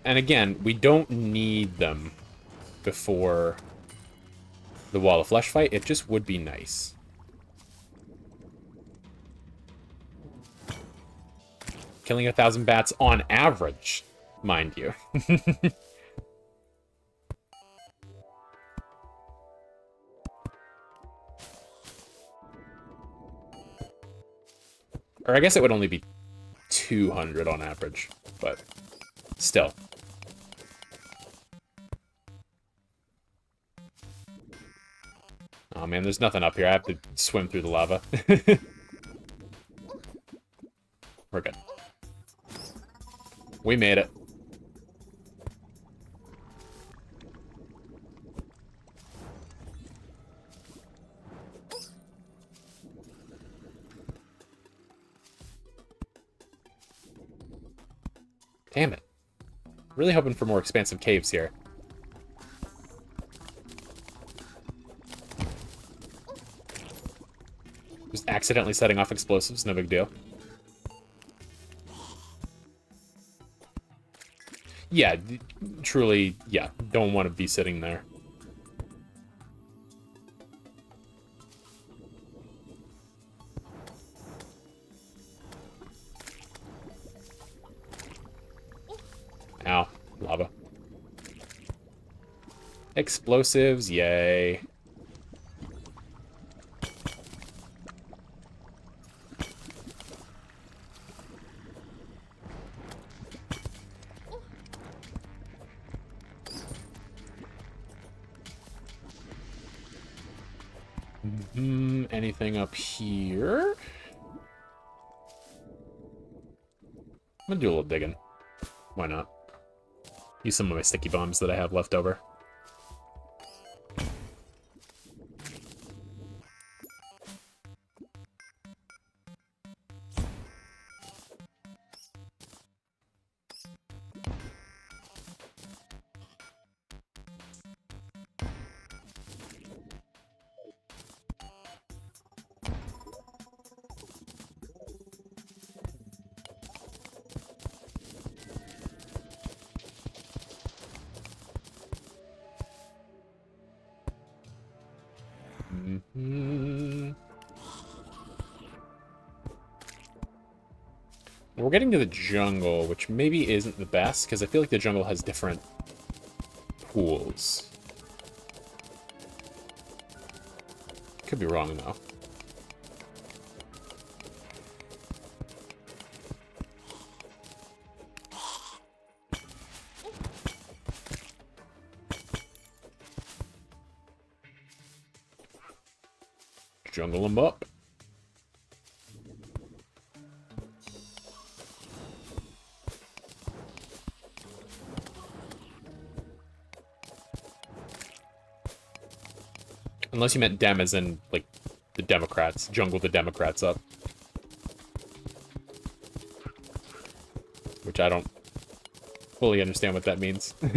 And again, we don't need them before the Wall of Flesh fight. It just would be nice. Killing 1,000 bats on average, mind you. Or I guess it would only be 200 on average, but still. Oh man, there's nothing up here. I have to swim through the lava. We're good. We made it. Damn it. Really hoping for more expansive caves here. Just accidentally setting off explosives, no big deal. Yeah, truly, yeah, don't want to be sitting there. Ow, lava. Explosives, yay. Anything up here? I'm gonna do a little digging. Why not? Use some of my sticky bombs that I have left over. We're getting to the jungle, which maybe isn't the best, because I feel like the jungle has different pools. Could be wrong, though. Jungle them up. Unless you meant dem as in, like, the Democrats. Jungle the Democrats up. Which I don't fully understand what that means. Do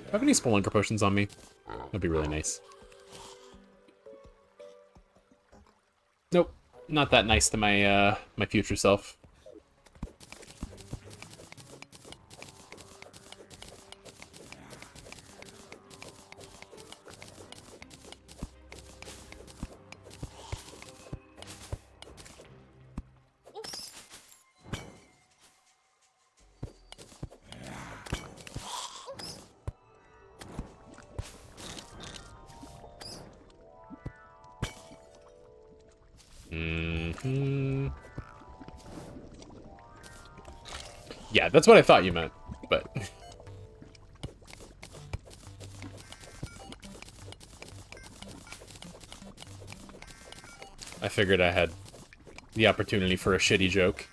I have any Spelunker potions on me? That'd be really nice. Nope, not that nice to my my future self. Yeah, that's what I thought you meant, but... I figured I had the opportunity for a shitty joke.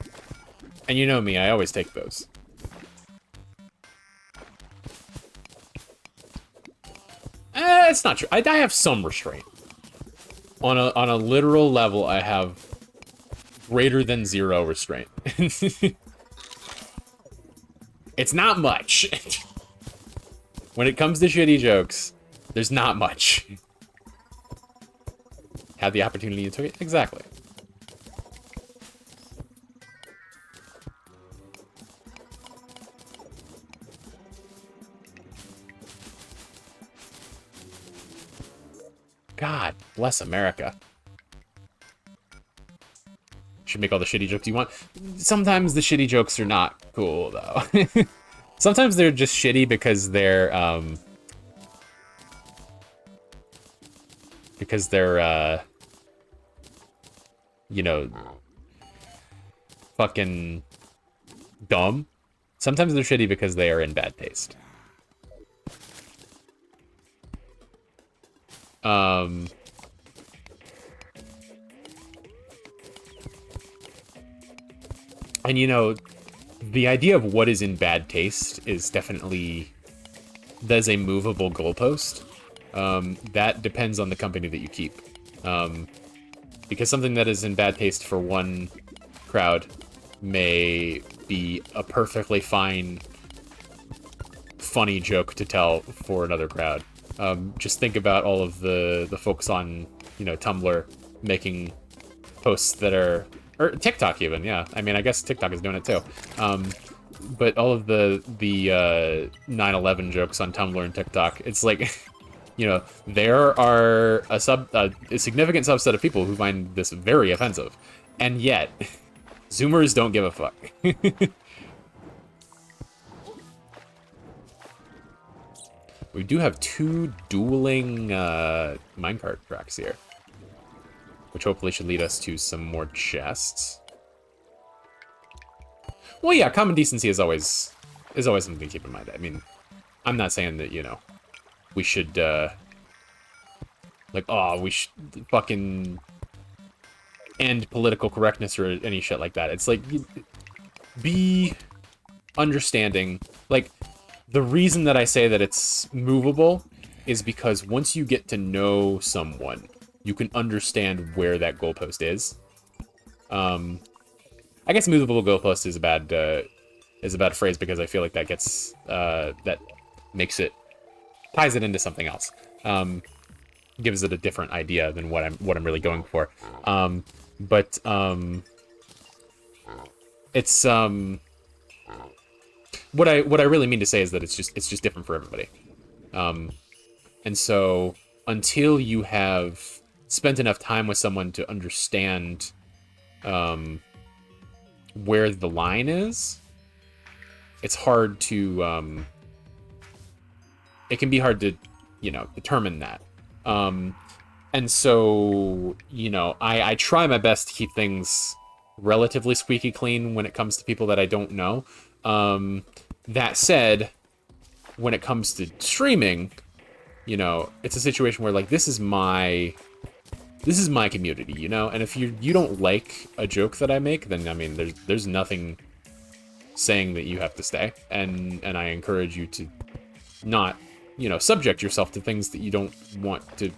And you know me, I always take those. It's not true. I have some restraint. On a literal level, I have greater than 0 restraint. It's not much. When it comes to shitty jokes, there's not much. Had the opportunity, you took it? Exactly. God bless America. Should make all the shitty jokes you want. Sometimes the shitty jokes are not cool, though. Sometimes they're just shitty because they're, you know, fucking dumb. Sometimes they're shitty because they are in bad taste. And you know, the idea of what is in bad taste is definitely, there's a movable goalpost. That depends on the company that you keep. Because something that is in bad taste for one crowd may be a perfectly fine, funny joke to tell for another crowd. Just think about all of the folks on, you know, Tumblr making posts that are, or TikTok even, yeah. I mean, I guess TikTok is doing it too. But all of the 9/11 jokes on Tumblr and TikTok, it's like, you know, there are a significant subset of people who find this very offensive, and yet Zoomers don't give a fuck. We do have 2 dueling minecart tracks here, which hopefully should lead us to some more chests. Well, yeah, common decency is always something to keep in mind. I mean, I'm not saying that, you know, we should, like, oh, we should fucking end political correctness or any shit like that. It's like, be understanding. Like, the reason that I say that it's movable is because once you get to know someone, you can understand where that goalpost is. I guess movable goalpost is a bad phrase because I feel like that gets that makes it, ties it into something else. Gives it a different idea than what I'm really going for. It's what I really mean to say is that it's just different for everybody. And so until you have spent enough time with someone to understand where the line is, it's hard to it can be hard to, you know, determine that. And so, you know, I try my best to keep things relatively squeaky clean when it comes to people that I don't know. That said, when it comes to streaming, you know, it's a situation where, like, this is my community, you know? And if you don't like a joke that I make, then, I mean, there's nothing saying that you have to stay. And I encourage you to not, you know, subject yourself to things that you don't want to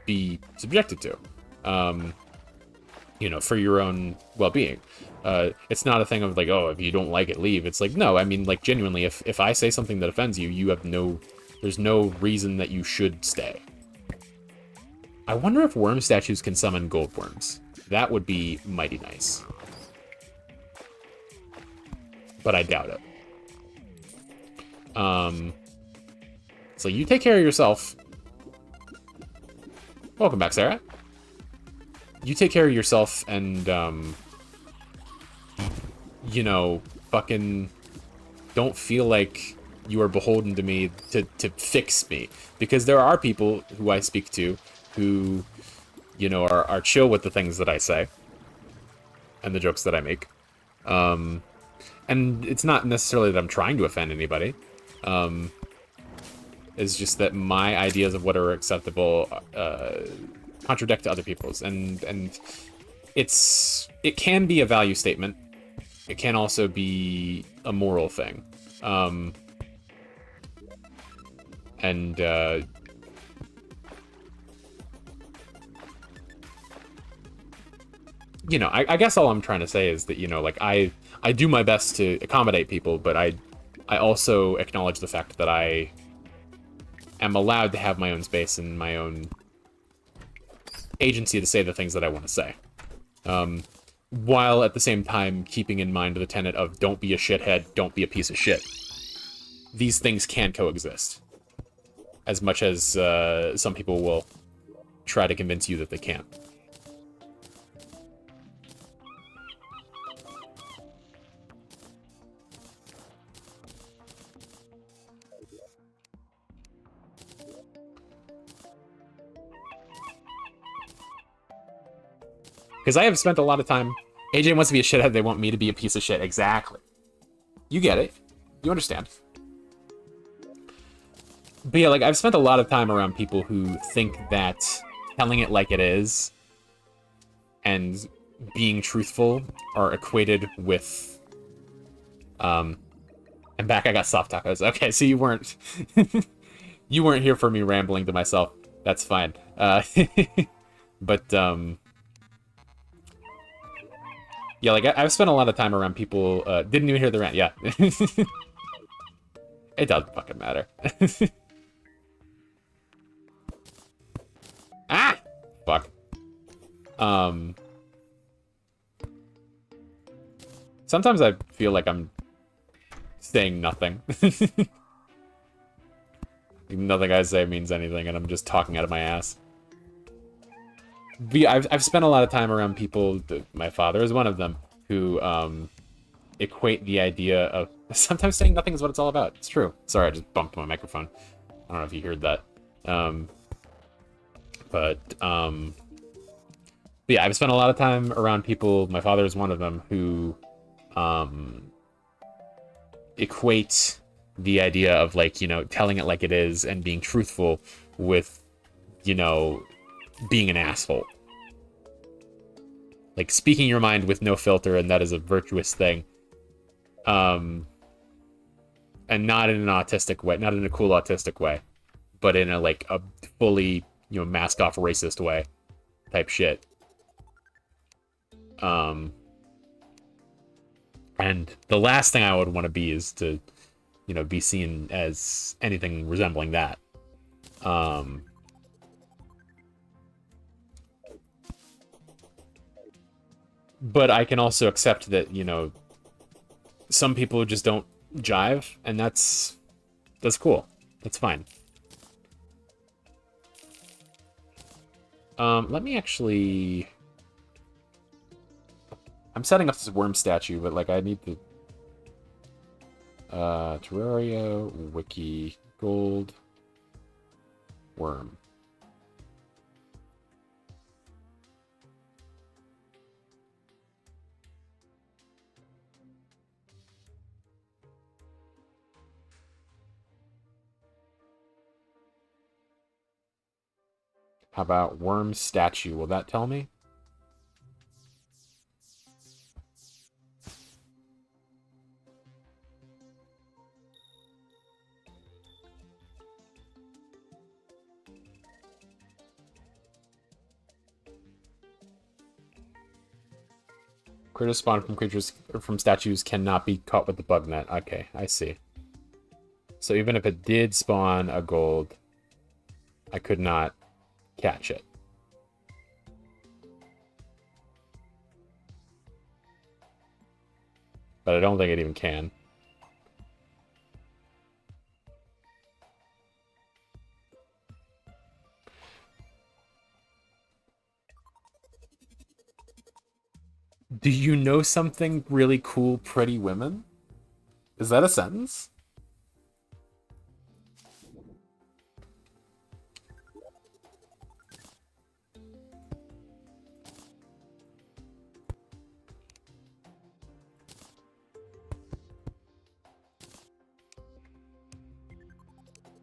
be subjected to. You know, for your own well-being. It's not a thing of like, oh, if you don't like it, leave. It's like, no, I mean, like, genuinely, if I say something that offends you, there's no reason that you should stay. I wonder if worm statues can summon gold worms. That would be mighty nice. But I doubt it. So you take care of yourself. Welcome back, Sarah. You take care of yourself and, you know, fucking don't feel like you are beholden to me to fix me. Because there are people who I speak to who, you know, are chill with the things that I say and the jokes that I make. And it's not necessarily that I'm trying to offend anybody. It's just that my ideas of what are acceptable contradict to other people's, and it can be a value statement. It can also be a moral thing. You know, I guess all I'm trying to say is that, you know, like, I do my best to accommodate people, but I also acknowledge the fact that I am allowed to have my own space and my own agency to say the things that I want to say. While at the same time keeping in mind the tenet of don't be a shithead, don't be a piece of shit. These things can coexist. As much as some people will try to convince you that they can't. Because I have spent a lot of time... AJ wants to be a shithead, they want me to be a piece of shit. Exactly. You get it. You understand. But yeah, like, I've spent a lot of time around people who think that telling it like it is and being truthful are equated with... I'm back, I got soft tacos. Okay, so you weren't... you weren't here for me rambling to myself. That's fine. But, yeah, like, I've spent a lot of time around people, didn't even hear the rant, yeah. It doesn't fucking matter. Ah! Fuck. Sometimes I feel like I'm saying nothing. Nothing I say means anything, and I'm just talking out of my ass. But yeah, I've spent a lot of time around people, my father is one of them, who equate the idea of sometimes saying nothing is what it's all about. It's true. Sorry, I just bumped my microphone. I don't know if you heard that. But yeah, I've spent a lot of time around people, my father is one of them, who equate the idea of, like, you know, telling it like it is and being truthful with, you know, being an asshole. Like, speaking your mind with no filter, and that is a virtuous thing. And not in an autistic way, not in a cool autistic way, but in a, like, a fully, you know, mask off racist way type shit. And the last thing I would want to be is to, you know, be seen as anything resembling that. But I can also accept that, you know, some people just don't jive, and that's cool. That's fine. Let me actually... I'm setting up this worm statue, but, like, I need to... Terraria, wiki, gold, worm. How about worm statue? Will that tell me? Critters spawn from creatures from statues cannot be caught with the bug net. Okay, I see. So even if it did spawn a gold, I could not catch it. But I don't think it even can. Do you know something really cool, pretty women? Is that a sentence?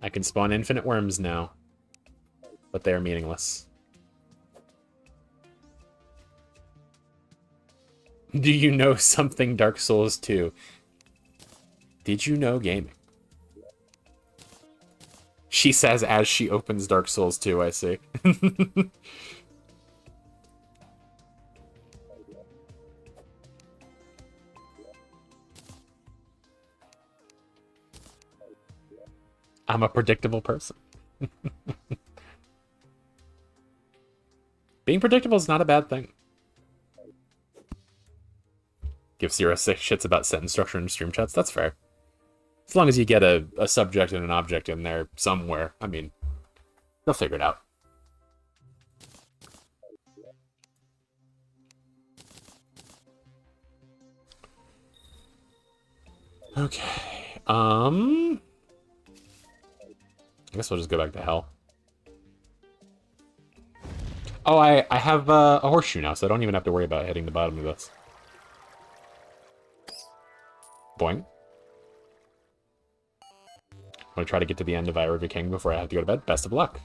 I can spawn infinite worms now, but they are meaningless. Do you know something Dark Souls 2? Did you know gaming? She says as she opens Dark Souls 2, I see. I'm a predictable person. Being predictable is not a bad thing. Give 06 shits about sentence structure in stream chats. That's fair. As long as you get a subject and an object in there somewhere. I mean, they'll figure it out. Okay. I guess we'll just go back to hell. Oh, I have a horseshoe now, so I don't even have to worry about hitting the bottom of this. Boing. I'm gonna try to get to the end of Eye of the King before I have to go to bed. Best of luck.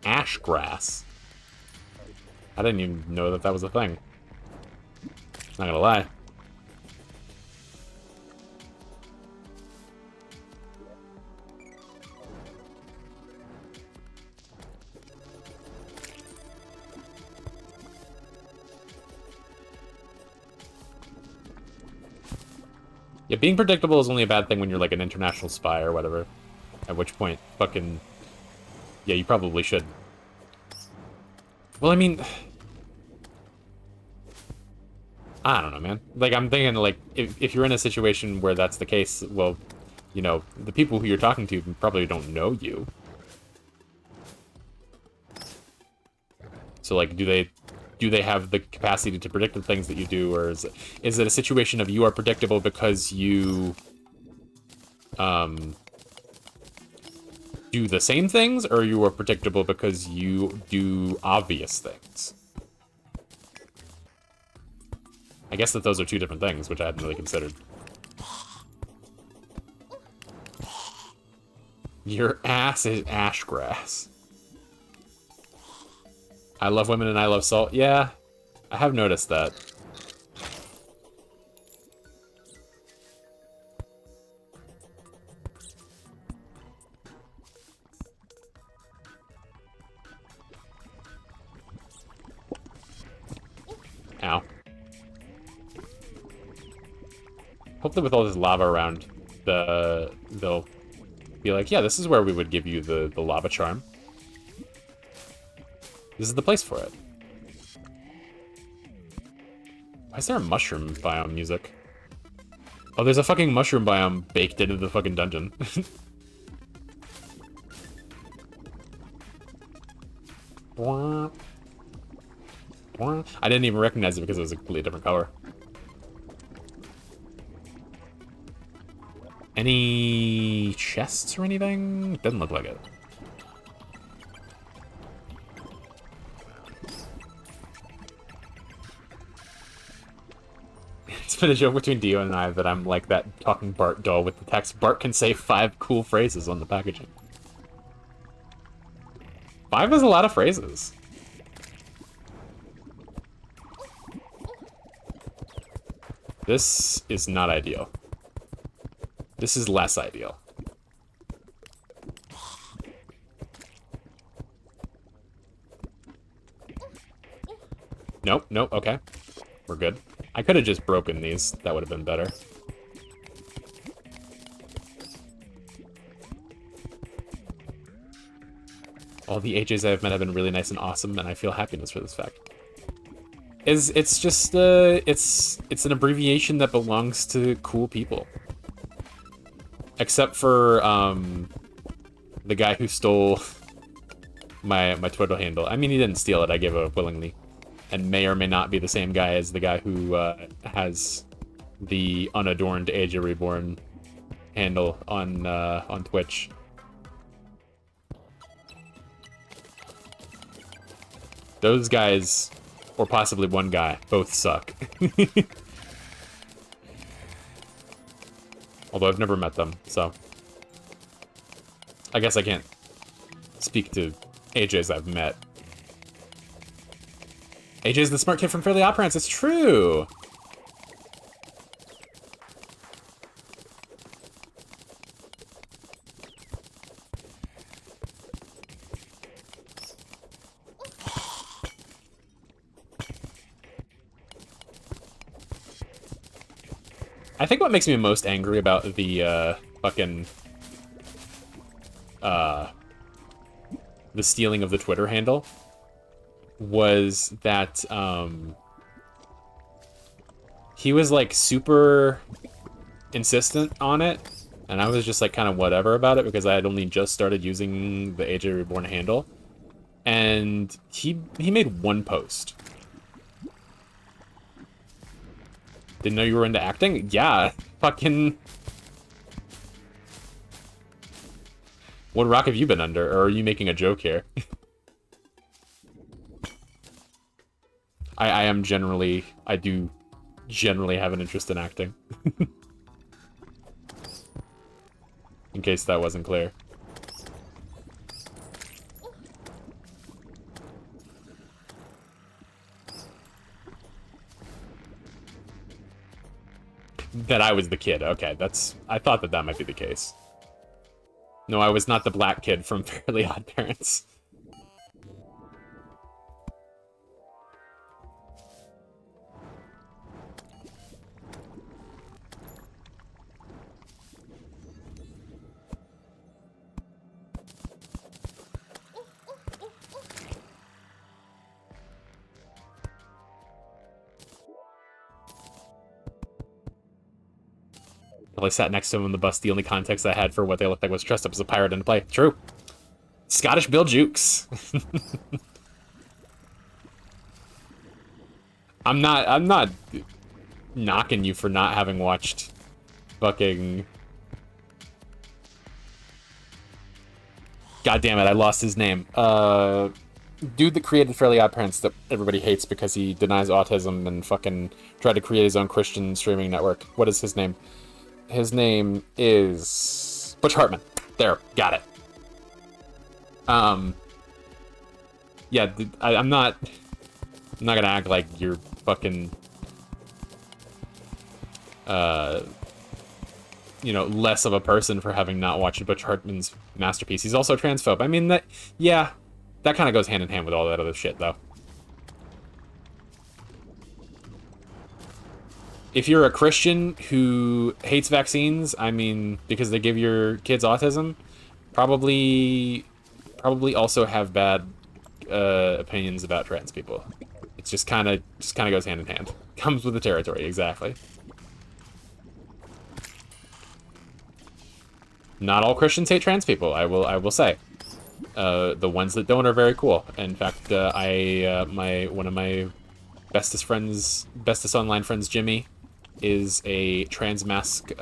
Ash grass. I didn't even know that that was a thing. Not gonna lie. Yeah, being predictable is only a bad thing when you're like an international spy or whatever. At which point, fucking... Yeah, you probably should. Well, I mean... I don't know, man. Like, I'm thinking, like, if you're in a situation where that's the case, well, you know, the people who you're talking to probably don't know you. So, like, do they have the capacity to predict the things that you do, or is it a situation of you are predictable because you do the same things, or you are predictable because you do obvious things? I guess that those are two different things, which I hadn't really considered. Your ass is ash grass. I love women and I love salt. Yeah, I have noticed that. Ow. Hopefully with all this lava around, they'll be like, yeah, this is where we would give you the lava charm. This is the place for it. Why is there a mushroom biome music? Oh, there's a fucking mushroom biome baked into the fucking dungeon. I didn't even recognize it because it was a completely different color. Any chests or anything? Doesn't look like it. It's been a joke between Dio and I that I'm like that talking Bart doll with the text. Bart can say 5 cool phrases on the packaging. 5 is a lot of phrases. This is not ideal. This is less ideal. Nope, nope, okay. We're good. I could have just broken these. That would have been better. All the AJs I've met have been really nice and awesome, and I feel happiness for this fact. It's just, it's an abbreviation that belongs to cool people. Except for, the guy who stole my Twitter handle. I mean, he didn't steal it, I gave it up willingly. And may or may not be the same guy as the guy who has the unadorned AJ Reborn handle on Twitch. Those guys, or possibly one guy, both suck. Although I've never met them, so I guess I can't speak to AJs I've met. AJ's the smart kid from Fairly Odd Parents. It's true. I think what makes me most angry about the fucking the stealing of the Twitter handle was that he was like super insistent on it, and I was just like kind of whatever about it because I had only just started using the AJ Reborn handle, and he made one post. Didn't know you were into acting? Yeah, fucking. What rock have you been under, or are you making a joke here? I do generally have an interest in acting. In case that wasn't clear. That I was the kid. Okay, I thought that might be the case. No, I was not the black kid from Fairly Odd Parents. I sat next to him on the bus. The only context I had for what they looked like was dressed up as a pirate in a play. True. Scottish Bill Jukes. I'm not knocking you for not having watched fucking... God damn it, I lost his name. Dude that created Fairly Odd Parents that everybody hates because he denies autism and fucking tried to create his own Christian streaming network. What is his name? His name is Butch Hartman. There, got it. Yeah, I'm not gonna act like you're fucking, you know, less of a person for having not watched Butch Hartman's masterpiece. He's also a transphobe. I mean, that kind of goes hand in hand with all that other shit, though. If you're a Christian who hates vaccines, I mean, because they give your kids autism, probably also have bad opinions about trans people. It's just kind of goes hand in hand. Comes with the territory, exactly. Not all Christians hate trans people, I will say. The ones that don't are very cool. In fact, one of my bestest online friends, Jimmy, is a trans mask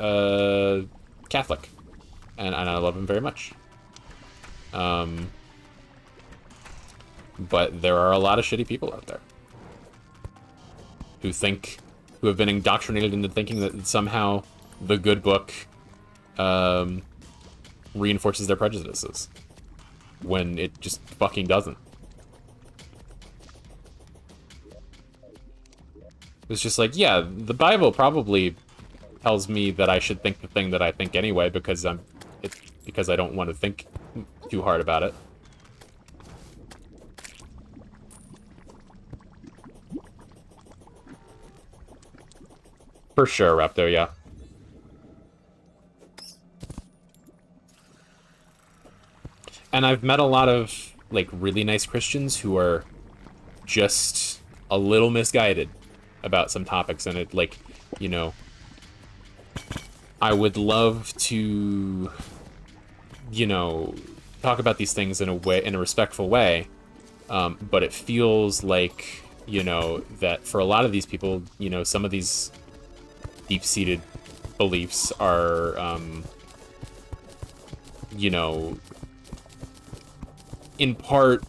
Catholic, and I love him very much. But there are a lot of shitty people out there who have been indoctrinated into thinking that somehow the good book reinforces their prejudices, when it just fucking doesn't. was just like, yeah, the Bible probably tells me that I should think the thing that I think anyway because I don't want to think too hard about it. For sure, Raptor, yeah. And I've met a lot of, like, really nice Christians who are just a little misguided about some topics, and it, like, you know, I would love to, you know, talk about these things in a respectful way, but it feels like, you know, that for a lot of these people, you know, some of these deep-seated beliefs are, you know, in part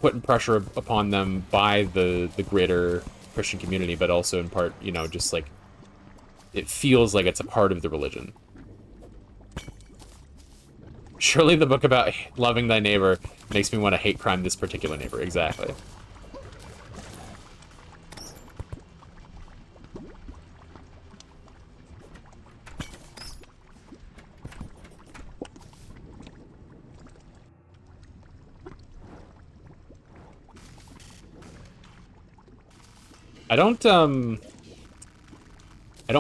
putting pressure upon them by the greater Christian community, but also in part, you know, just like it feels like it's a part of the religion. Surely the book about loving thy neighbor makes me want to hate crime this particular neighbor. Exactly. I don't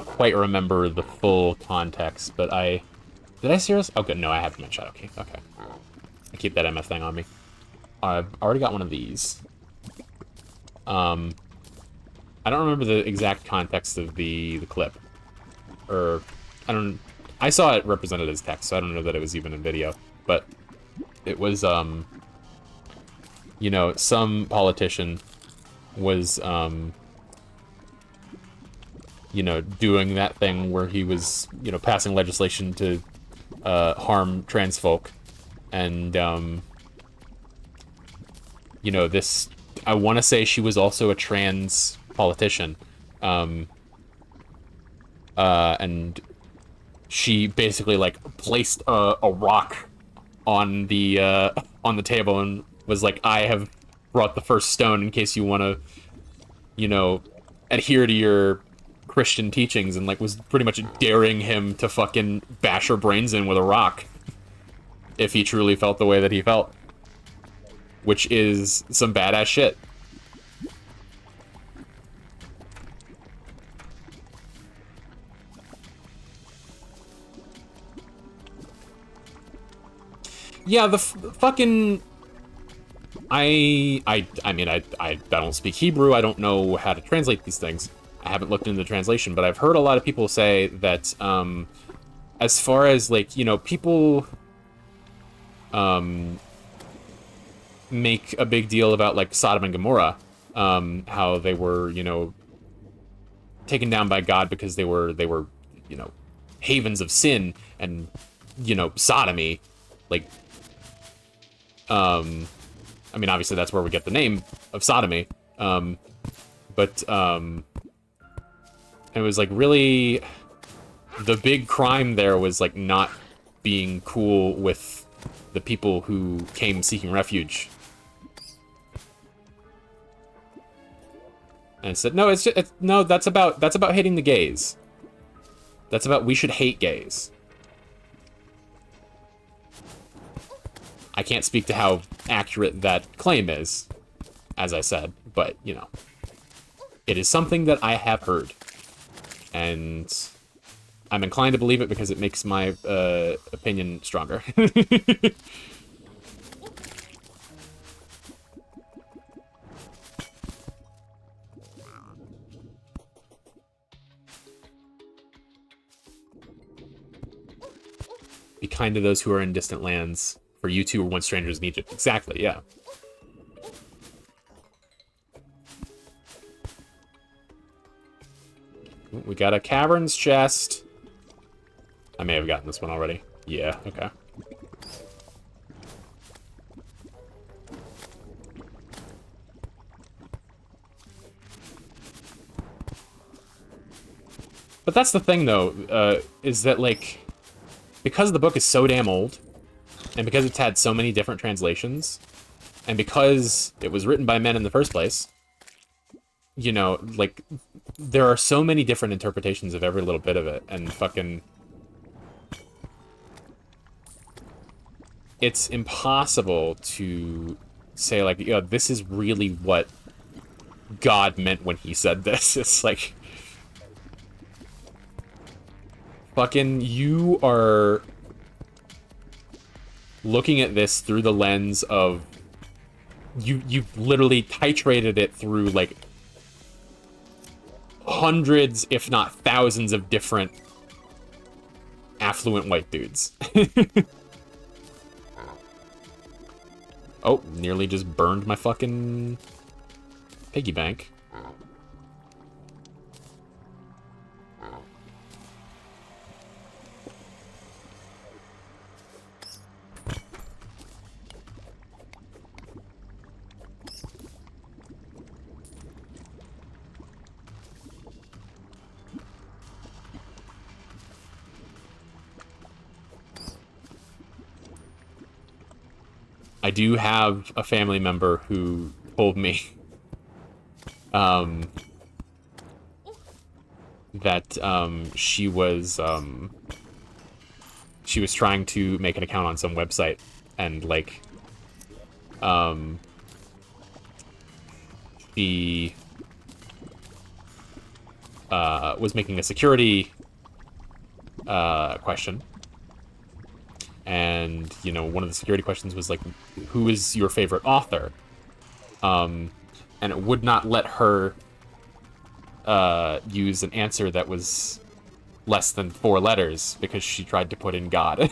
quite remember the full context, but did I seriously? Oh, good. No, I have my shadow key. Okay. I keep that MF thing on me. I've already got one of these. I don't remember the exact context of the clip. Or, I saw it represented as text, so I don't know that it was even in video. But it was, you know, some politician was, you know, doing that thing where he was, you know, passing legislation to harm trans folk. And, you know, this, I want to say she was also a trans politician. And she basically, like, placed a rock on the table and was like, I have brought the first stone in case you want to, you know, adhere to your Christian teachings, and, like, was pretty much daring him to fucking bash her brains in with a rock if he truly felt the way that he felt. Which is some badass shit. Yeah, the fucking... I mean, I don't speak Hebrew, I don't know how to translate these things. I haven't looked into the translation, but I've heard a lot of people say that, as far as, like, you know, people, make a big deal about, like, Sodom and Gomorrah, how they were, you know, taken down by God because they were, you know, havens of sin and, you know, sodomy, like, I mean, obviously that's where we get the name of sodomy, but, it was, like, really, the big crime there was, like, not being cool with the people who came seeking refuge. And said, no, no, that's about hating the gays. That's about, we should hate gays. I can't speak to how accurate that claim is, as I said, but, you know, it is something that I have heard. And I'm inclined to believe it because it makes my opinion stronger. Be kind to those who are in distant lands, for you two were once strangers in Egypt. Exactly, yeah. We got a caverns chest. I may have gotten this one already. Yeah, okay. But that's the thing, though, is that, like, because the book is so damn old, and because it's had so many different translations, and because it was written by men in the first place, you know, like, there are so many different interpretations of every little bit of it, and fucking... It's impossible to say, like, yo, this is really what God meant when he said this. It's like... Fucking, you are looking at this through the lens of... You've literally titrated it through, like, hundreds, if not thousands, of different affluent white dudes. Oh, nearly just burned my fucking piggy bank. I do have a family member who told me that she was trying to make an account on some website, and like she was making a security question. And, you know, one of the security questions was, like, who is your favorite author? And it would not let her use an answer that was less than 4 letters because she tried to put in God.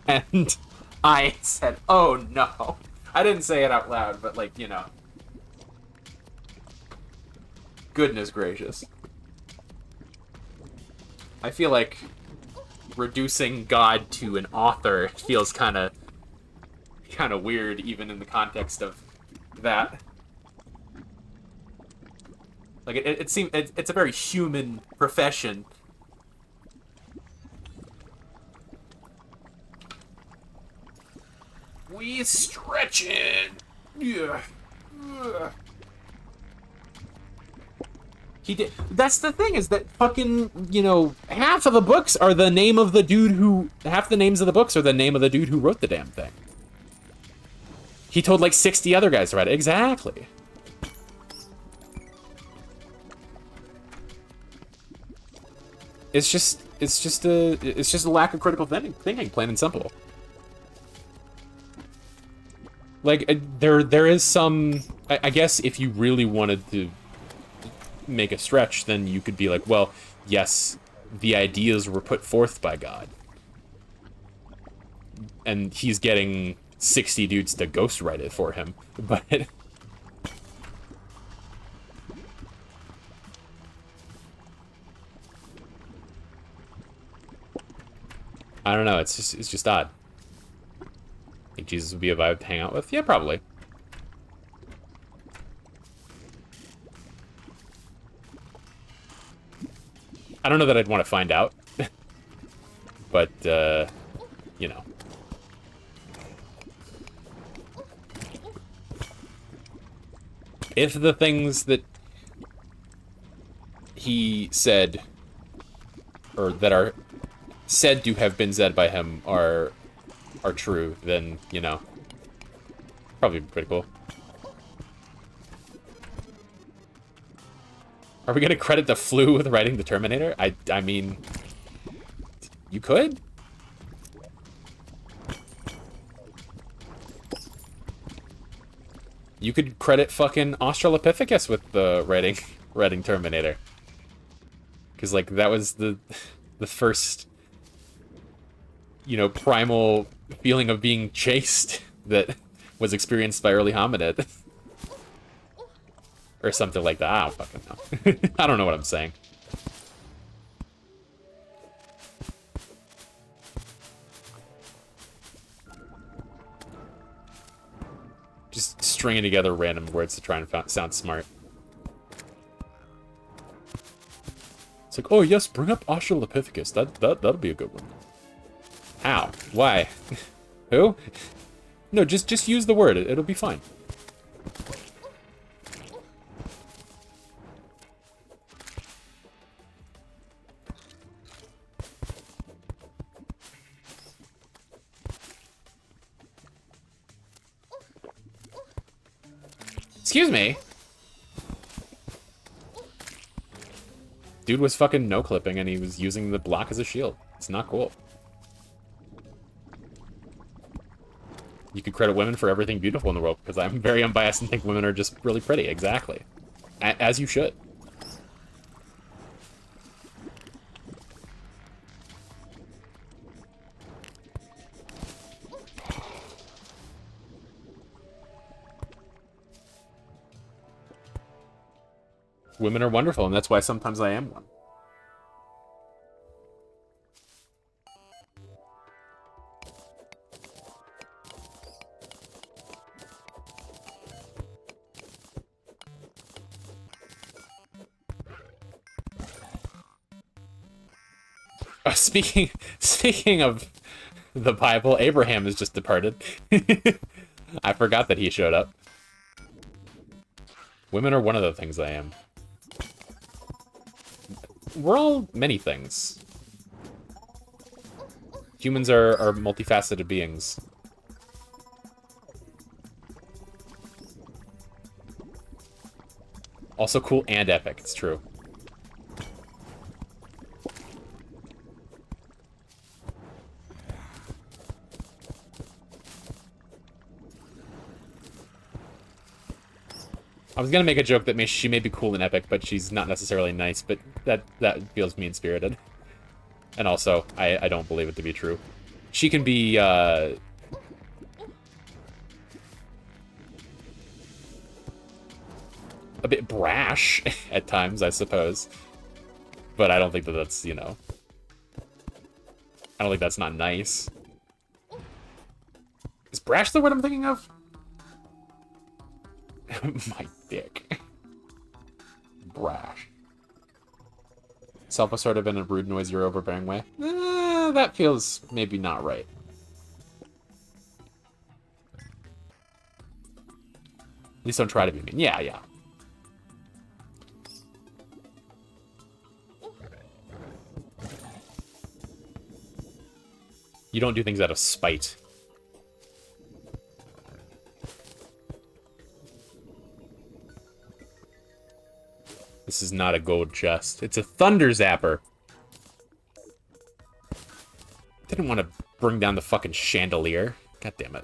And I said, oh, no. I didn't say it out loud, but, like, you know. Goodness gracious. I feel like reducing God to an author feels kind of weird, even in the context of that. Like, it seems it's a very human profession. We stretching. Yeah. He did. That's the thing, is that fucking, you know, half of the books are the name of the dude who... Half the names of the books are the name of the dude who wrote the damn thing. He told, like, 60 other guys to write it. Exactly. It's just a lack of critical thinking, plain and simple. Like, there is some... I guess if you really wanted to make a stretch, then you could be like, well, yes, the ideas were put forth by God. And he's getting 60 dudes to ghostwrite it for him. But... I don't know, it's just odd. Think Jesus would be a vibe to hang out with? Yeah, probably. I don't know that I'd want to find out. But, you know. If the things that he said, or that are said to have been said by him, are true, then, you know, probably pretty cool. Are we gonna credit the flu with writing the Terminator? I mean, you could. You could credit fucking Australopithecus with the writing Terminator. Because, like, that was the first, you know, primal feeling of being chased that was experienced by early hominid. Or something like that. I don't fucking know. I don't know what I'm saying. Just stringing together random words to try and sound smart. It's like, oh yes, bring up Australopithecus. That'll be a good one. How? Why? Who? No, just use the word. It'll be fine. Excuse me? Dude was fucking no-clipping and he was using the block as a shield. It's not cool. You could credit women for everything beautiful in the world, because I'm very unbiased and think women are just really pretty. Exactly. As you should. Women are wonderful, and that's why sometimes I am one. Speaking of the Bible, Abraham has just departed. I forgot that he showed up. Women are one of the things I am. We're all many things. Humans are multifaceted beings. Also cool and epic, it's true. I was gonna make a joke that she may be cool and epic, but she's not necessarily nice, but that feels mean-spirited. And also, I don't believe it to be true. She can be, a bit brash at times, I suppose. But I don't think that that's, you know... I don't think that's not nice. Is brash the word I'm thinking of? My dick. Brash. Self-assertive in a rude, noisy, or overbearing way? That feels maybe not right. At least don't try to be mean. Yeah, yeah. You don't do things out of spite. This is not a gold chest. It's a thunder zapper. Didn't want to bring down the fucking chandelier. God damn it.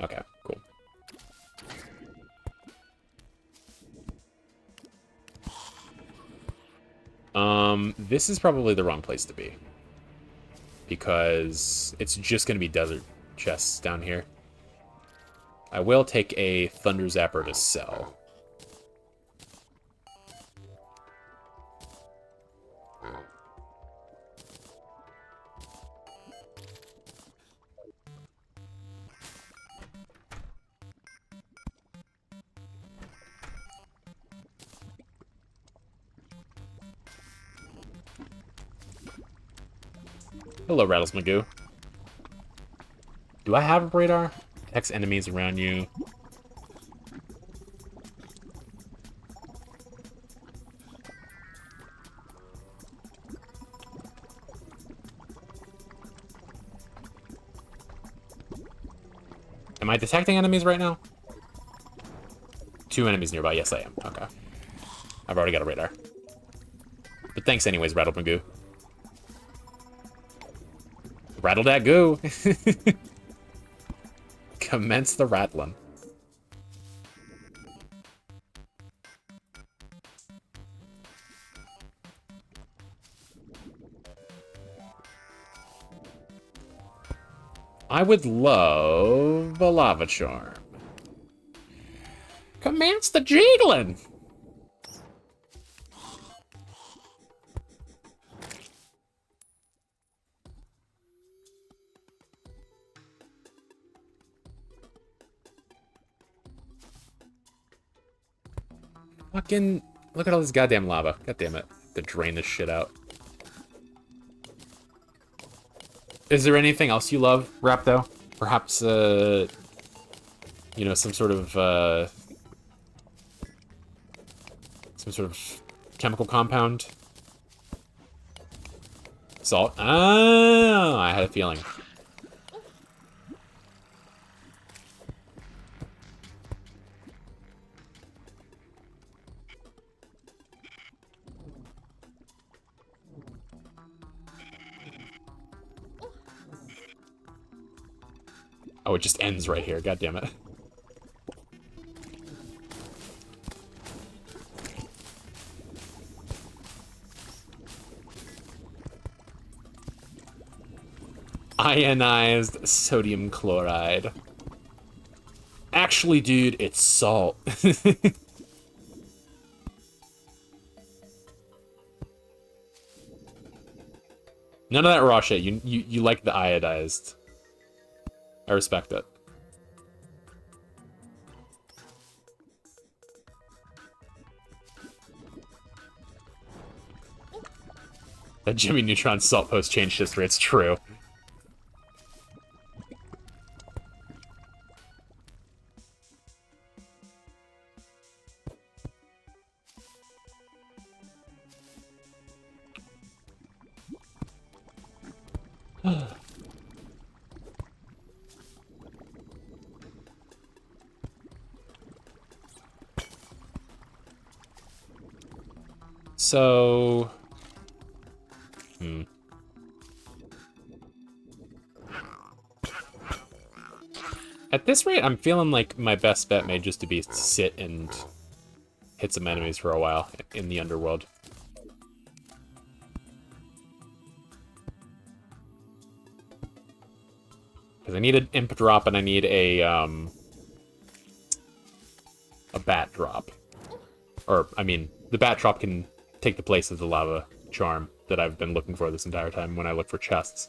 Okay, cool. This is probably the wrong place to be. Because it's just gonna be desert chests down here. I will take a thunder zapper to sell. Hello, Rattles Magoo. Do I have a radar? Detects enemies around you. Am I detecting enemies right now? 2 enemies nearby. Yes, I am. Okay. I've already got a radar. But thanks anyways, Rattle Magoo. Rattle that goo. Commence the rattling. I would love a lava charm. Commence the jiggling. Fucking look at all this goddamn lava. God damn it. To drain this shit out. Is there anything else you love, Rapto? Perhaps, you know, some sort of chemical compound? Salt? Ah, I had a feeling. Oh, it just ends right here. God damn it. Ionized sodium chloride. Actually, dude, it's salt. None of that raw shit. You like the iodized. I respect it. That Jimmy Neutron salt post changed history. It's true. So... At this rate, I'm feeling like my best bet may just to be sit and hit some enemies for a while in the underworld. Because I need an imp drop and I need a bat drop. Or, I mean, the bat drop can take the place of the lava charm that I've been looking for this entire time when I look for chests.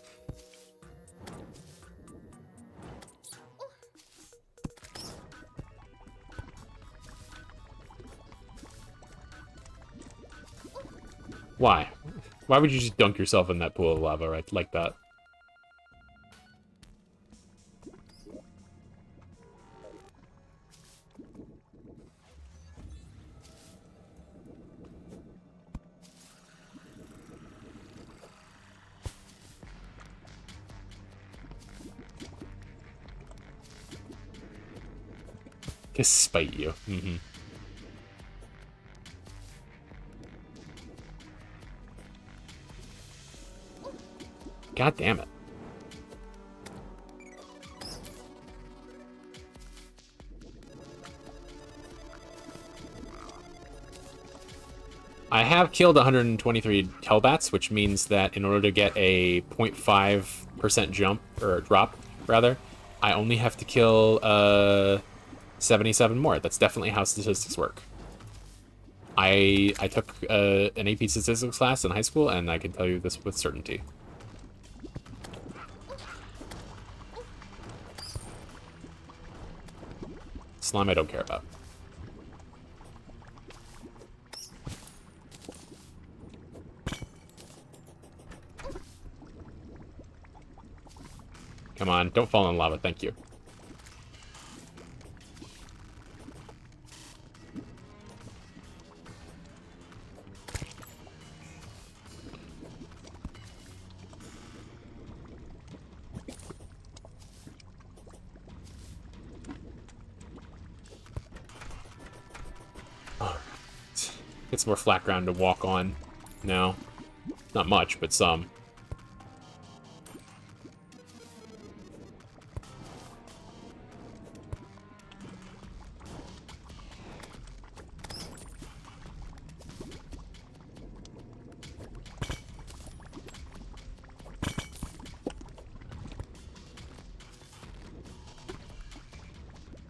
Why? Why would you just dunk yourself in that pool of lava right like that? To spite you. Mm-hmm. God damn it. I have killed 123 Hellbats, which means that in order to get a 0.5% jump, or drop, rather, I only have to kill 77 more. That's definitely how statistics work. I took an AP statistics class in high school, and I can tell you this with certainty. Slime I don't care about. Come on, don't fall in lava, thank you. Get some more flat ground to walk on now. Not much, but some.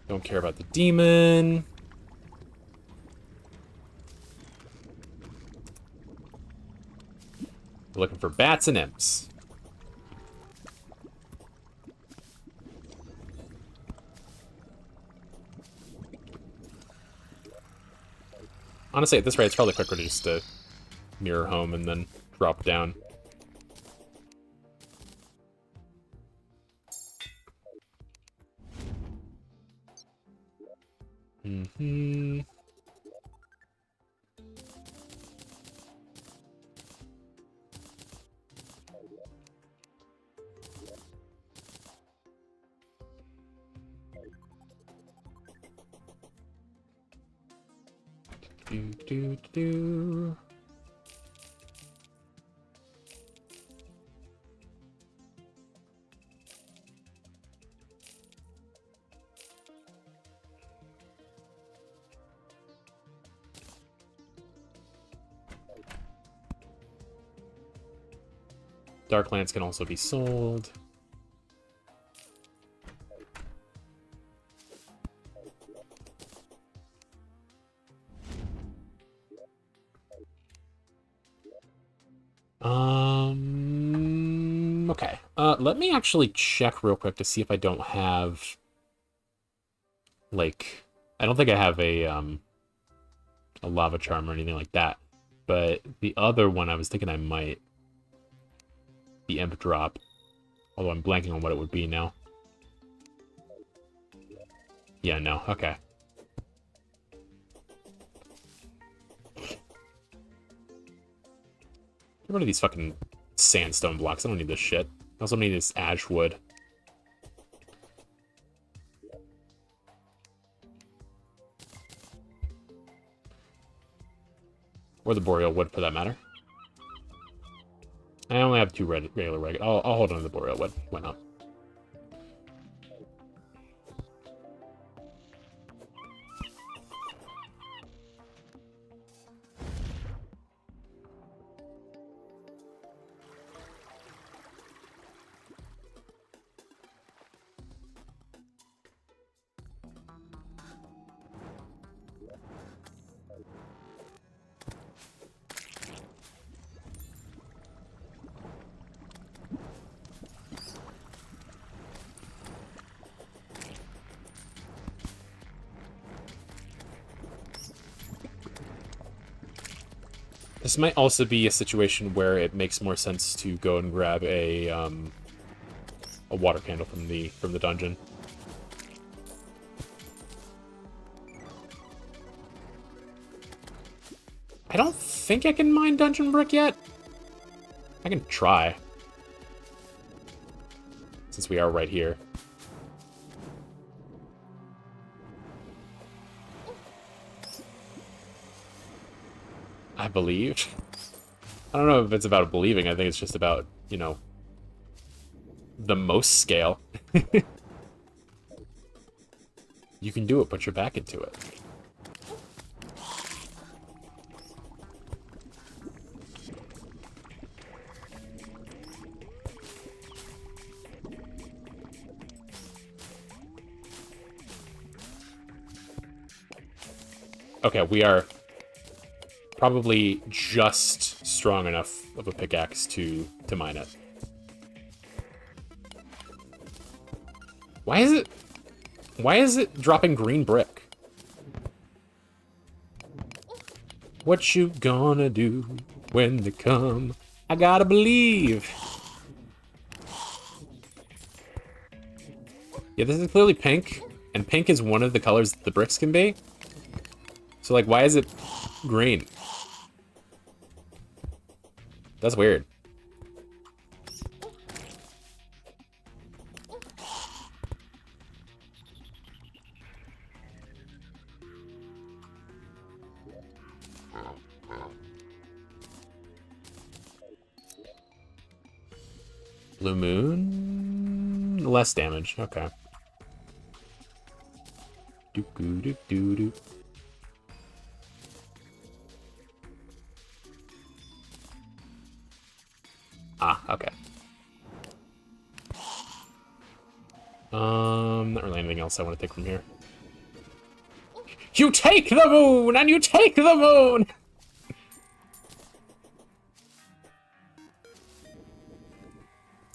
Don't care about the demon. Looking for bats and imps. Honestly, at this rate, it's probably quicker to just mirror home and then drop down. Mm-hmm. Do. Dark Lance can also be sold. Okay. Let me actually check real quick to see if I don't have, like, I don't think I have a lava charm or anything like that. But the other one I was thinking I might. The imp drop. Although I'm blanking on what it would be now. Yeah, no. Okay. Get rid of these fucking sandstone blocks. I don't need this shit. I also need this ash wood. Or the boreal wood, for that matter. I only have 2 regular reg. I'll hold on to the boreal wood. Why not? This might also be a situation where it makes more sense to go and grab a water candle from the dungeon. I don't think I can mine dungeon brick yet. I can try. Since we are right here. I believe. I don't know if it's about believing. I think it's just about, you know, the most scale. You can do it, put your back into it. Okay, we are probably just strong enough of a pickaxe to mine it. Why is it dropping green brick? What you gonna do when they come? I gotta believe. Yeah, this is clearly pink, and pink is one of the colors that the bricks can be. So, like, why is it green? That's weird. Blue moon? Less damage. Okay. Doo-doo-doo-doo-doo. Ah, okay. Not really anything else I want to take from here. You take the moon, and you take the moon!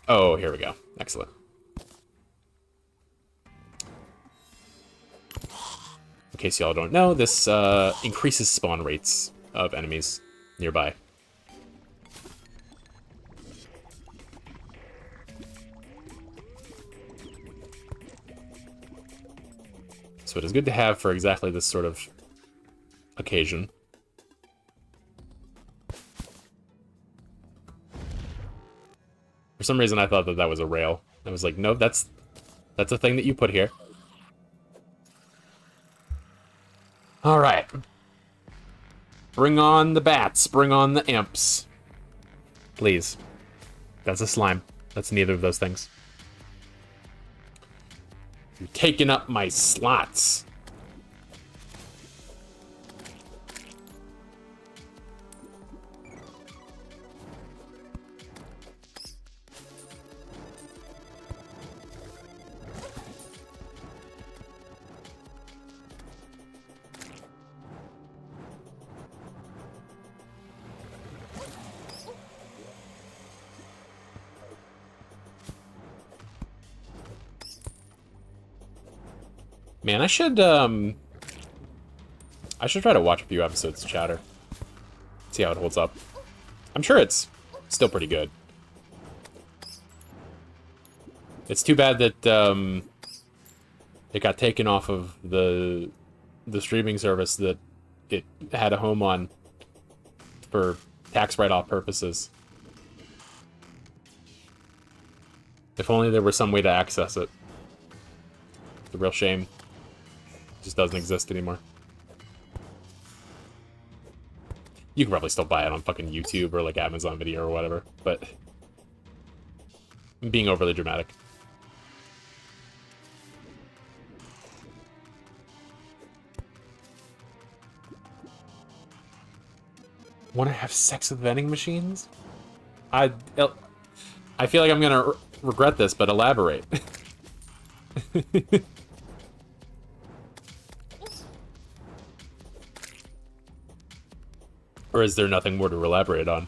Oh, here we go. Excellent. In case y'all don't know, this increases spawn rates of enemies nearby. So it is good to have for exactly this sort of occasion. For some reason, I thought that that was a rail. I was like, no, that's a thing that you put here. All right. Bring on the bats. Bring on the imps. Please. That's a slime. That's neither of those things. You're taking up my slots. Man, I should try to watch a few episodes of Chatter. See how it holds up. I'm sure it's still pretty good. It's too bad that it got taken off of the streaming service that it had a home on for tax write-off purposes. If only there was some way to access it. It's a real shame. It just doesn't exist anymore. You can probably still buy it on fucking YouTube or like Amazon Video or whatever, but I'm being overly dramatic. Want to have sex with vending machines? I feel like I'm gonna regret this, but elaborate. Or is there nothing more to elaborate on?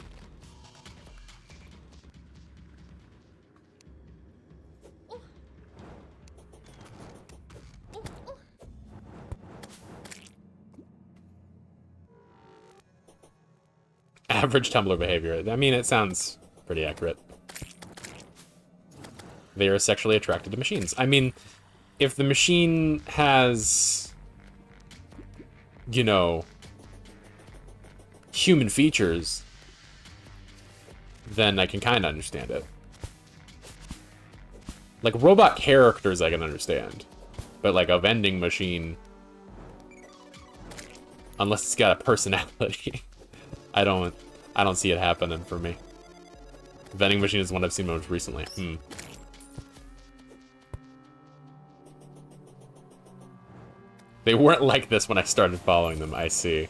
Average Tumblr behavior. I mean, it sounds pretty accurate. They are sexually attracted to machines. I mean, if the machine has, you know, human features, then I can kind of understand it. Like, robot characters I can understand. But, like, a vending machine, unless it's got a personality, I don't see it happening for me. Vending machine is one I've seen most recently. They weren't like this when I started following them, I see.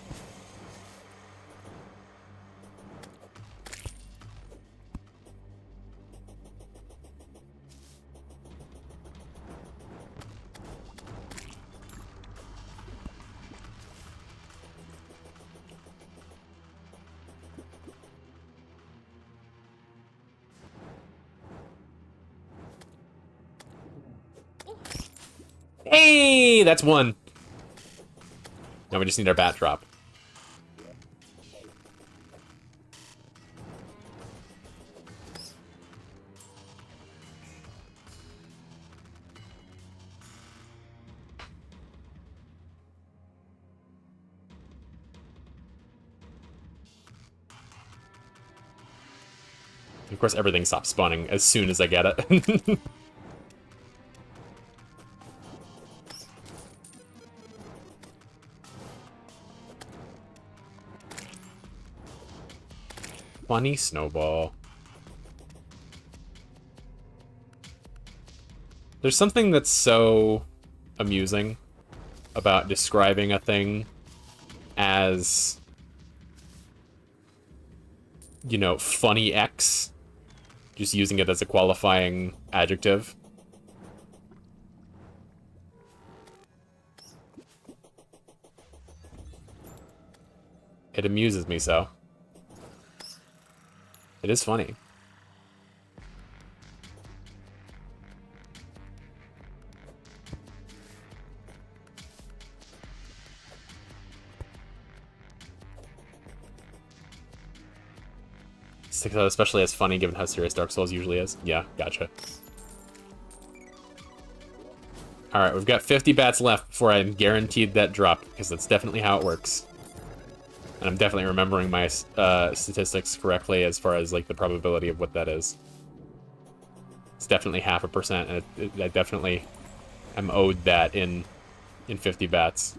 Hey, that's one. Now we just need our bat drop. Of course, everything stops spawning as soon as I get it. Funny snowball. There's something that's so amusing about describing a thing as, you know, funny X. Just using it as a qualifying adjective. It amuses me so. It is funny. Sticks out especially as funny given how serious Dark Souls usually is. Yeah, gotcha. Alright, we've got 50 bats left before I'm guaranteed that drop, because that's definitely how it works. And I'm definitely remembering my statistics correctly as far as, like, the probability of what that is. It's definitely 0.5%, and I definitely am owed that in 50 bats.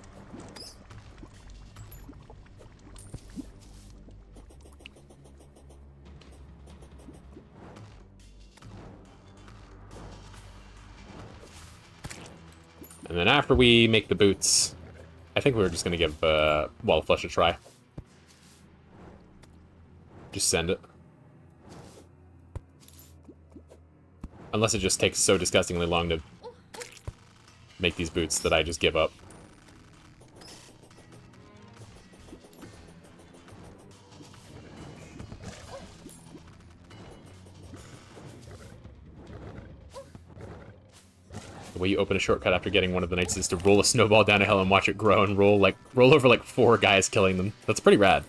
And then after we make the boots, I think we're just going to give Wall of Flesh a try. Just send it. Unless it just takes so disgustingly long to make these boots that I just give up. The way you open a shortcut after getting one of the knights is to roll a snowball down a hill and watch it grow and roll over like 4 guys, killing them. That's pretty rad.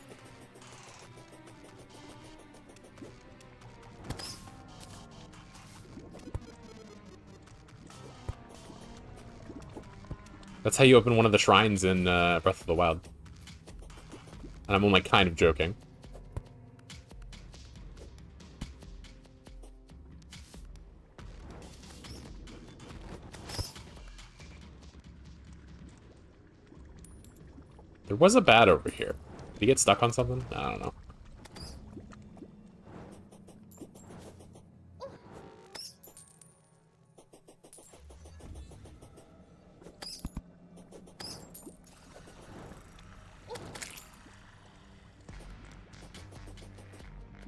That's how you open one of the shrines in Breath of the Wild. And I'm only kind of joking. There was a bat over here. Did he get stuck on something? I don't know.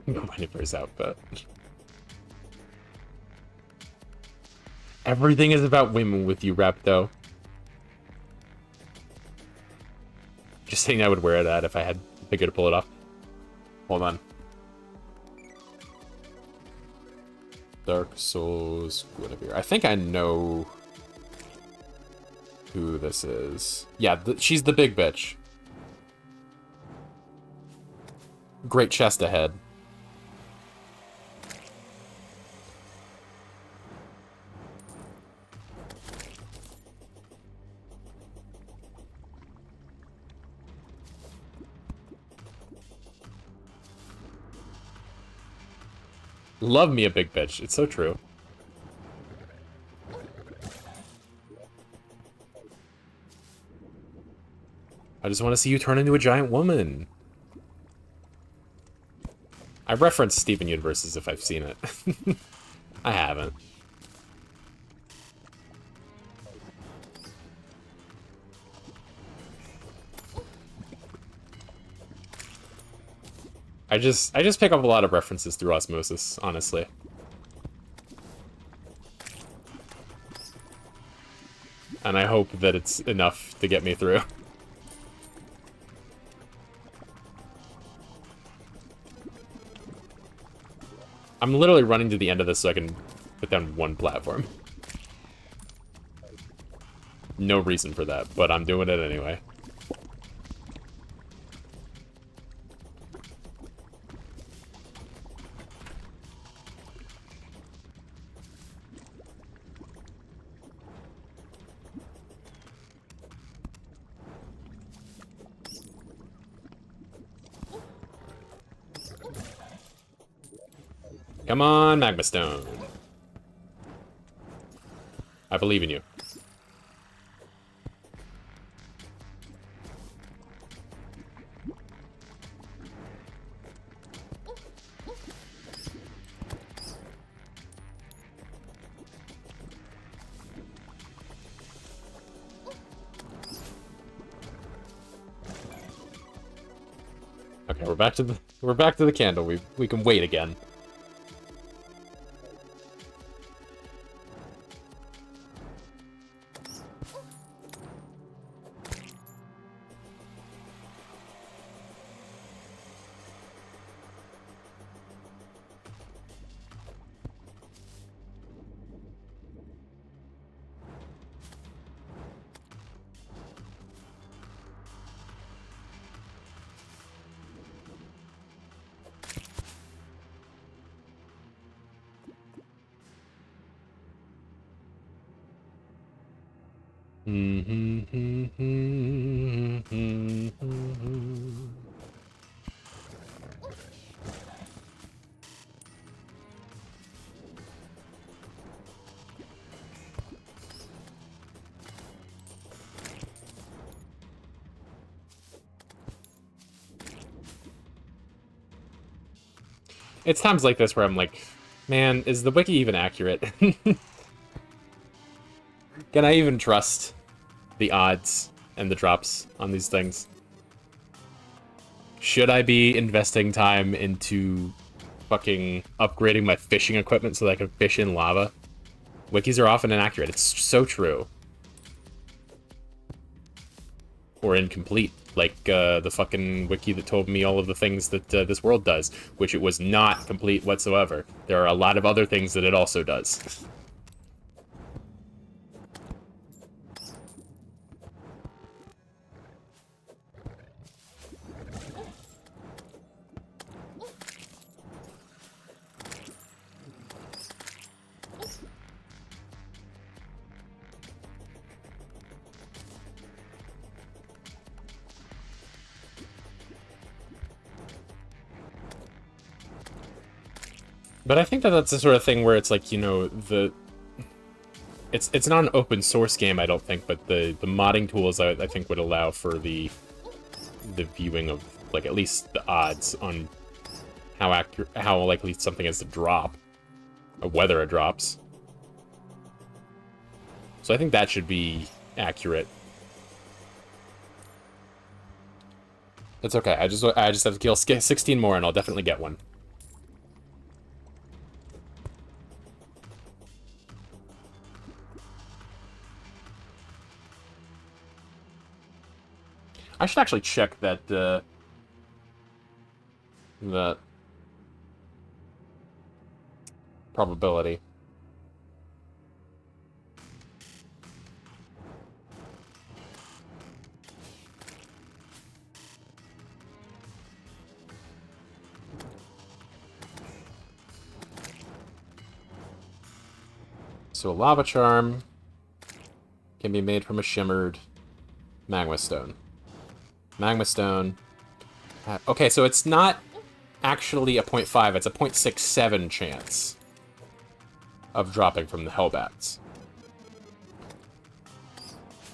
Go money for his outfit. Everything is about women with you, Rapto. Just saying I would wear that if I had the figure to pull it off. Hold on. Dark Souls Guinevere. I think I know who this is. Yeah, she's the big bitch. Great chest ahead. Love me a big bitch. It's so true. I just want to see you turn into a giant woman. I reference Steven Universe as if I've seen it. I haven't. I just pick up a lot of references through osmosis, honestly. And I hope that it's enough to get me through. I'm literally running to the end of this so I can put down one platform. No reason for that, but I'm doing it anyway. Come on, Magma Stone. I believe in you. Okay, we're back to the candle. We can wait again. It's times like this where I'm like, man, is the wiki even accurate? Can I even trust the odds and the drops on these things? Should I be investing time into fucking upgrading my fishing equipment so that I can fish in lava? Wikis are often inaccurate. It's so true. Or incomplete. Like the fucking wiki that told me all of the things that this world does, which it was not complete whatsoever. There are a lot of other things that it also does. But I think that that's the sort of thing where it's like, you know, it's not an open source game, I don't think, but the modding tools I think would allow for the viewing of, like, at least the odds on how likely something is to drop, or whether it drops. So I think that should be accurate. It's okay. I just have to kill 16 more, and I'll definitely get one. I should actually check that that probability. So a lava charm can be made from a shimmered magma stone. Magma stone. Okay, so it's not actually a 0.5, it's a 0.67 chance of dropping from the Hellbats.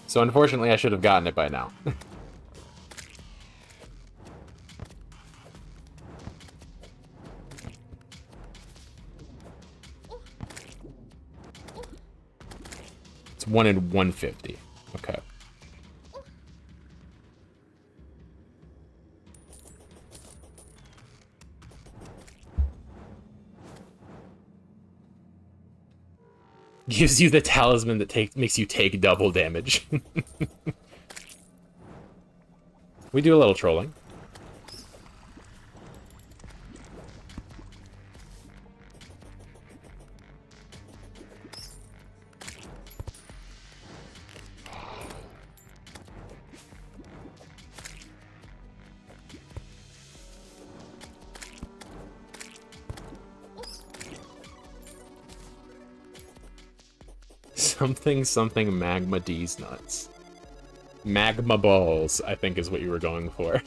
So unfortunately, I should have gotten it by now. It's 1 in 150. Okay. Gives you the talisman that makes you take double damage. We do a little trolling. Something magma D's nuts. Magma balls, I think is what you were going for.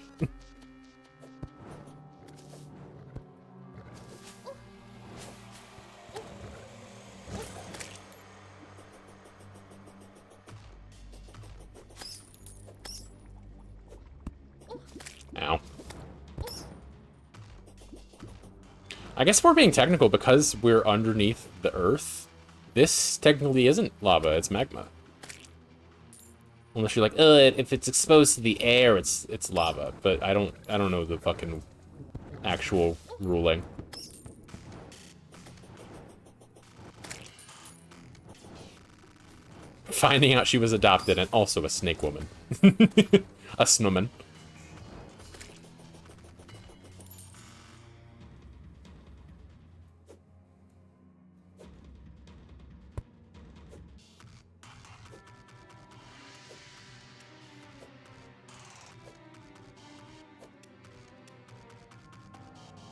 Ow. I guess if we're being technical, because we're underneath the earth, this technically isn't lava, it's magma. Unless you're like, if it's exposed to the air, it's lava. But I don't know the fucking actual ruling. Finding out she was adopted and also a snake woman. A snowman.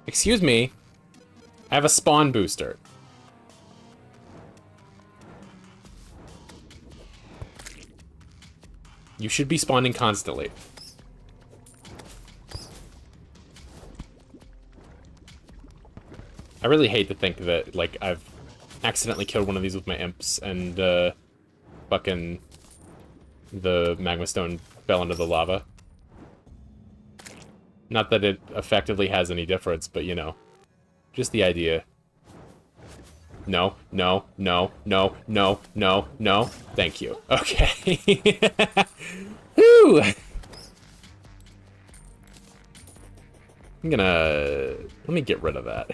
Excuse me. I have a spawn booster. You should be spawning constantly. I really hate to think that, like, I've accidentally killed one of these with my imps and, fucking the magma stone fell into the lava. Not that it effectively has any difference, but, you know, just the idea. No, no, no, no, no, no, no. Thank you. Okay. Whew! I'm gonna... Let me get rid of that.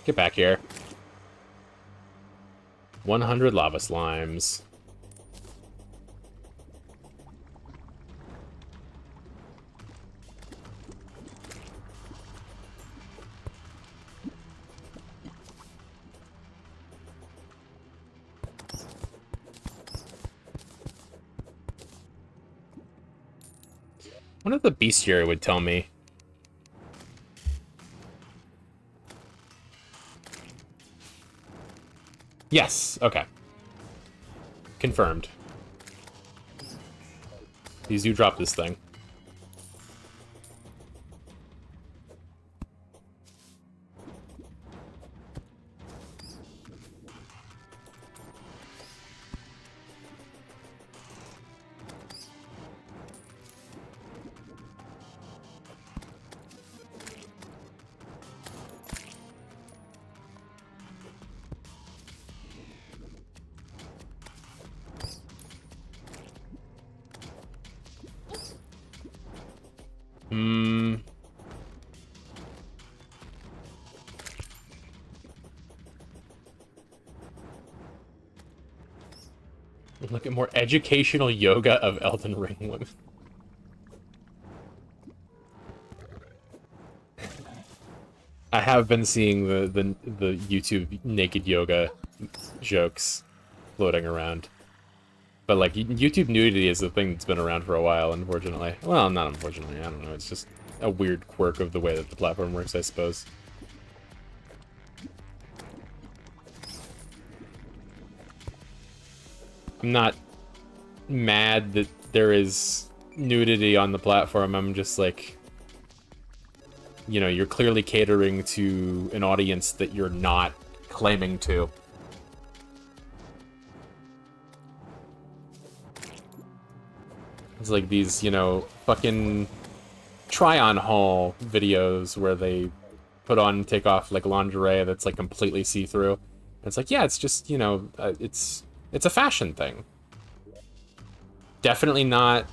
Get back here. 100 lava slimes. One of the bestiary would tell me. Yes, okay. Confirmed. Please do drop this thing. Hmm. Look at more educational yoga of Elden Ring women. I have been seeing the YouTube naked yoga jokes floating around. But like YouTube nudity is a thing that's been around for a while, unfortunately. Well, not unfortunately, I don't know. It's just a weird quirk of the way that the platform works, I suppose. I'm not mad that there is nudity on the platform. I'm just like, you know, you're clearly catering to an audience that you're not claiming to. It's like these, you know, fucking try-on haul videos where they put on and take off, like, lingerie that's, like, completely see-through. And it's like, yeah, it's just, you know, it's a fashion thing. Definitely not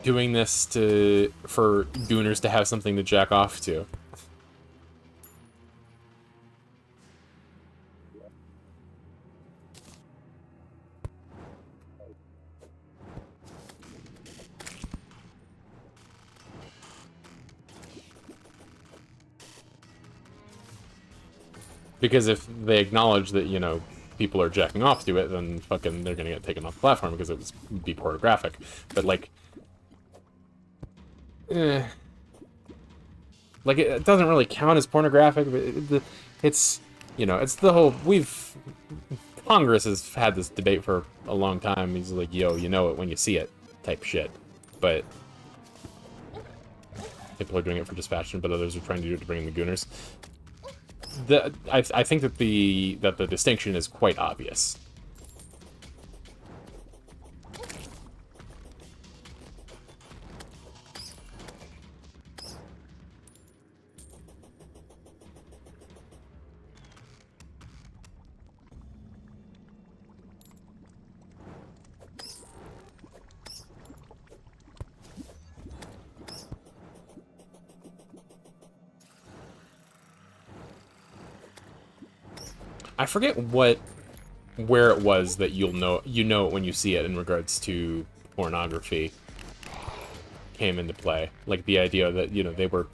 doing this for gooners to have something to jack off to. Because if they acknowledge that, you know, people are jacking off to it, then fucking they're gonna get taken off the platform because it would be pornographic. But, like, like, it doesn't really count as pornographic, but it's, you know, it's the whole, Congress has had this debate for a long time. He's like, yo, you know it when you see it, type shit. But people are doing it for dispatching, but others are trying to do it to bring in the gooners. I think that the distinction is quite obvious. I forget where it was that you know it when you see it in regards to pornography came into play. Like the idea that, you know, they were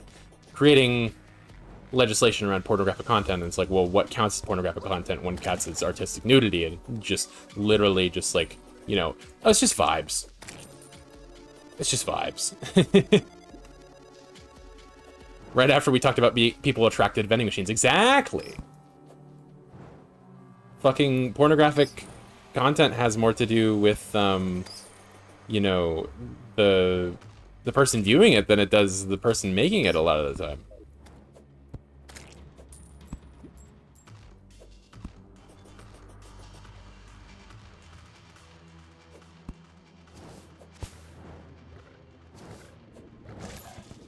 creating legislation around pornographic content, and it's like, well, what counts as pornographic content when counts as artistic nudity? And just literally just like, you know, oh, it's just vibes. It's just vibes. Right after we talked about people attracted to vending machines. Exactly. Fucking pornographic content has more to do with, you know, the person viewing it than it does the person making it a lot of the time.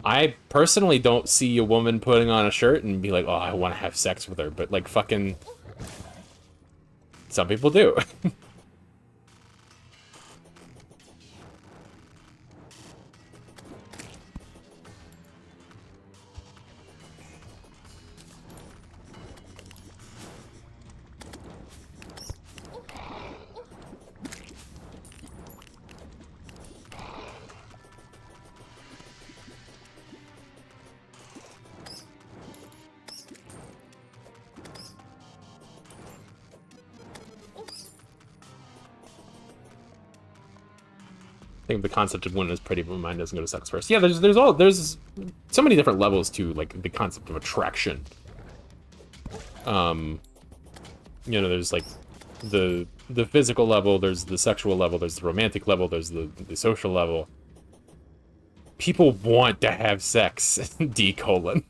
I personally don't see a woman putting on a shirt and be like, oh, I want to have sex with her, but like fucking some people do. think the concept of when is pretty, but mine doesn't go to sex first. Yeah, there's so many different levels to like the concept of attraction. You know, there's like the physical level, there's the sexual level, there's the romantic level, there's the social level. People want to have sex. D colon.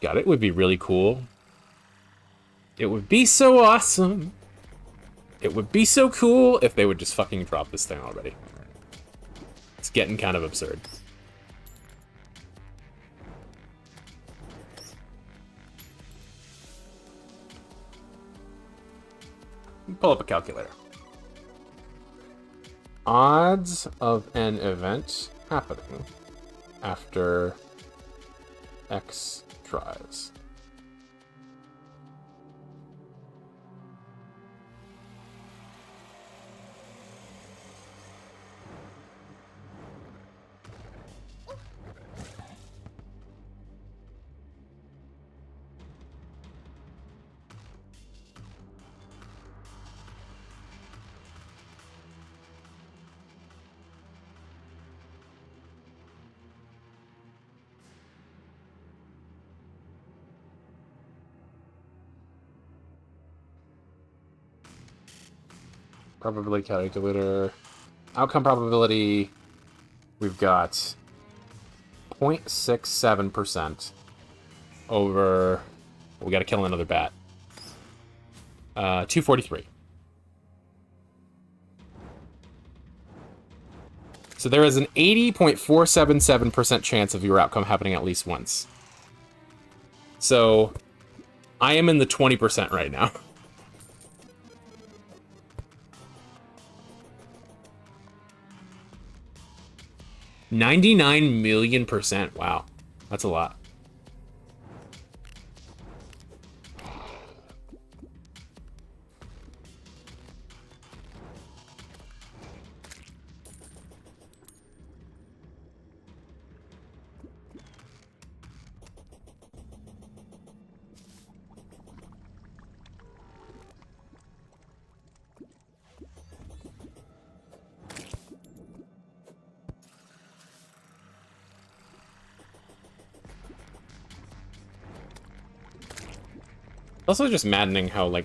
God, it would be really cool. It would be so awesome. It would be so cool if they would just fucking drop this thing already. It's getting kind of absurd. Pull up a calculator. Odds of an event happening after X tries. Probability calculator. Outcome probability. We've got 0.67% over. We got to kill another bat. 243. So there is an 80.477% chance of your outcome happening at least once. So I am in the 20% right now. 99 million%. Wow. That's a lot. Also just maddening how, like,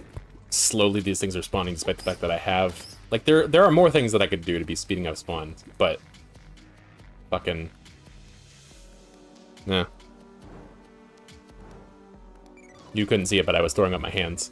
slowly these things are spawning, despite the fact that I have... Like, there are more things that I could do to be speeding up spawns, but... Fucking... Nah. You couldn't see it, but I was throwing up my hands.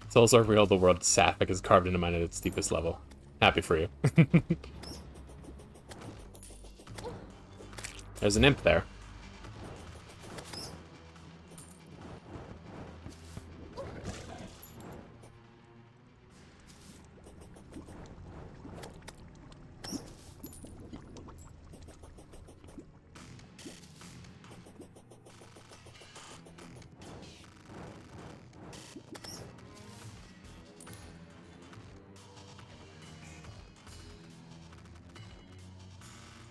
Soul Surf revealed the world Sapphic is carved into mine at its deepest level. Happy for you. There's an imp there.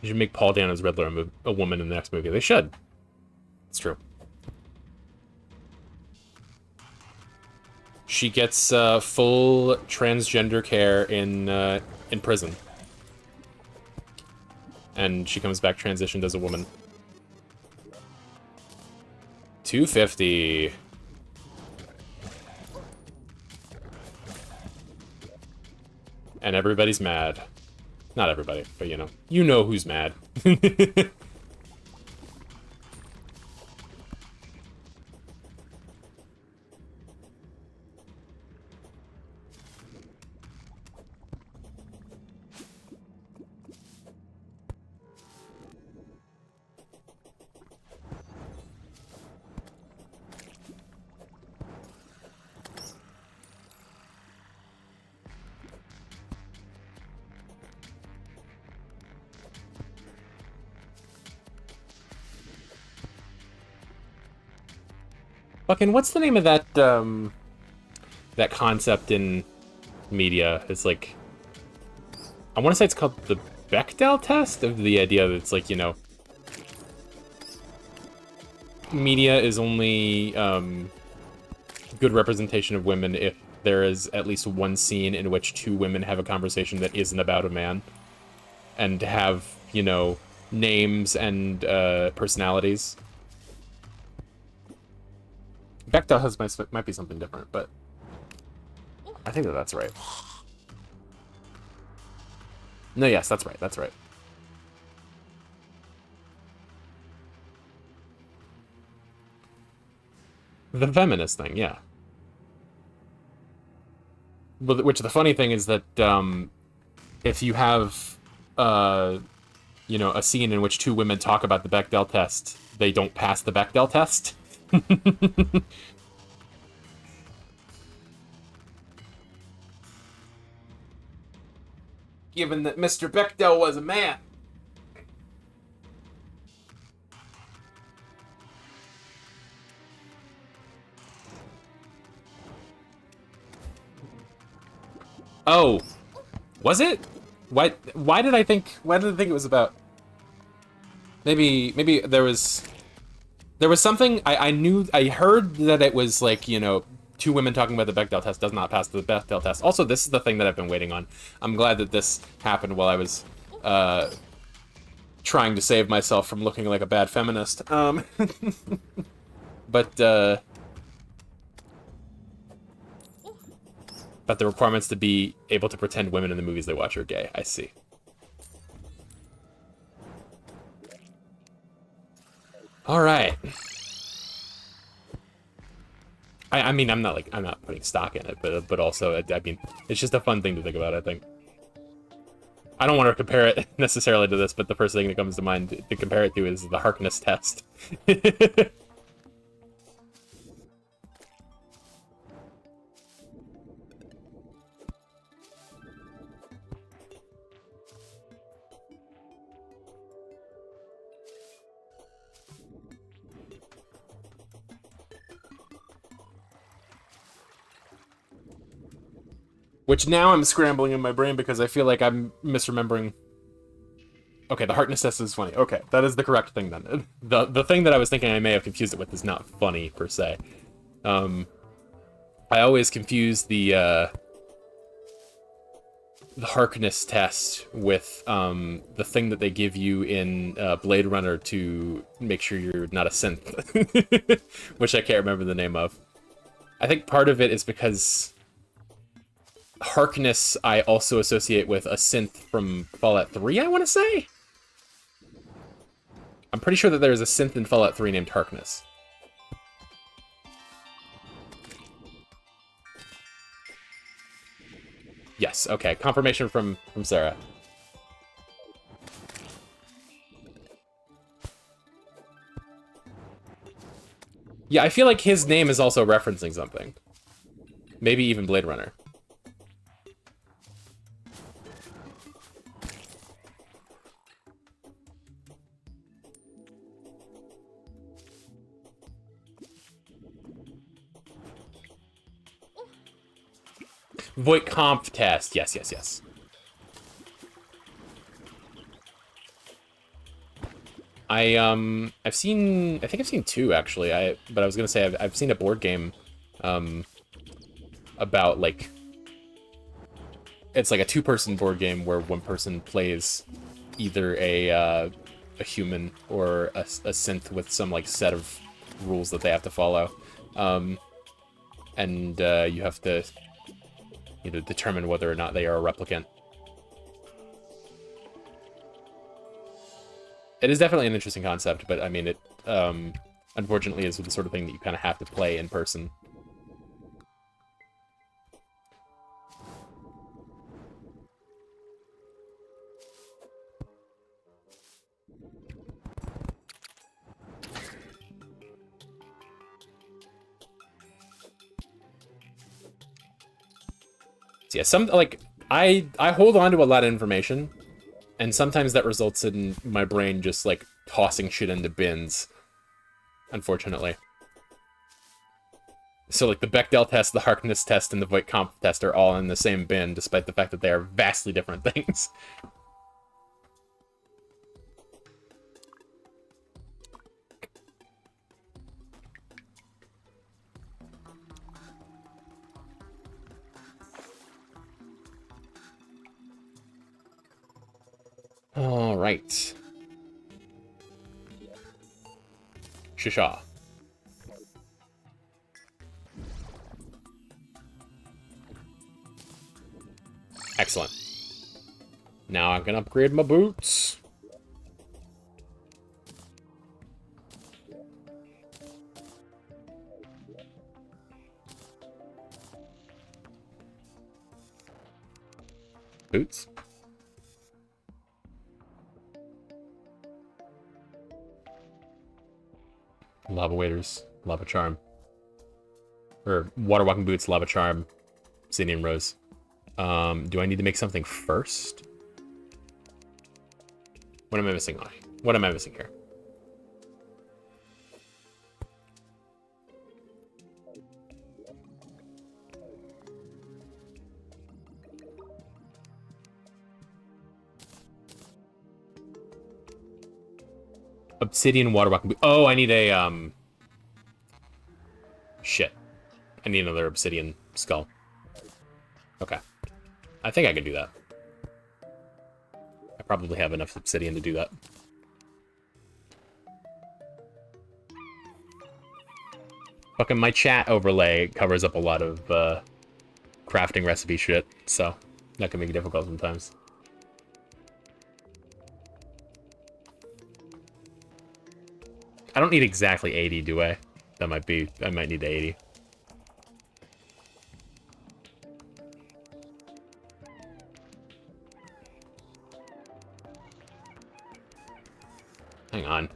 You should make Paul Dano's Riddler a woman in the next movie. They should. It's true. She gets full transgender care in prison, and she comes back transitioned as a woman. 250. And everybody's mad. Not everybody, but you know who's mad. Fucking, what's the name of that, that concept in media? It's like, I want to say it's called the Bechdel test, of the idea that it's like, you know, media is only good representation of women if there is at least one scene in which two women have a conversation that isn't about a man, and have, you know, names and personalities. Bechdel has might be something different, but I think that that's right. No, yes, that's right. That's right. The feminist thing, yeah. But which the funny thing is that if you have you know, a scene in which two women talk about the Bechdel test, they don't pass the Bechdel test. Given that Mr. Bechdel was a man. Oh, was it? Why did I think it was about? Maybe there was something I heard that it was like, you know, two women talking about the Bechdel test does not pass the Bechdel test. Also, this is the thing that I've been waiting on. I'm glad that this happened while I was trying to save myself from looking like a bad feminist. But the requirements to be able to pretend women in the movies they watch are gay. I see. All right. I mean, I'm not putting stock in it, but also, I mean, it's just a fun thing to think about, I think. I don't want to compare it necessarily to this, but the first thing that comes to mind to compare it to is the Harkness test. Which now I'm scrambling in my brain because I feel like I'm misremembering. Okay, the Harkness test is funny. Okay, that is the correct thing then. The thing that I was thinking I may have confused it with is not funny, per se. I always confuse the Harkness test with the thing that they give you in Blade Runner to make sure you're not a synth, which I can't remember the name of. I think part of it is because Harkness I also associate with a synth from Fallout 3, I want to say? I'm pretty sure that there's a synth in Fallout 3 named Harkness. Yes, okay. Confirmation from Sarah. Yeah, I feel like his name is also referencing something. Maybe even Blade Runner. Voight Comp test. Yes, yes, yes. I've seen, I think I've seen two actually. But I was gonna say I've seen a board game, about like, it's like a two-person board game where one person plays either a human or a synth with some like set of rules that they have to follow, and you have to, you know, determine whether or not they are a replicant. It is definitely an interesting concept, but I mean, it unfortunately is the sort of thing that you kind of have to play in person. So yeah, some like I hold on to a lot of information, and sometimes that results in my brain just like tossing shit into bins. Unfortunately. So, like, the Bechdel test, the Harkness test, and the Voight-Kampff test are all in the same bin, despite the fact that they are vastly different things. All right. Shisha. Excellent. Now I can upgrade my boots. Boots. Lava Waders, Lava Charm. Or Water Walking Boots, Lava Charm, Obsidian Rose. Do I need to make something first? What am I missing? What am I missing here? Obsidian Water Walking Boot. Oh, I need a, shit. I need another obsidian skull. Okay. I think I can do that. I probably have enough obsidian to do that. Fucking my chat overlay covers up a lot of, crafting recipe shit, so that can make it difficult sometimes. I don't need exactly 80, do I? I might need 80. Hang on.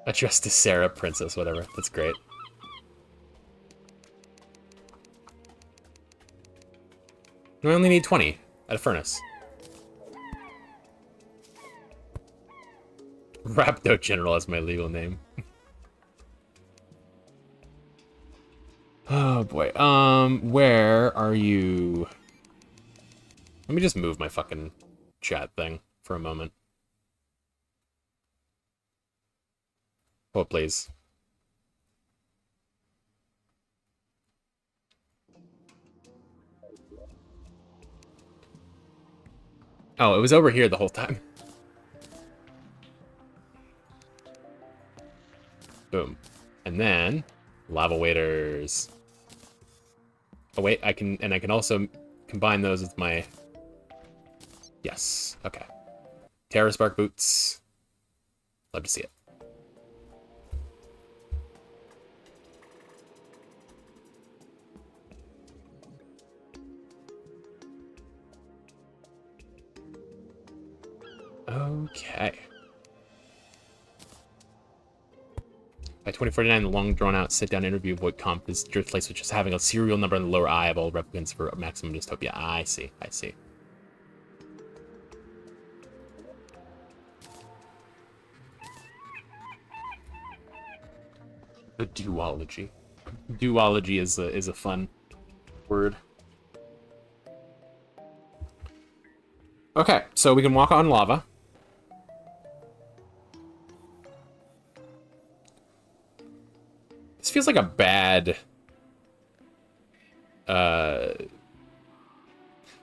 Addressed to Sarah, Princess, whatever. That's great. I only need 20 at a furnace. Rapto General is my legal name. Oh boy. Where are you? Let me just move my fucking chat thing for a moment. Oh, please. Oh, it was over here the whole time. Boom. And then lava waders. Oh wait, I can also combine those with my. Yes. Okay. Terra Spark boots. Love to see it. Okay. By 2049, the long drawn-out sit-down interview of Voight-Kampff is Driftlace, which is having a serial number in the lower eye of all replicants for maximum dystopia. I see. I see. The duology. Duology is a fun word. Okay, so we can walk on lava. This feels like a bad...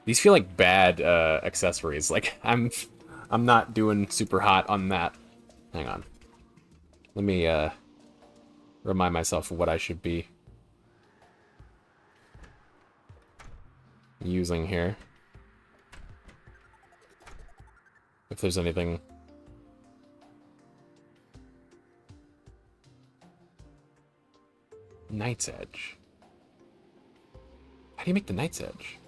These feel like bad accessories. Like, I'm not doing super hot on that. Hang on. Let me remind myself of what I should be using here. If there's anything... Knight's Edge. How do you make the Knight's Edge?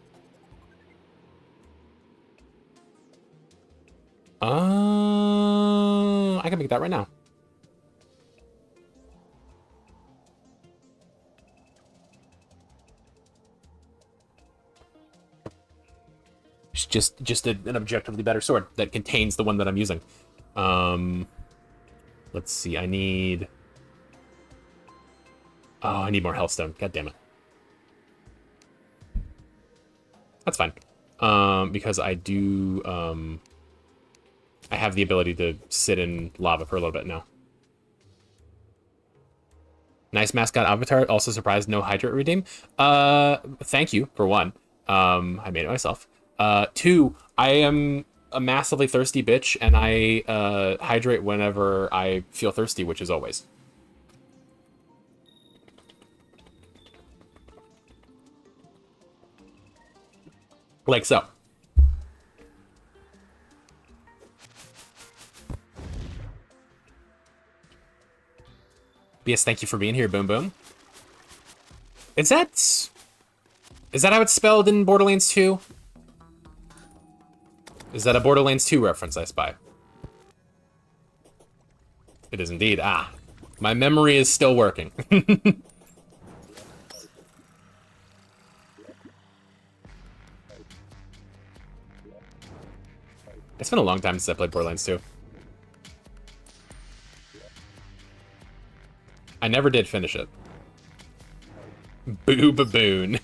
I can make that right now. It's just an objectively better sword that contains the one that I'm using. Let's see. I need more Hellstone. God damn it. That's fine. Because I do I have the ability to sit in lava for a little bit now. Nice mascot avatar. Also surprised no hydrate redeem. Thank you for one. I made it myself. Two, I am a massively thirsty bitch, and I hydrate whenever I feel thirsty, which is always. Like so. Yes, thank you for being here, Boom Boom. Is that how it's spelled in Borderlands 2? Is that a Borderlands 2 reference I spy? It is indeed. Ah, my memory is still working. It's been a long time since I played Borderlands 2. I never did finish it. Boo baboon.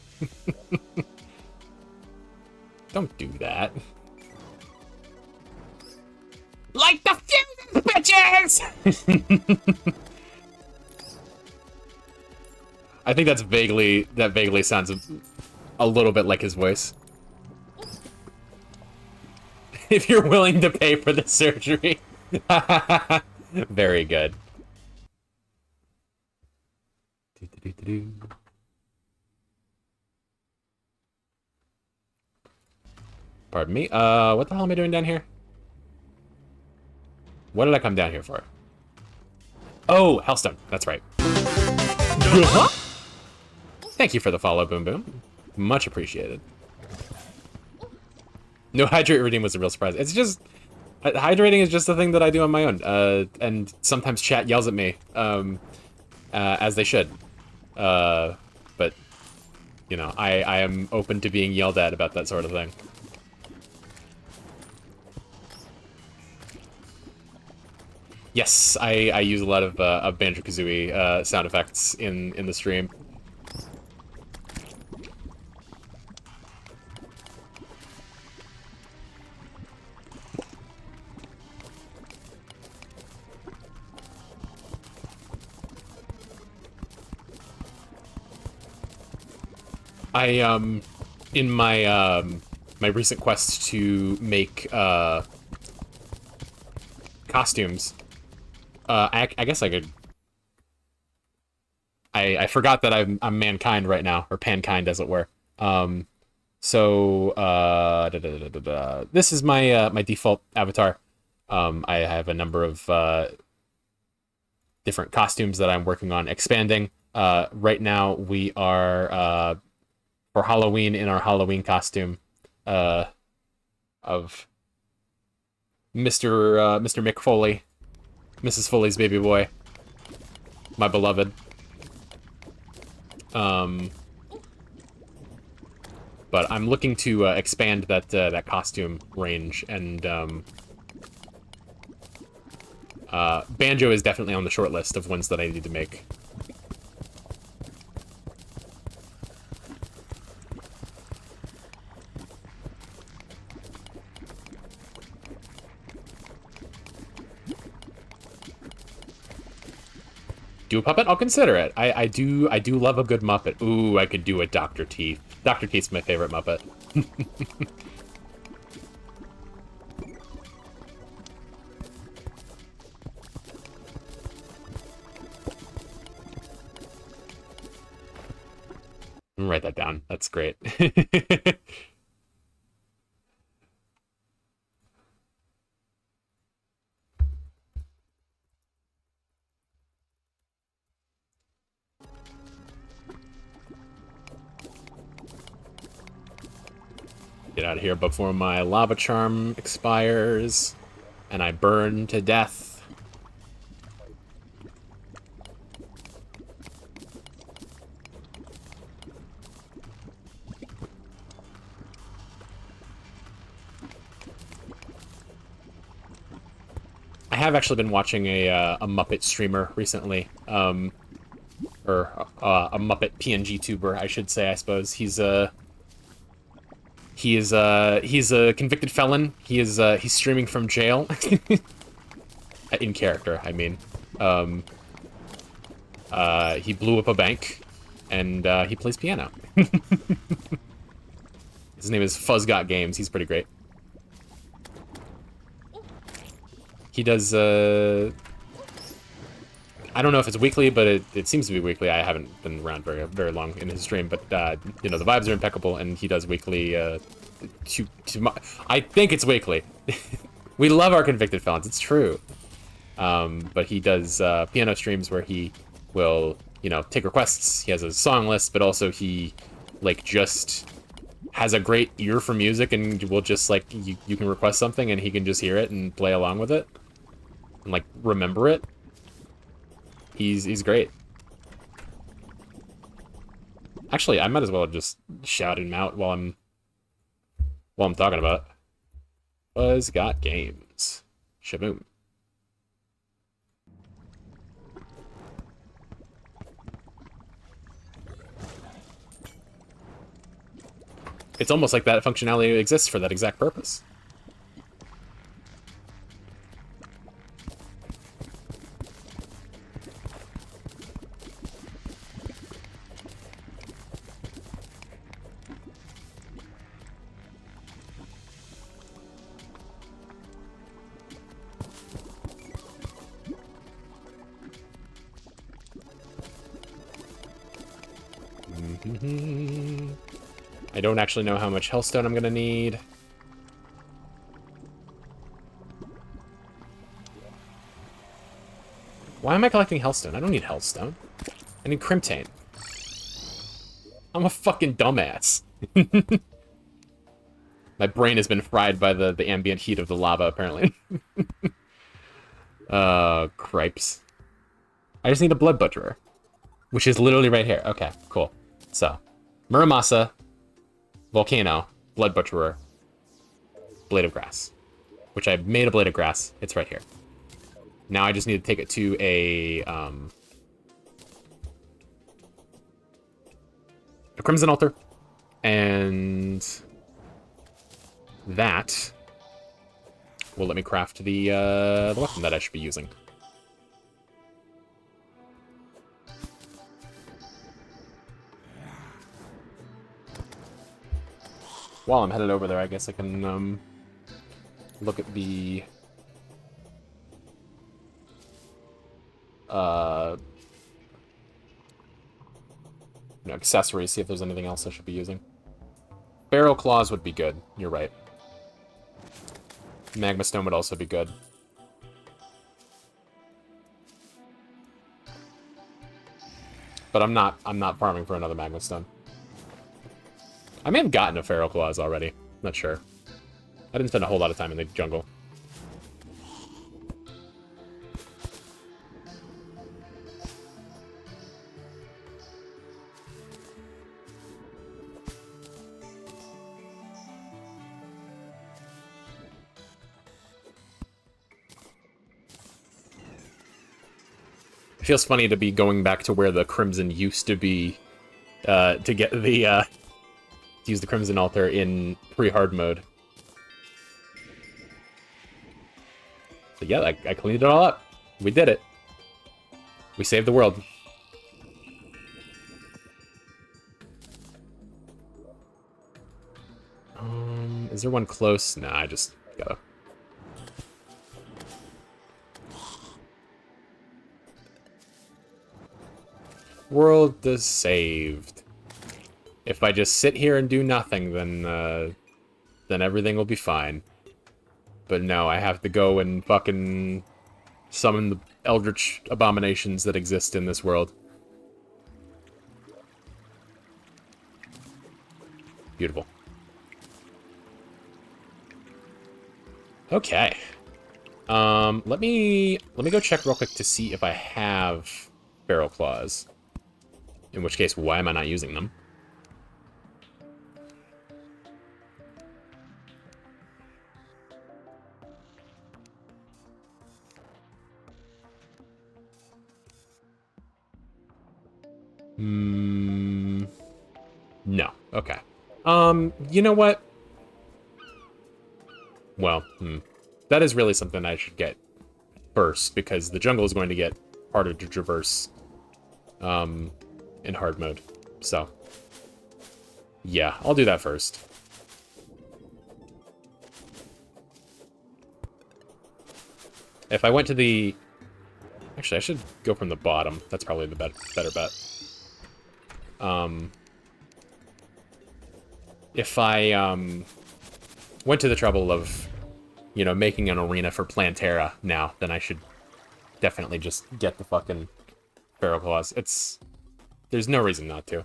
Don't do that. Like the fuses, bitches! I think that vaguely sounds a little bit like his voice. If you're willing to pay for the surgery. Very good. Pardon me. What the hell am I doing down here? What did I come down here for? Oh, Hellstone. That's right. Thank you for the follow, Boom Boom. Much appreciated. No hydrate redeem was a real surprise. It's just... hydrating is just a thing that I do on my own. And sometimes chat yells at me. As they should. But, you know, I am open to being yelled at about that sort of thing. Yes, I use a lot of Banjo-Kazooie sound effects in the stream. In my my recent quest to make costumes, I guess I could. I forgot that I'm mankind right now, or pankind as it were. This is my my default avatar. I have a number of different costumes that I'm working on expanding. Right now we are for Halloween in our Halloween costume of Mr. Mick Foley, Mrs. Foley's baby boy, my beloved. But I'm looking to expand that costume range, and Banjo is definitely on the short list of ones that I need to make. Do a puppet? I'll consider it. I do love a good Muppet. Ooh, I could do a Dr. Teeth. Dr. Teeth's my favorite Muppet. Write that down. That's great. Get out of here before my lava charm expires and I burn to death. have actually been watching a Muppet streamer recently, or a Muppet PNG tuber, I should say. I suppose he's a convicted felon. He's streaming from jail, in character. I mean, he blew up a bank, and he plays piano. His name is Fuzzgot Games. He's pretty great. He does, I don't know if it's weekly, but it seems to be weekly. I haven't been around very long in his stream, but, you know, the vibes are impeccable, and he does weekly, I think it's weekly. We love our convicted felons, it's true. But he does, piano streams where he will, you know, take requests. He has a song list, but also he, like, just has a great ear for music, and will just, like, you can request something, and he can just hear it and play along with it. And, like, remember it. He's great. Actually, I might as well just shout him out while I'm talking about it. Fuzzgot Games. Shaboom. It's almost like that functionality exists for that exact purpose. I don't actually know how much hellstone I'm gonna need. Why am I collecting hellstone? I don't need hellstone. I need crimtane. I'm a fucking dumbass. My brain has been fried by the ambient heat of the lava, apparently. Cripes. I just need a blood butcherer, which is literally right here. Okay, cool. So, Muramasa, Volcano, Blood Butcherer, Blade of Grass, which I made a Blade of Grass. It's right here. Now I just need to take it to a Crimson Altar, and that will let me craft the weapon that I should be using. While I'm headed over there, I guess I can look at the you know, accessories, see if there's anything else I should be using. Barrel claws would be good. You're right. Magma stone would also be good. But I'm not farming for another magma stone. I may have gotten a feral claws already. Not sure. I didn't spend a whole lot of time in the jungle. It feels funny to be going back to where the Crimson used to be, to get the, to use the Crimson Altar in pre-hard mode. But yeah, I cleaned it all up. We did it. We saved the world. Is there one close? Nah, I just gotta... World is saved. If I just sit here and do nothing, then everything will be fine. But no, I have to go and fucking summon the eldritch abominations that exist in this world. Beautiful. Okay. Let me go check real quick to see if I have barrel claws. In which case, why am I not using them? No. Okay. You know what? Well, that is really something I should get first, because the jungle is going to get harder to traverse in hard mode. So, yeah, I'll do that first. If I went to the... Actually, I should go from the bottom. That's probably the better bet. If I went to the trouble of, you know, making an arena for Plantera now, then I should definitely just get the fucking Feral Claws. There's no reason not to.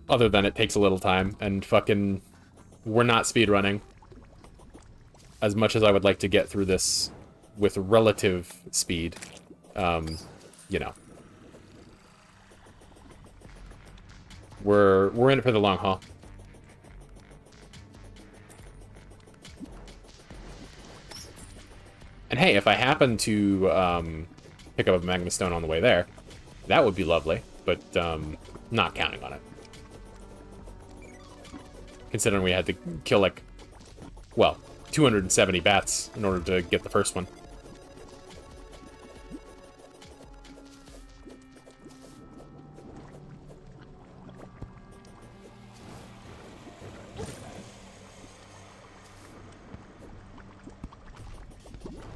Other than it takes a little time, and fucking... We're not speedrunning. As much as I would like to get through this with relative speed, you know. We're in it for the long haul. And hey, if I happen to pick up a Magma Stone on the way there, that would be lovely, but not counting on it. Considering we had to kill, like, well, 270 bats in order to get the first one.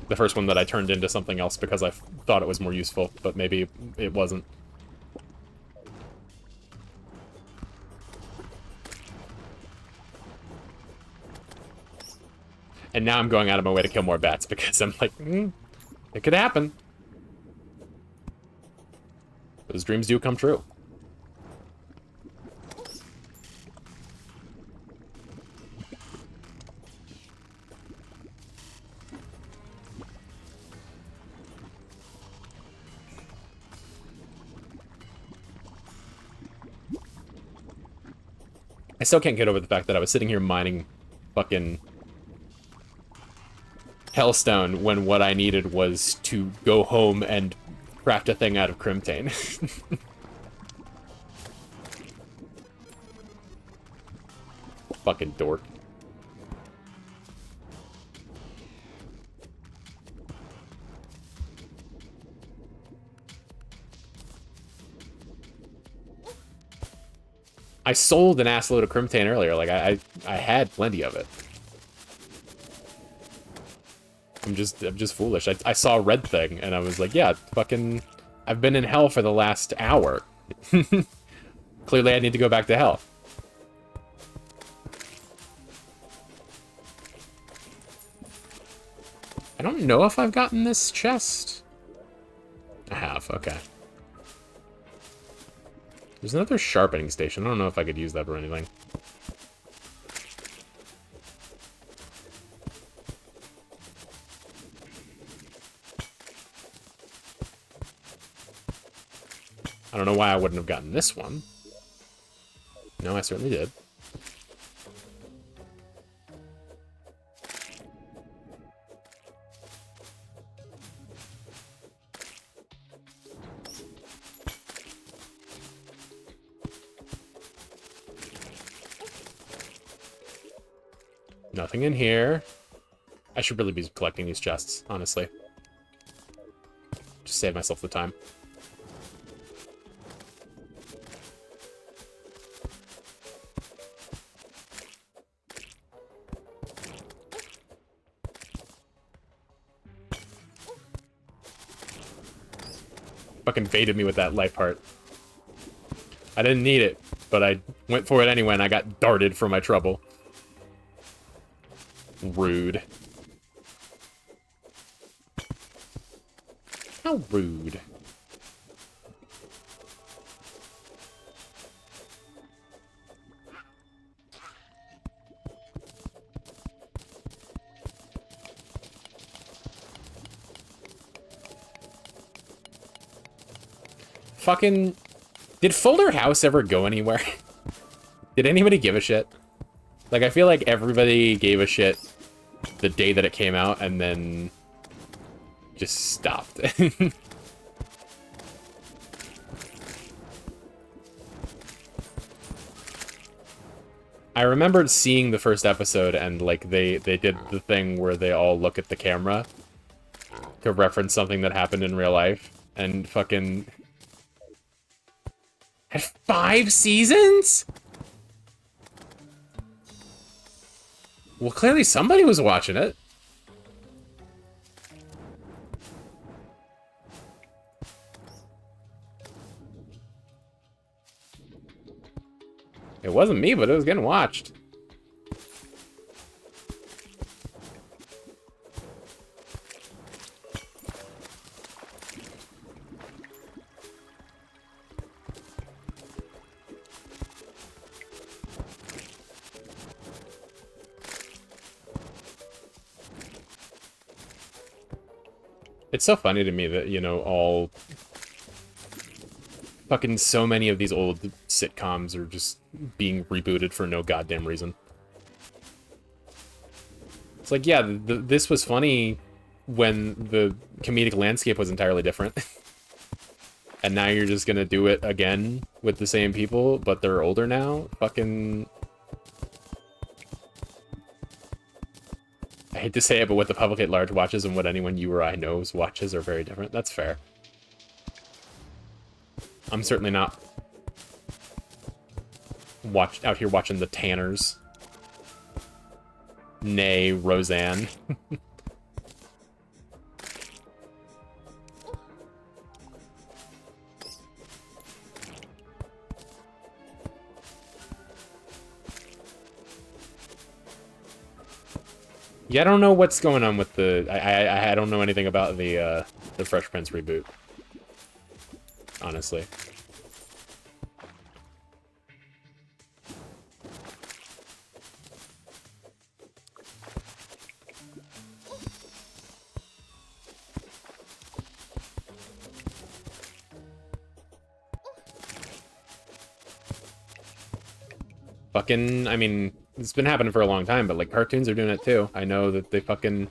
The first one that I turned into something else because I thought it was more useful, but maybe it wasn't. And now I'm going out of my way to kill more bats because I'm like, it could happen. Those dreams do come true. I still can't get over the fact that I was sitting here mining fucking Hellstone when what I needed was to go home and craft a thing out of Crimtane. Fucking dork. I sold an assload of Crimtane earlier. Like, I had plenty of it. I'm just foolish. I saw a red thing, and I was like, yeah, fucking... I've been in hell for the last hour. Clearly I need to go back to hell. I don't know if I've gotten this chest. I have, okay. There's another sharpening station. I don't know if I could use that for anything. I don't know why I wouldn't have gotten this one. No, I certainly did. Nothing in here. I should really be collecting these chests, honestly. Just save myself the time. Fucking baited me with that life heart. I didn't need it, but I went for it anyway and I got darted for my trouble. Rude. How rude. Fucking... Did Fuller House ever go anywhere? Did anybody give a shit? Like, I feel like everybody gave a shit the day that it came out, and then just stopped. I remembered seeing the first episode and like they did the thing where they all look at the camera to reference something that happened in real life, and fucking had 5 seasons? Well, clearly somebody was watching it. It wasn't me, but it was getting watched. It's so funny to me that, you know, all... fucking so many of these old sitcoms are just being rebooted for no goddamn reason. It's like, yeah, this was funny when the comedic landscape was entirely different. And now you're just gonna do it again with the same people, but they're older now? Fucking... I hate to say it, but what the public at large watches and what anyone you or I knows watches are very different. That's fair. I'm certainly not out here watching the Tanners. Nay, Roseanne. Yeah, I don't know what's going on with the... I don't know anything about the Fresh Prince reboot. Honestly. Fucking, I mean, it's been happening for a long time, but like cartoons are doing it too. I know that they fucking...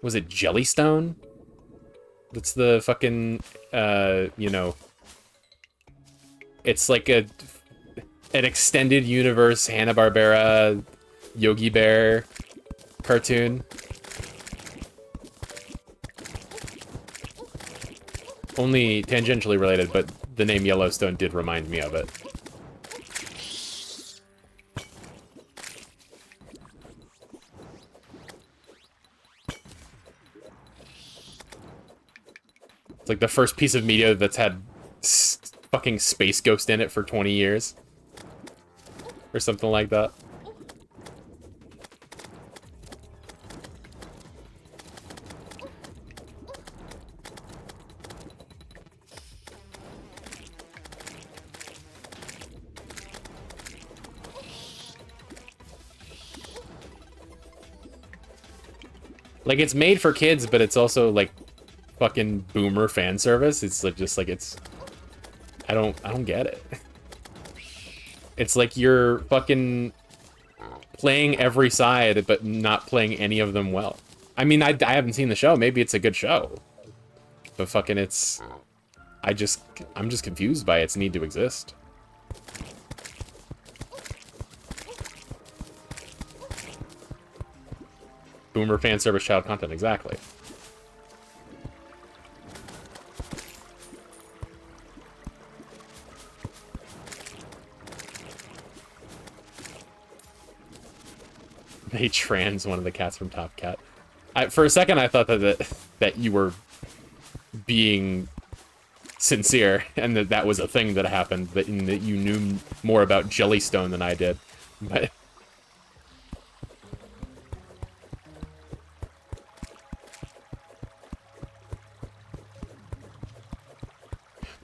Was it Jellystone? That's the fucking, you know... It's like an extended universe Hanna-Barbera Yogi Bear cartoon. Only tangentially related, but the name Yellowstone did remind me of it. It's like the first piece of media that's had fucking Space Ghost in it for 20 years. Or something like that. Like, it's made for kids, but it's also, like, fucking boomer fan service. It's like, just like, it's... I don't get it. It's like you're fucking playing every side, but not playing any of them well. I mean, I haven't seen the show. Maybe it's a good show. But fucking it's... I'm just confused by its need to exist. Boomer fan service child content, exactly. They trans one of the cats from Top Cat. For a second, I thought that you were being sincere, and that was a thing that happened, that you knew more about Jellystone than I did. But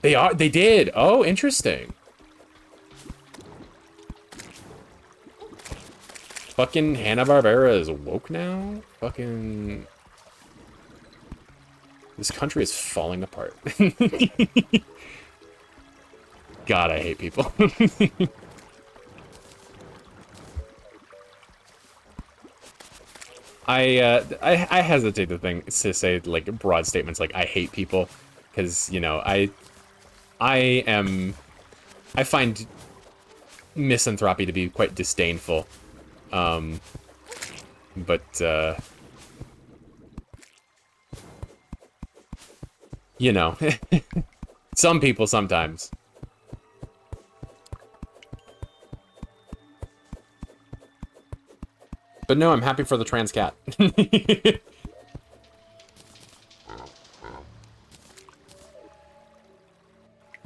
they did. Oh, interesting. Fucking Hanna-Barbera is woke now? Fucking... This country is falling apart. God, I hate people. I hesitate to say, like, broad statements like, I hate people, because, you know, I find misanthropy to be quite disdainful. But, you know, some people sometimes. But no, I'm happy for the trans cat.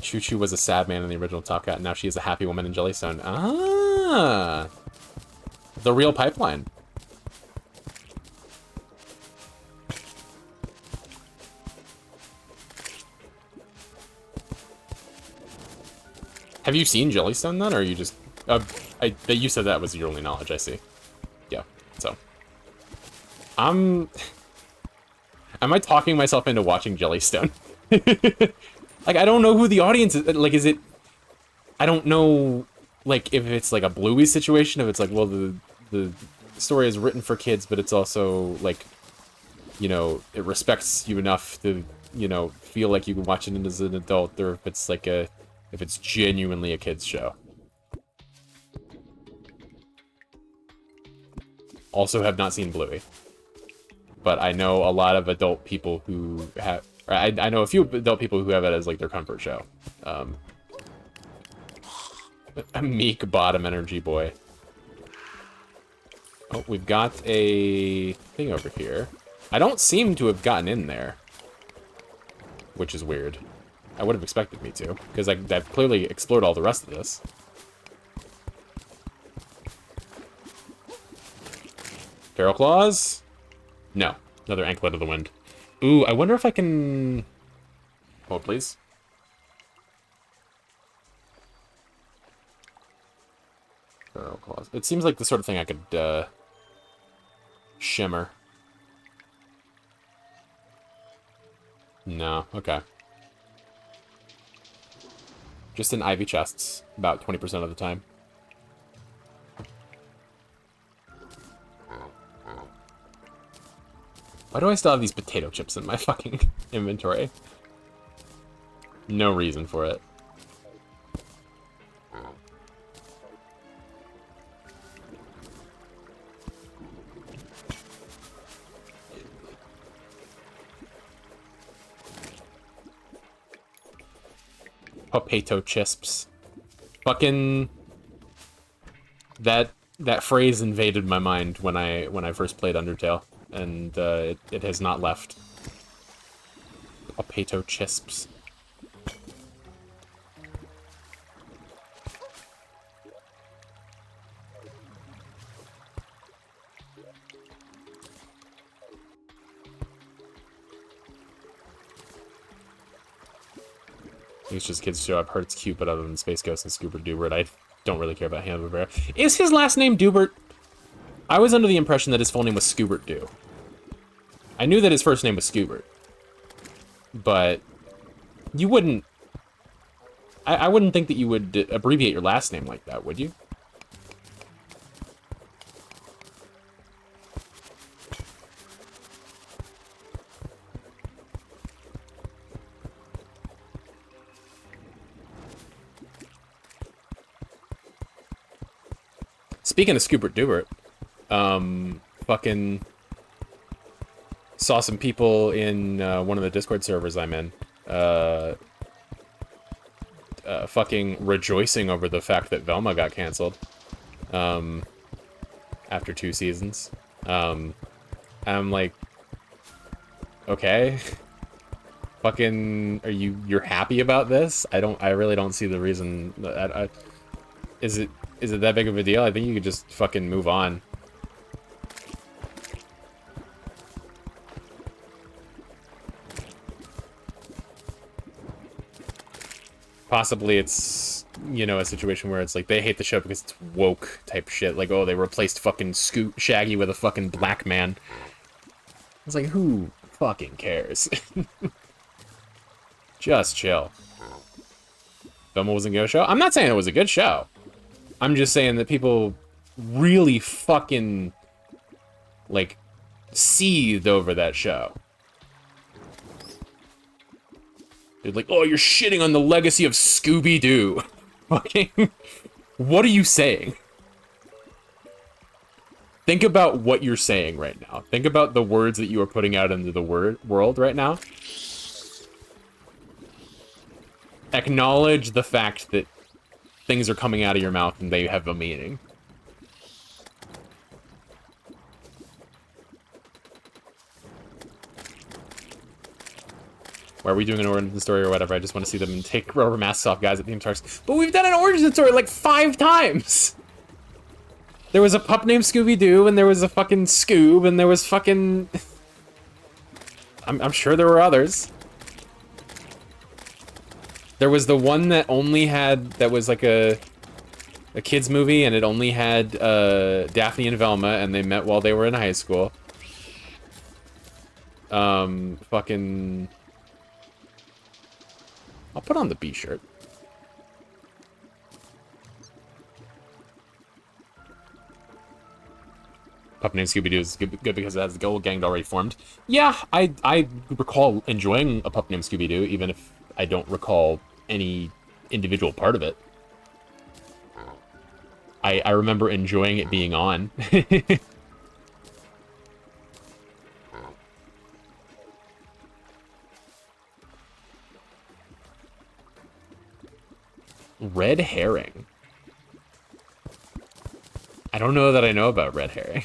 Choo Choo was a sad man in the original Top Cat, and now she is a happy woman in Jellystone. Ah! The real pipeline. Have you seen Jellystone then, or are you just... you said that was your only knowledge, I see. Yeah, so... Am I talking myself into watching Jellystone? Like, I don't know who the audience is. Like, is it... I don't know, like, if it's, like, a Bluey situation, if it's, like, well, the story is written for kids, but it's also, like, you know, it respects you enough to, you know, feel like you can watch it as an adult, or if it's, like, if it's genuinely a kid's show. Also have not seen Bluey. But I know a lot of adult people who have... I know a few adult people who have it as, like, their comfort show. A meek bottom energy boy. Oh, we've got a thing over here. I don't seem to have gotten in there. Which is weird. I would have expected me to, because I've clearly explored all the rest of this. Feral Claws? No. Another Anklet of the Wind. Ooh, I wonder if I can... Hold, please. Feral Claws. It seems like the sort of thing I could, shimmer. No, okay. Just in ivy chests, about 20% of the time. Why do I still have these potato chips in my fucking inventory? No reason for it. Potato chips. Fucking... That phrase invaded my mind when I first played Undertale. And it has not left. Potato chisps. It's just kids show. I've heard it's cute, but other than Space Ghost and Scoobert Doobert, I don't really care about Hanna-Barbera. Is his last name Doobert? I was under the impression that his full name was Scoobert Doo. I knew that his first name was Scoobert. But you wouldn't... I wouldn't think that you would abbreviate your last name like that, would you? Speaking of Scoobert Doobert, fucking saw some people in one of the Discord servers I'm in, fucking rejoicing over the fact that Velma got canceled, after 2 seasons. And I'm like, okay, fucking, you're happy about this? I really don't see the reason. Is it that big of a deal? I think you could just fucking move on. Possibly it's, you know, a situation where it's like they hate the show because it's woke type shit. Like, oh, they replaced fucking Shaggy with a fucking black man. It's like, who fucking cares? Just chill. Velma wasn't a good show? I'm not saying it was a good show. I'm just saying that people really fucking, like, seethed over that show. They're like, oh, you're shitting on the legacy of Scooby-Doo. Fucking... What are you saying? Think about what you're saying right now. Think about the words that you are putting out into the world right now. Acknowledge the fact that things are coming out of your mouth and they have a meaning. Why are we doing an origin story or whatever? I just want to see them take rubber masks off guys at theme parks. But we've done an origin story like 5 times! There was a pup named Scooby-Doo, and there was a fucking Scoob, and there was fucking... I'm sure there were others. There was the one that only had... That was like a kid's movie, and it only had Daphne and Velma, and they met while they were in high school. Fucking... I'll put on the B shirt. Pup named Scooby-Doo is good because it has the Gold Gang already formed. Yeah, I recall enjoying a pup named Scooby-Doo, even if I don't recall any individual part of it. I remember enjoying it being on. Red herring. I don't know that I know about red herring.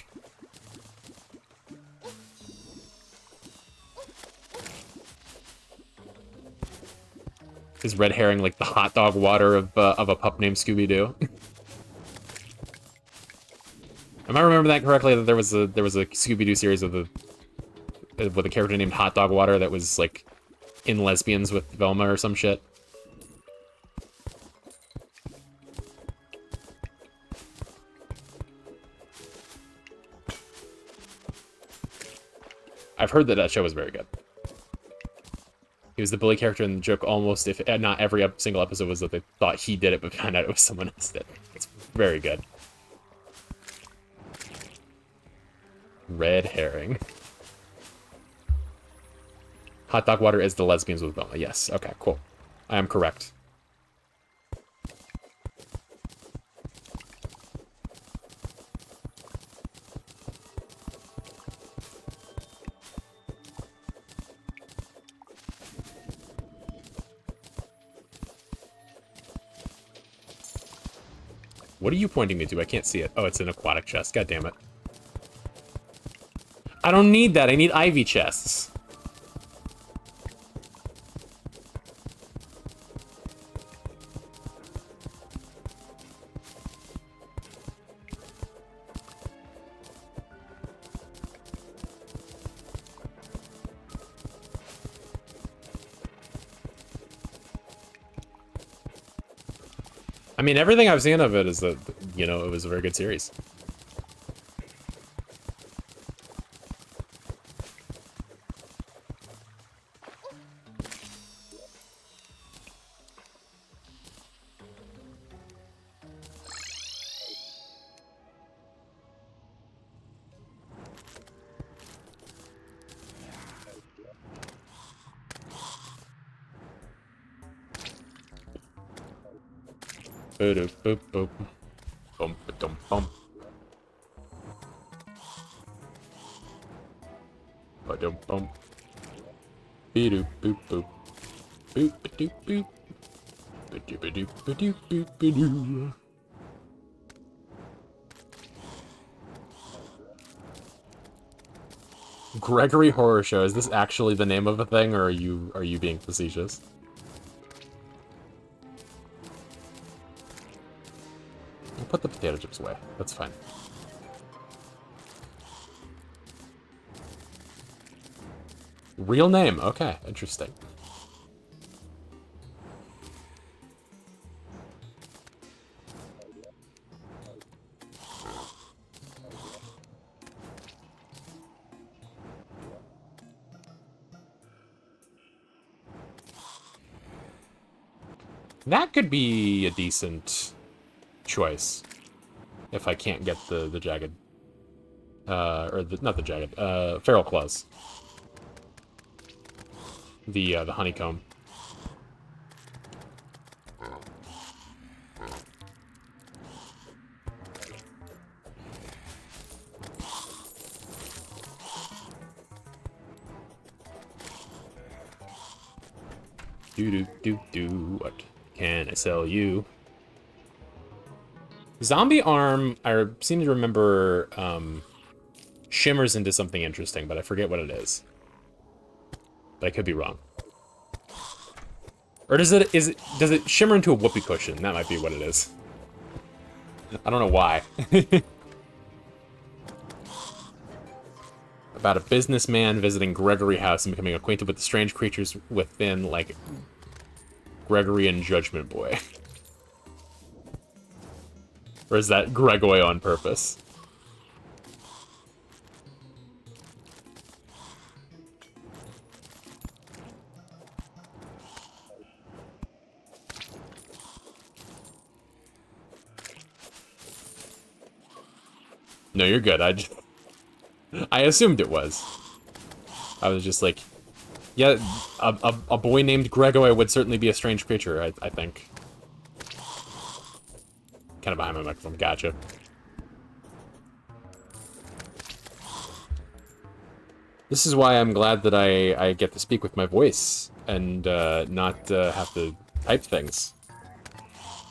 Is red herring like the hot dog water of a pup named Scooby-Doo? Am I remembering that correctly? That there was a Scooby-Doo series with a character named Hot Dog Water that was like in Lesbians with Velma or some shit. I've heard that that show was very good. He was the bully character, and the joke almost, if not every single episode, was that they thought he did it, but found out it was someone else did. It's very good. Red herring. Hot dog water is the Lesbians with Velma. Yes. Okay, cool. I am correct. What are you pointing me to? I can't see it. Oh, it's an aquatic chest. God damn it. I don't need that. I need ivy chests. I mean, everything I've seen of it is that, you know, it was a very good series. Boop boop boop. Bump dum bump. Ba-dum bump. Be-doop boop boop. Boop ba-doop boop. Ba-doop ba-doop boop ba-doo. Gregory Horror Show. Is this actually the name of a thing, or are you being facetious? I'll put the potato chips away. That's fine. Real name. Okay, interesting. That could be a decent choice if I can't get the jagged, or not the jagged, feral claws. The honeycomb. What can I sell you? Zombie arm, I seem to remember, shimmers into something interesting, but I forget what it is. But I could be wrong. Or does it shimmer into a whoopee cushion? That might be what it is. I don't know why. About a businessman visiting Gregory House and becoming acquainted with the strange creatures within, like, Gregory and Judgment Boy. Or is that Gregory on purpose? No, you're good. I assumed it was. I was just like, yeah, a boy named Gregory would certainly be a strange creature, I think. Kind of behind my microphone, gotcha. This is why I'm glad that I get to speak with my voice and not have to type things.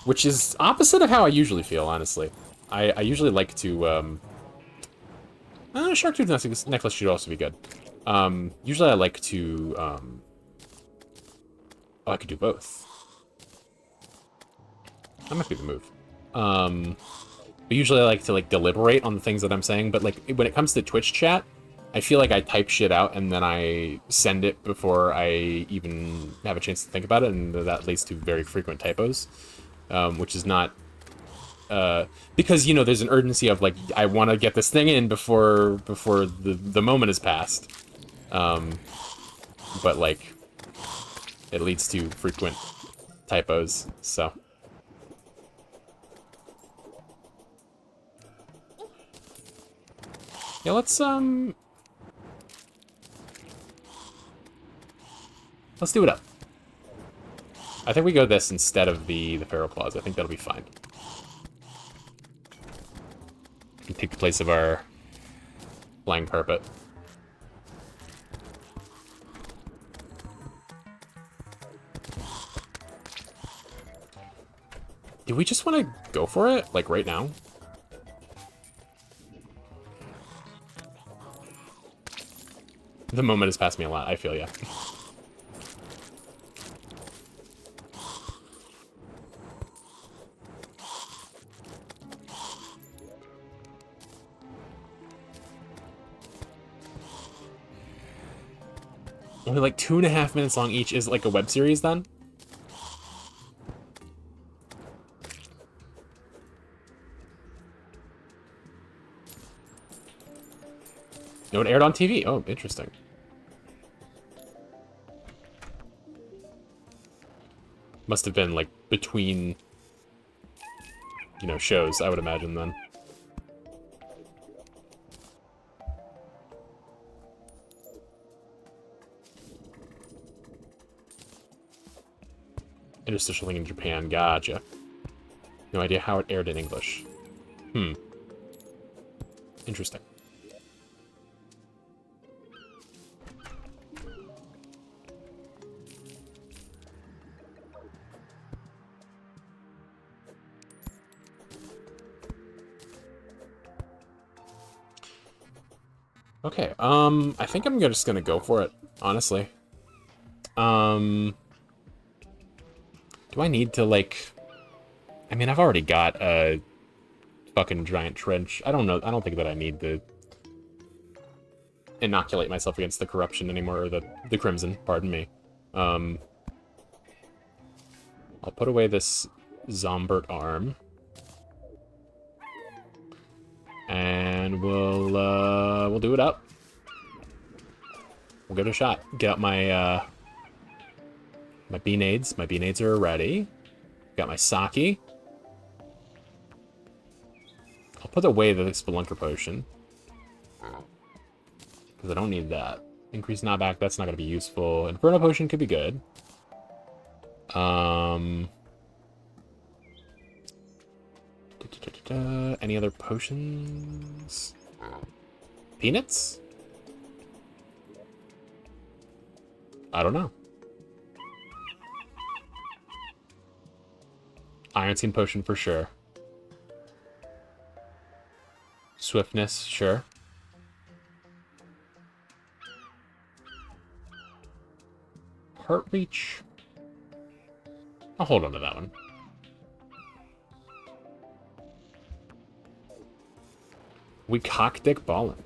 Which is opposite of how I usually feel, honestly. I usually like to, Shark Tooth necklace should also be good. Usually I like to, oh, I could do both. That might be the move. But usually I like to, like, deliberate on the things that I'm saying, but, like, when it comes to Twitch chat, I feel like I type shit out and then I send it before I even have a chance to think about it, and that leads to very frequent typos, which is not, because, you know, there's an urgency of, like, I want to get this thing in before the moment has passed, but, like, it leads to frequent typos, so. Yeah, let's do it up. I think we go this instead of the Pharaoh Claws. I think that'll be fine. We can take the place of our flying carpet. Do we just want to go for it, like, right now? The moment has passed me a lot, I feel ya. Only like 2.5 minutes long each. Is it like a web series then? No, it aired on TV. Oh, interesting. Must have been, like, between, you know, shows, I would imagine, then. Interstitial thing in Japan, gotcha. No idea how it aired in English. Interesting. Okay, I think I'm just gonna go for it, honestly. Do I need to, like... I mean, I've already got a fucking giant trench. I don't know, I don't think that I need to inoculate myself against the corruption anymore, or the crimson, pardon me. I'll put away this Zombert arm. And we'll do it up. We'll give it a shot. Get out my, my B-nades. My B-nades are ready. Got my sake. I'll put away the Spelunker Potion. Because I don't need that. Increase knockback, that's not going to be useful. Inferno Potion could be good. Any other potions? Peanuts? I don't know. Iron Skin Potion for sure. Swiftness, sure. Heart Reach. I'll hold on to that one. We cock dick ballin'.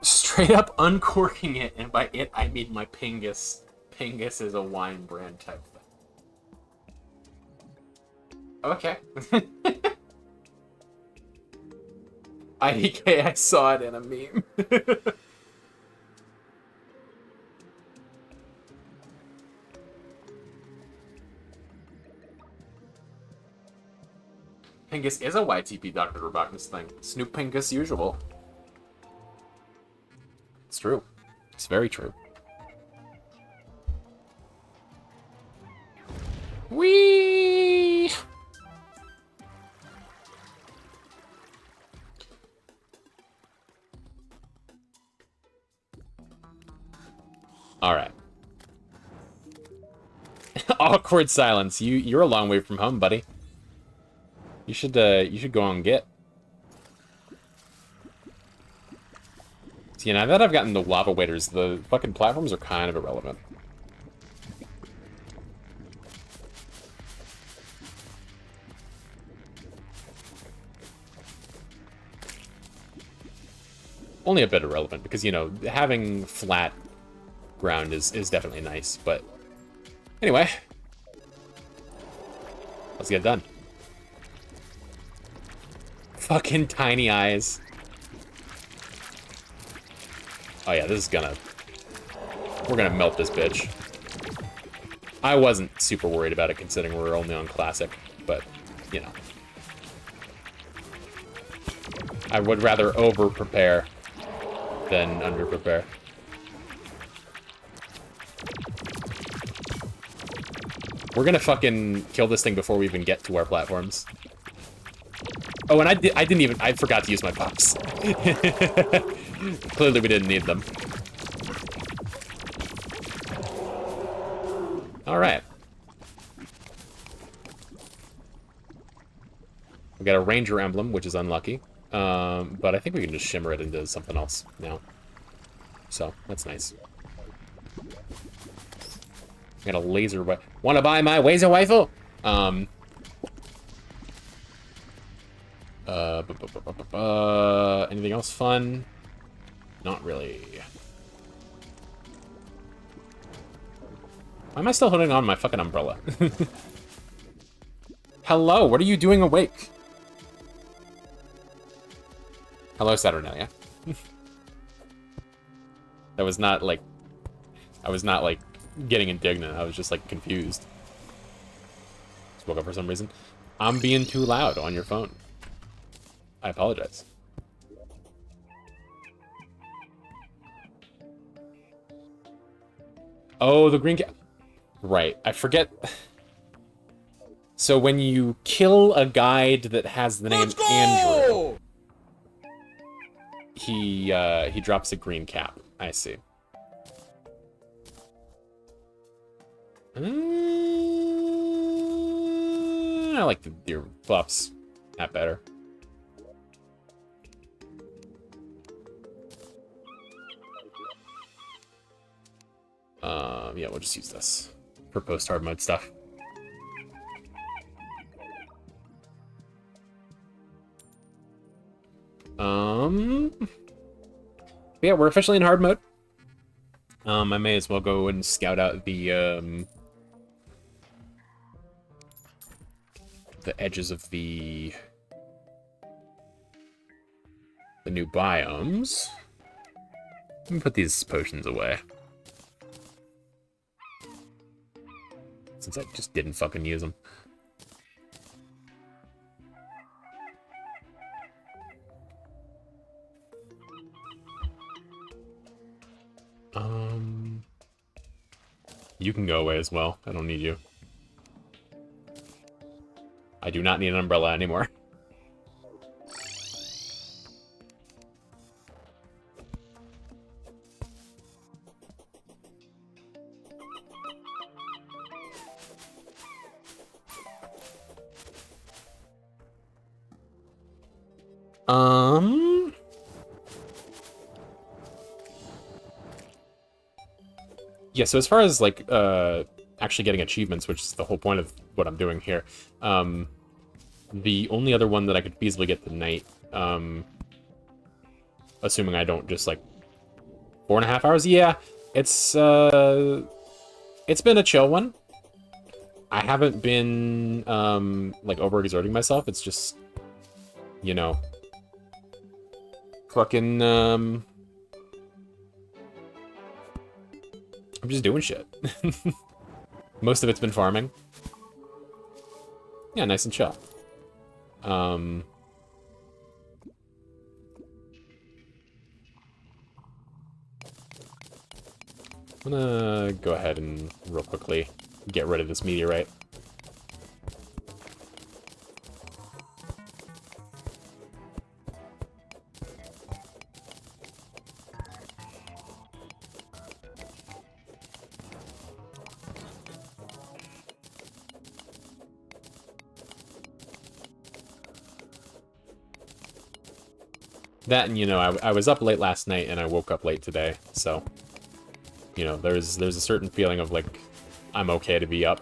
Straight up uncorking it, and by it I mean my Pingus. Pingus is a wine brand type thing. Okay. IDK, I saw it in a meme. Pingus is a YTP Dr. Robotnik's thing. Snoop Pingus usual. It's true. It's very true. Whee! Alright. Awkward silence. You're a long way from home, buddy. You should go on Git. See, now that I've gotten the lava waders, the fucking platforms are kind of irrelevant. Only a bit irrelevant, because, you know, having flat ground is definitely nice, but... Anyway. Let's get it done. Fucking tiny eyes. Oh yeah, this is gonna... We're gonna melt this bitch. I wasn't super worried about it, considering we're only on Classic, but, you know. I would rather over-prepare than under-prepare. We're gonna fucking kill this thing before we even get to our platforms. Oh, and I forgot to use my pops. Clearly we didn't need them. Alright. We got a Ranger emblem, which is unlucky. But I think we can just shimmer it into something else now. So, that's nice. I got a laser rifle. Wanna buy my laser rifle? Anything else fun? Not really. Why am I still holding on my fucking umbrella? Hello, what are you doing awake? Hello, Saturnalia. That was not like... I was not like getting indignant. I was just like confused. Just woke up for some reason. I'm being too loud on your phone. I apologize. Oh, the green cat. Right, I forget. So when you kill a guide that has the name Andrew, he drops a green cap. I see. I like your buffs. Not better. Yeah, we'll just use this for post-hard mode stuff. Yeah, we're officially in hard mode. I may as well go and scout out the edges of the new biomes. Let me put these potions away. Since I just didn't fucking use them. You can go away as well. I don't need you. I do not need an umbrella anymore. Um... Yeah, so as far as, like, actually getting achievements, which is the whole point of what I'm doing here, the only other one that I could feasibly get tonight, assuming I don't just, like, 4.5 hours? Yeah, it's been a chill one. I haven't been, like, overexerting myself. It's just, you know, fucking, I'm just doing shit. Most of it's been farming. Yeah, nice and chill. I'm gonna go ahead and real quickly get rid of this meteorite. That, and, you know, I was up late last night and I woke up late today, so, you know, there's a certain feeling of, like, I'm okay to be up.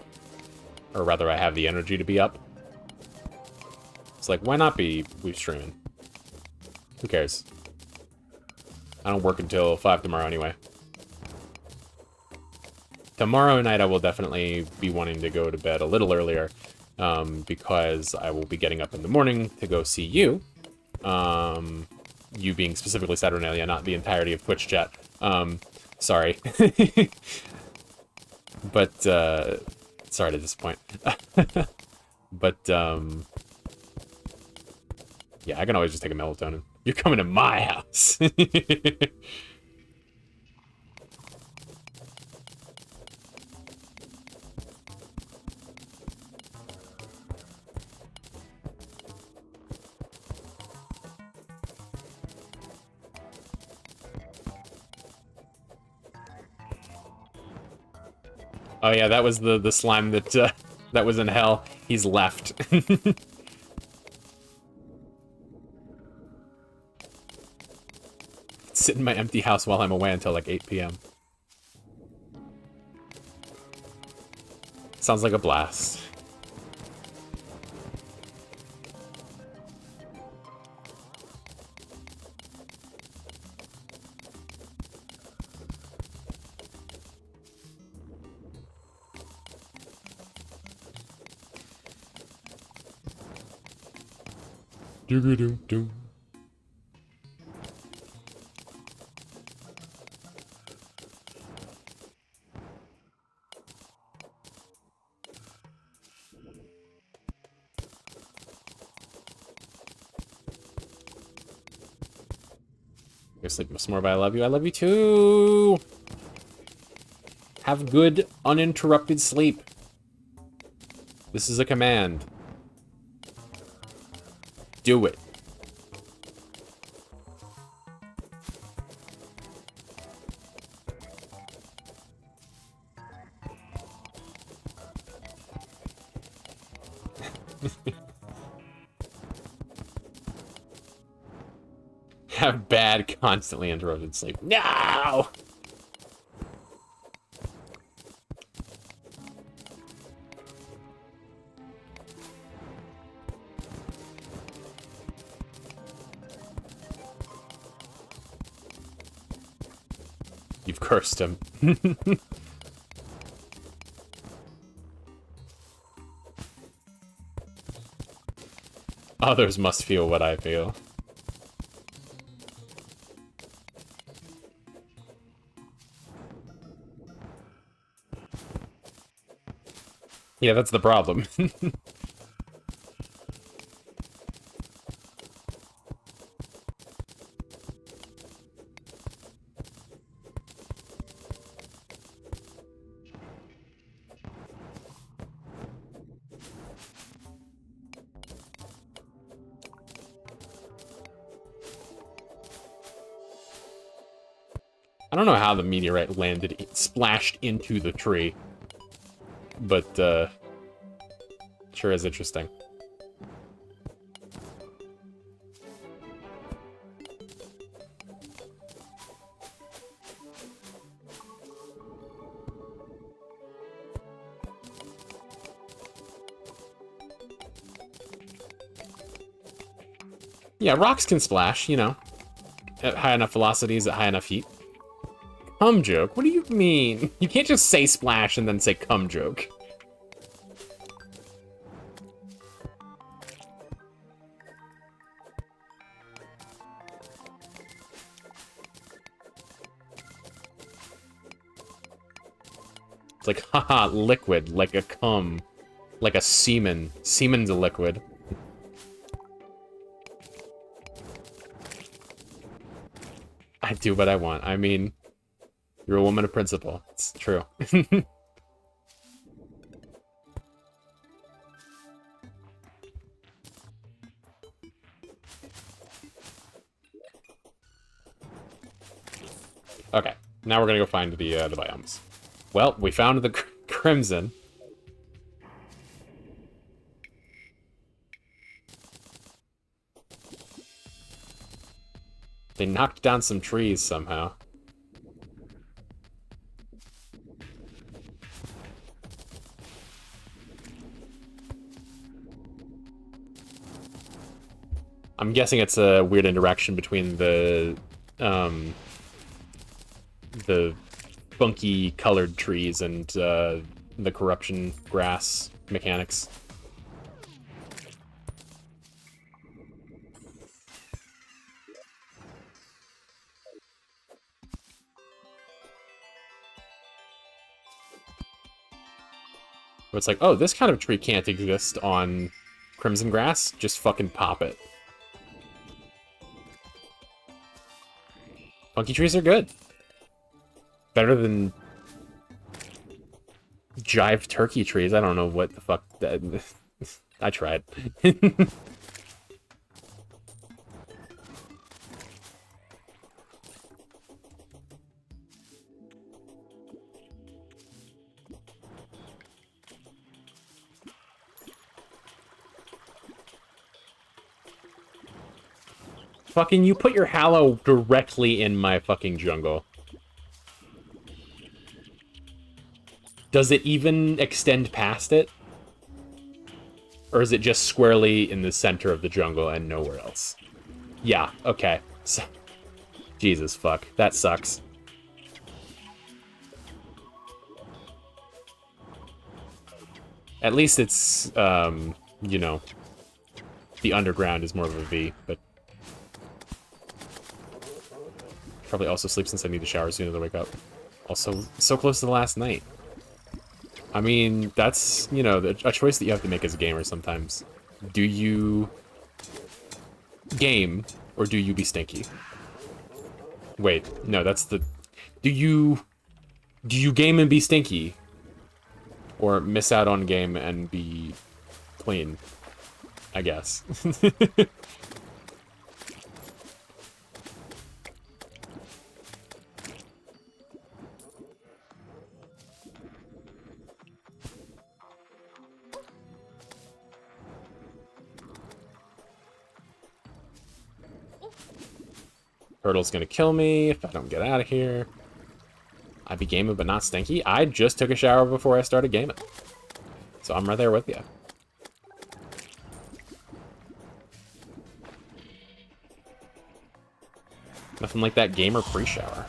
Or rather, I have the energy to be up. It's like, why not be streaming? Who cares? I don't work until 5 tomorrow anyway. Tomorrow night I will definitely be wanting to go to bed a little earlier, because I will be getting up in the morning to go see you. You being specifically Saturnalia, not the entirety of Twitch chat. Sorry. But, sorry to disappoint. But, yeah, I can always just take a melatonin. You're coming to my house. Oh yeah, that was the slime that that was in hell. He's left. Sit in my empty house while I'm away until like 8 p.m. Sounds like a blast. Do-do-do-do. You're sleeping some more, but I love you. I love you too. Have good, uninterrupted sleep. This is a command. Do it. Have bad, constantly interrupted sleep. No! You've cursed him. Others must feel what I feel. Yeah, that's the problem. I don't know how the meteorite landed, it splashed into the tree. But, sure is interesting. Yeah, rocks can splash, you know. At high enough velocities, at high enough heat. Cum joke? What do you mean? You can't just say splash and then say cum joke. It's like, haha, liquid, like a cum. Like a semen. Semen's a liquid. I do what I want. I mean, you're a woman of principle. It's true. Okay, now we're gonna go find the biomes. Well, we found the crimson. They knocked down some trees somehow. I'm guessing it's a weird interaction between the funky colored trees and the corruption grass mechanics. Where it's like, oh, this kind of tree can't exist on crimson grass. Just fucking pop it. Funky trees are good. Better than jive turkey trees. I don't know what the fuck that... I tried. Fucking, you put your hallow directly in my fucking jungle. Does it even extend past it? Or is it just squarely in the center of the jungle and nowhere else? Yeah, okay. So, Jesus, fuck. That sucks. At least it's, you know, the underground is more of a V, but... Probably also sleep since I need to shower as soon as I wake up. Also, so close to the last night. I mean, that's, you know, a choice that you have to make as a gamer sometimes. Do you game, or do you be stinky? Wait, no, that's the... Do you game and be stinky? Or miss out on game and be clean? I guess. Turtle's gonna kill me if I don't get out of here. I be gaming but not stinky. I just took a shower before I started gaming. So I'm right there with you. Nothing like that gamer pre-shower.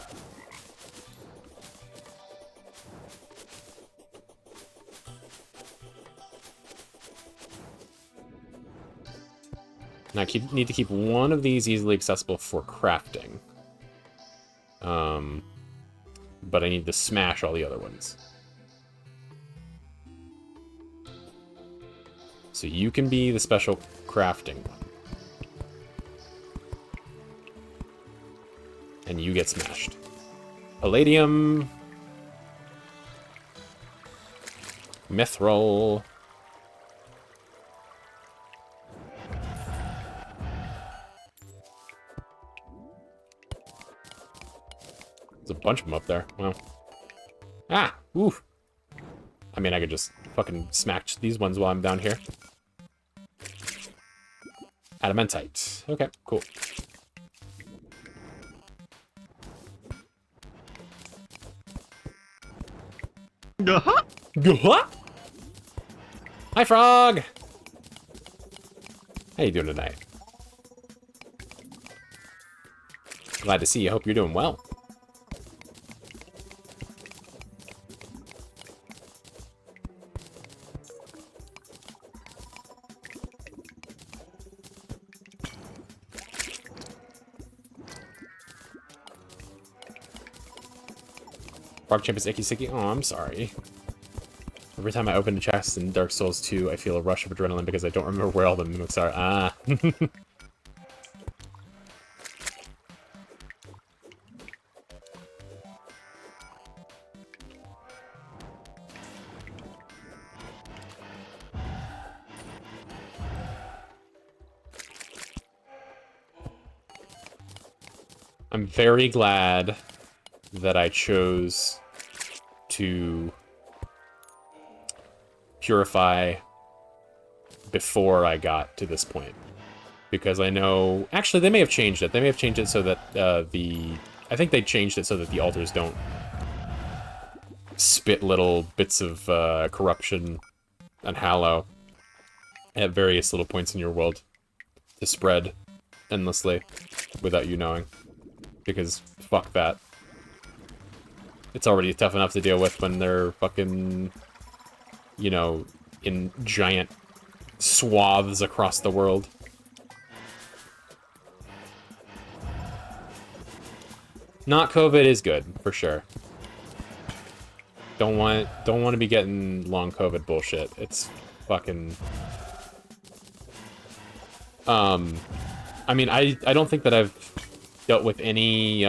Now I need to keep one of these easily accessible for crafting. But I need to smash all the other ones. So you can be the special crafting one. And you get smashed. Palladium. Mithril. There's a bunch of them up there. Wow. Ah! Oof! I mean, I could just fucking smash these ones while I'm down here. Adamantite. Okay, cool. Uh-huh. Gah! Hi, Frog! How you doing tonight? Glad to see you. Hope you're doing well. Champ is icky sicky. Oh, I'm sorry. Every time I open a chest in Dark Souls 2, I feel a rush of adrenaline because I don't remember where all the mimics are. Ah. I'm very glad that I chose to purify before I got to this point. Because I know... Actually, they may have changed it. They may have changed it so that I think they changed it so that the altars don't spit little bits of corruption and hallow at various little points in your world to spread endlessly without you knowing. Because fuck that. It's already tough enough to deal with when they're fucking, you know, in giant swaths across the world. Not COVID is good, for sure. Don't want to be getting long COVID bullshit. It's fucking... I mean, I don't think that I've dealt with any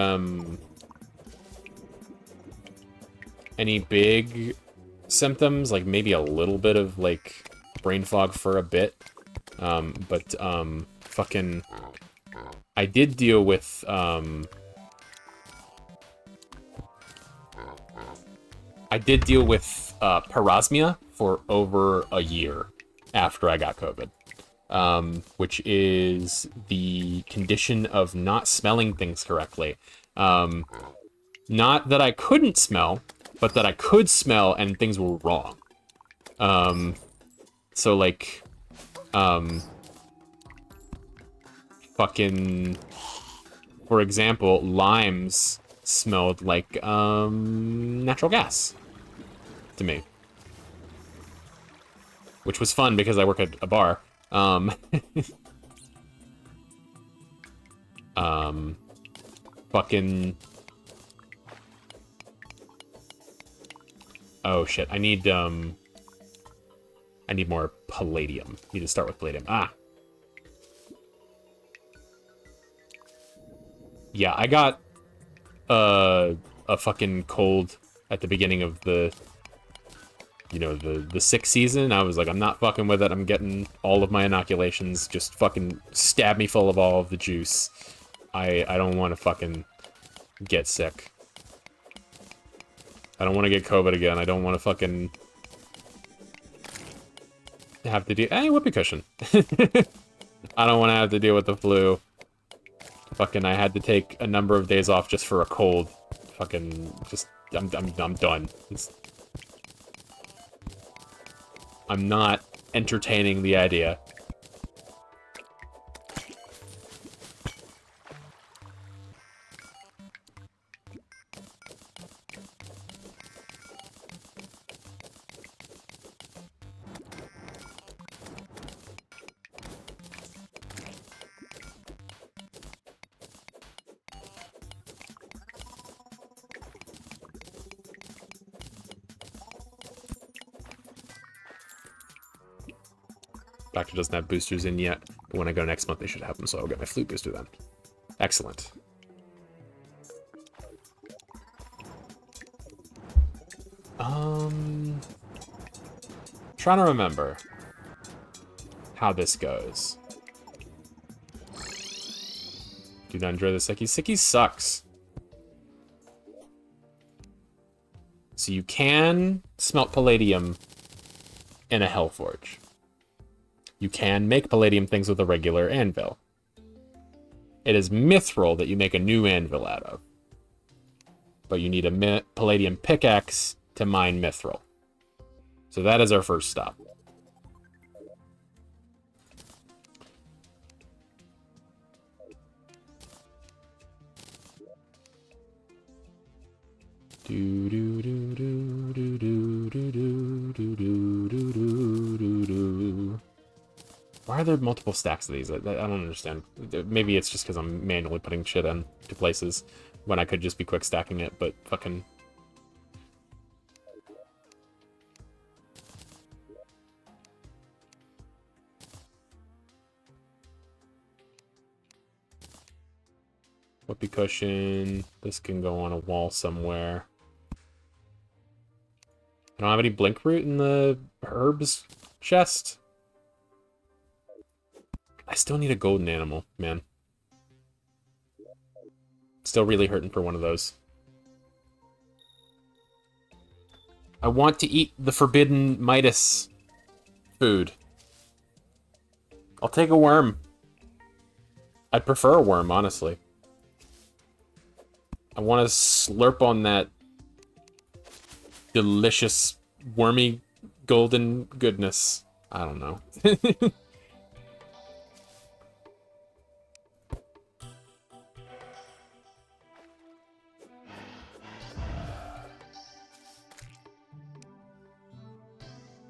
big symptoms, like maybe a little bit of like brain fog for a bit, but fucking I did deal with parosmia for over a year after I got COVID, which is the condition of not smelling things correctly. Not that I couldn't smell, but that I could smell and things were wrong. So like, fucking, for example, limes smelled like, natural gas to me. Which was fun because I work at a bar. Fucking... Oh shit, I need more palladium. Need to start with palladium. Ah! Yeah, I got a fucking cold at the beginning of the, you know, the sick season. I was like, I'm not fucking with it. I'm getting all of my inoculations. Just fucking stab me full of all of the juice. I don't want to fucking get sick. I don't want to get COVID again. I don't want to fucking have to deal... Hey, whoopee cushion. I don't want to have to deal with the flu. Fucking, I had to take a number of days off just for a cold. Fucking, just, I'm done. I'm not entertaining the idea. Doctor doesn't have boosters in yet, but when I go next month, they should have them, so I'll get my flu booster then. Excellent. Trying to remember how this goes. Do not enjoy the Sicky. Sicky sucks. So you can smelt palladium in a Hellforge. You can make palladium things with a regular anvil. It is mithril that you make a new anvil out of. But you need a palladium pickaxe to mine mithril. So that is our first stop. Do do do do do do do do do do do do do. Why are there multiple stacks of these? I don't understand. Maybe it's just because I'm manually putting shit into places when I could just be quick stacking it, but fucking... Whoopee cushion. This can go on a wall somewhere. I don't have any blink root in the herbs chest. I still need a golden animal, man. Still really hurting for one of those. I want to eat the forbidden Midas food. I'll take a worm. I'd prefer a worm, honestly. I want to slurp on that delicious, wormy, golden goodness. I don't know.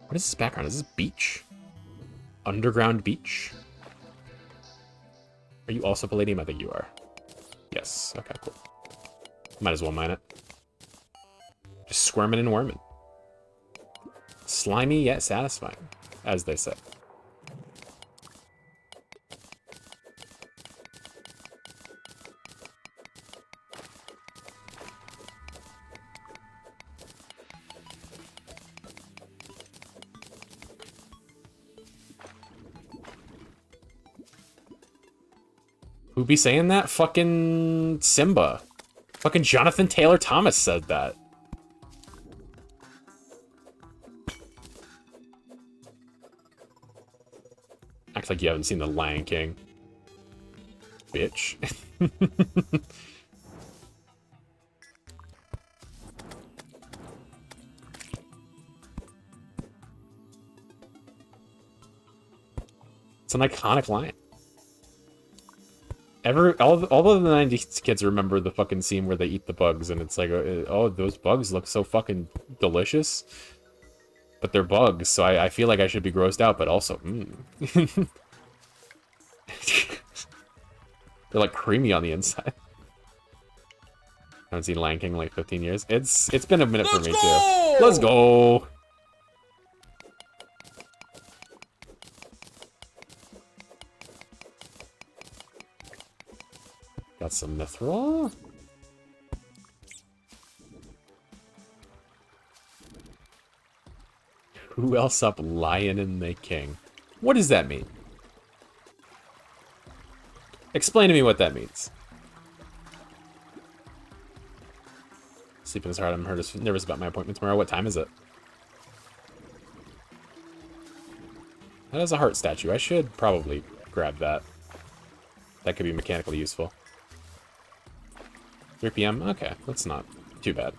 What is this background? Is this beach? Underground beach? Are you also Palladium? I think you are. Yes. Okay, cool. Might as well mine it. Just squirming and worming. Slimy yet satisfying, as they say. Who be saying that? Fucking Simba. Fucking Jonathan Taylor Thomas said that. Acts like you haven't seen The Lion King. Bitch. It's an iconic line. All of the 90s kids remember the fucking scene where they eat the bugs, and it's like, oh, those bugs look so fucking delicious. But they're bugs, so I feel like I should be grossed out, but also, they're like creamy on the inside. I haven't seen Lion King in like 15 years. It's been a minute for me too. Let's go! Got some mithril. Who else up Lion and the King? What does that mean? Explain to me what that means. Sleeping is hard. I'm nervous about my appointment tomorrow. What time is it? That is a heart statue. I should probably grab that. That could be mechanically useful. 3 p.m.? Okay, that's not too bad.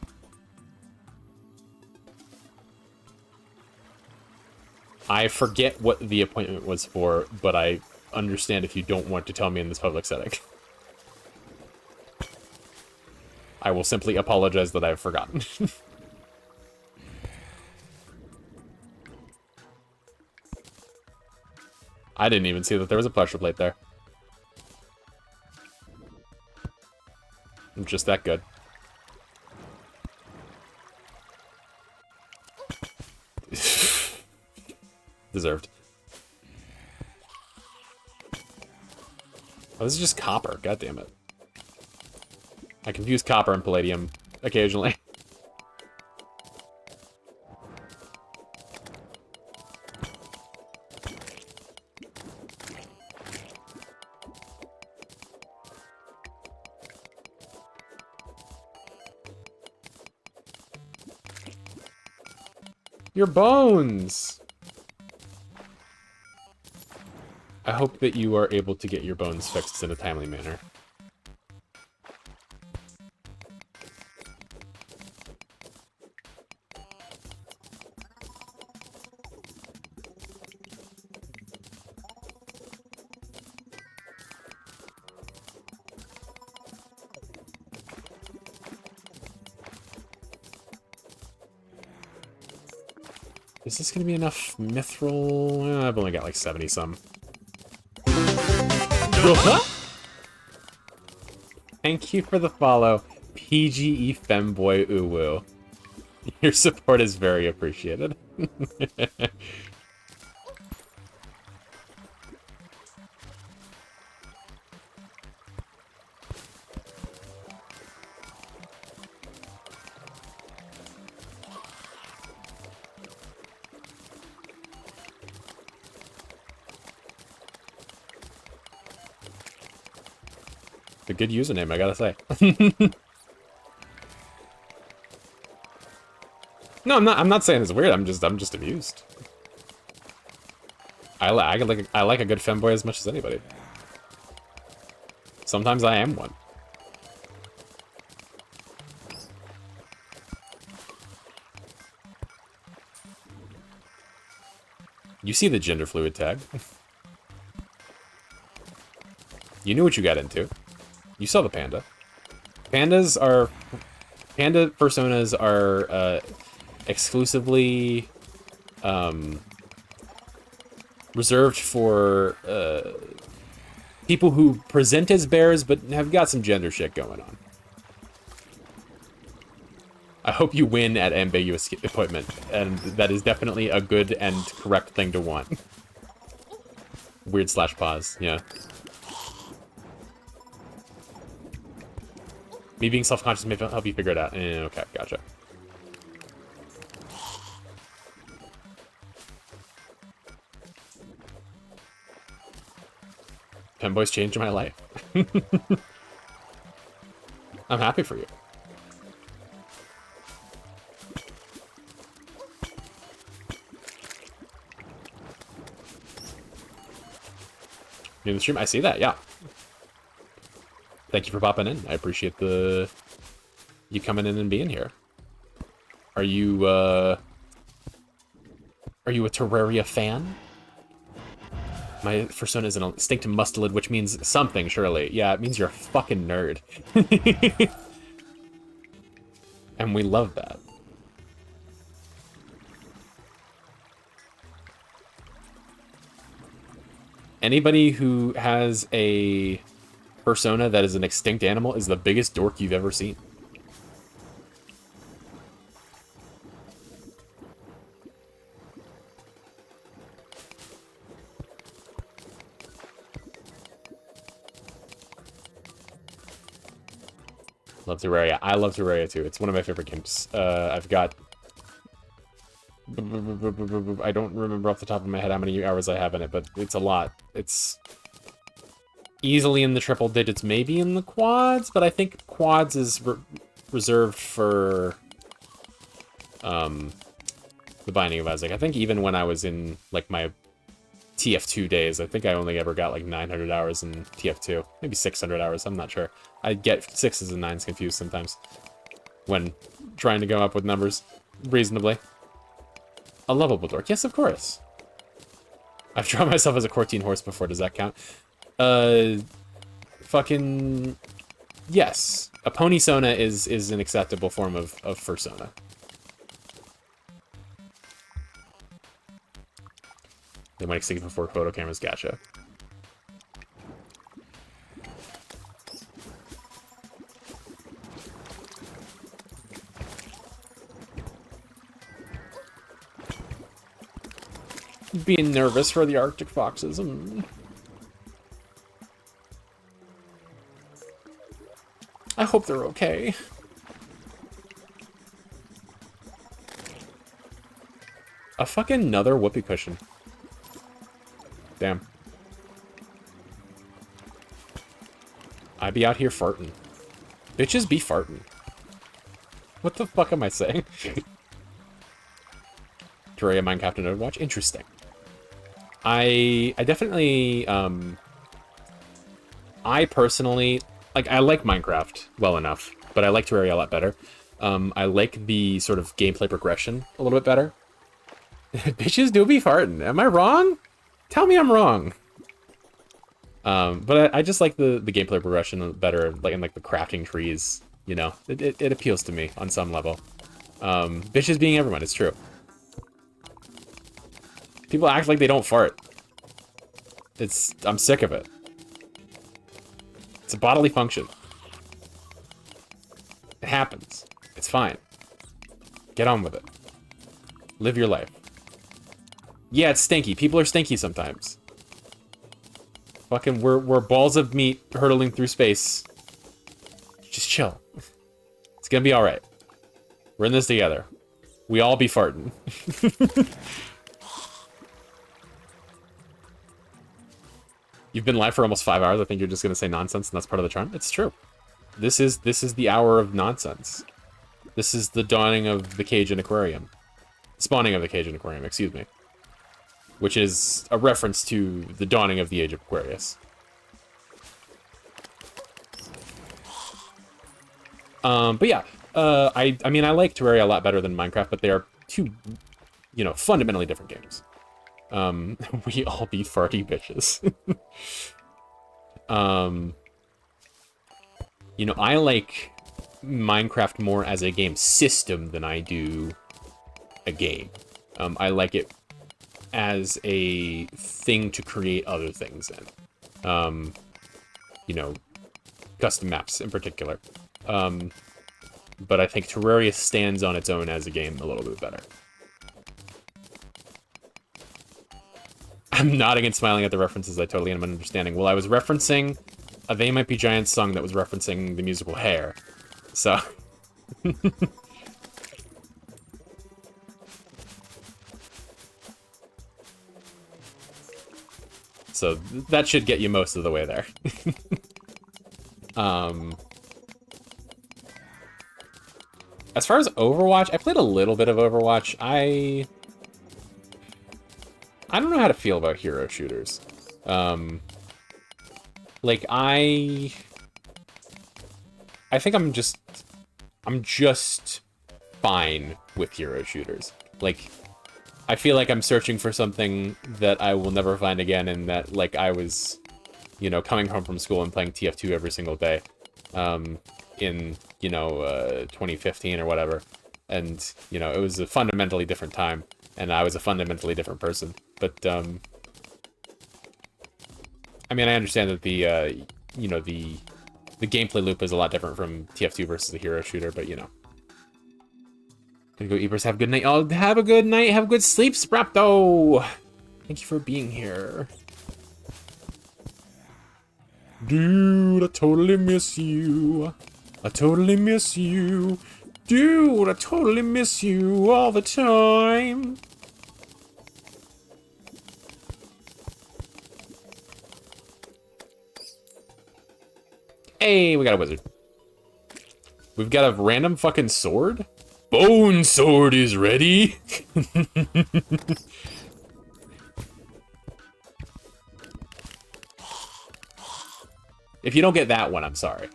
I forget what the appointment was for, but I understand if you don't want to tell me in this public setting. I will simply apologize that I have forgotten. I didn't even see that there was a pressure plate there. I'm just that good. Deserved. Oh, this is just copper. God damn it. I confuse copper and palladium occasionally. Your bones! I hope that you are able to get your bones fixed in a timely manner. Is this gonna be enough mithril? I've only got like 70 some. Thank you for the follow, PGE Femboy Uwu. Your support is very appreciated. A good username, I gotta say. No, I'm not saying it's weird. I'm just amused. I like a good femboy as much as anybody. Sometimes I am one. You see the gender fluid tag. You knew what you got into. You saw the panda. Panda personas are exclusively reserved for people who present as bears but have got some gender shit going on. I hope you win at ambiguous appointment, and that is definitely a good and correct thing to want. Weird slash pause, yeah. Me being self-conscious may help you figure it out. Okay, gotcha. Femboys changed my life. I'm happy for you. In the stream, I see that, yeah. Thank you for popping in. I appreciate you coming in and being here. Are you a Terraria fan? My persona is an extinct mustelid, which means something, surely. Yeah, it means you're a fucking nerd. And we love that. Anybody who has a persona that is an extinct animal is the biggest dork you've ever seen. Love Terraria. I love Terraria too. It's one of my favorite games. I've got... I don't remember off the top of my head how many hours I have in it, but it's a lot. It's easily in the triple digits, maybe in the quads, but I think quads is reserved for the Binding of Isaac. I think even when I was in like my TF2 days, I think I only ever got like 900 hours in TF2, maybe 600 hours. I'm not sure. I get 6s and 9s confused sometimes when trying to come up with numbers reasonably. A lovable dork. Yes, of course. I've drawn myself as a Corteen horse before. Does that count? Fucking... Yes. A pony sona is an acceptable form of fursona. They might extinct before photo cameras. Gotcha. Being nervous for the Arctic foxes. I hope they're okay. A fucking another whoopee cushion. Damn. I be out here farting. Bitches be farting. What the fuck am I saying? Terraria, Minecraft, and Overwatch? Interesting. I definitely, I personally, like, I like Minecraft well enough, but I like Terraria a lot better. I like the sort of gameplay progression a little bit better. Bitches do be farting. Am I wrong? Tell me I'm wrong. But I just like the gameplay progression better, like in like the crafting trees, you know? It appeals to me on some level. Bitches being everyone, it's true. People act like they don't fart. I'm sick of it. It's a bodily function. It happens. It's fine. Get on with it. Live your life. Yeah, it's stinky. People are stinky sometimes. Fucking, we're balls of meat hurtling through space. Just chill. It's gonna be alright. We're in this together. We all be farting. You've been live for almost 5 hours. I think you're just gonna say nonsense, and that's part of the charm. It's true. This is the hour of nonsense. This is the dawning of the Cajun Aquarium. Spawning of the Cajun Aquarium, excuse me. Which is a reference to the dawning of the Age of Aquarius. But yeah, I mean, I like Terraria a lot better than Minecraft, but they are two, you know, fundamentally different games. We all be farty bitches. You know, I like Minecraft more as a game system than I do a game. I like it as a thing to create other things in. You know, custom maps in particular. But I think Terraria stands on its own as a game a little bit better. I'm nodding and smiling at the references. I totally am understanding. Well, I was referencing a They Might Be Giants song that was referencing the musical Hair. So... So that should get you most of the way there. As far as Overwatch, I played a little bit of Overwatch. I don't know how to feel about hero shooters. Like I think I'm just fine with hero shooters. Like, I feel like I'm searching for something that I will never find again, and that, like, I was, you know, coming home from school and playing TF2 every single day, in, you know, 2015 or whatever. And, you know, it was a fundamentally different time, and I was a fundamentally different person. But, I mean, I understand that the, you know, the gameplay loop is a lot different from TF2 versus a hero shooter, but, you know. Gonna go, Ebers. Have a good night. Oh, have a good night. Have a good sleep, Sprapto. Thank you for being here. Dude, I totally miss you. I totally miss you. Dude, I totally miss you all the time. Hey, we got a wizard. We've got a random fucking sword? Bone sword is ready. If you don't get that one, I'm sorry.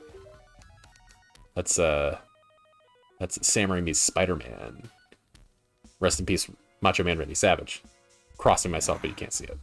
That's Sam Raimi's Spider-Man. Rest in peace, Macho Man Randy Savage. Crossing myself, but you can't see it.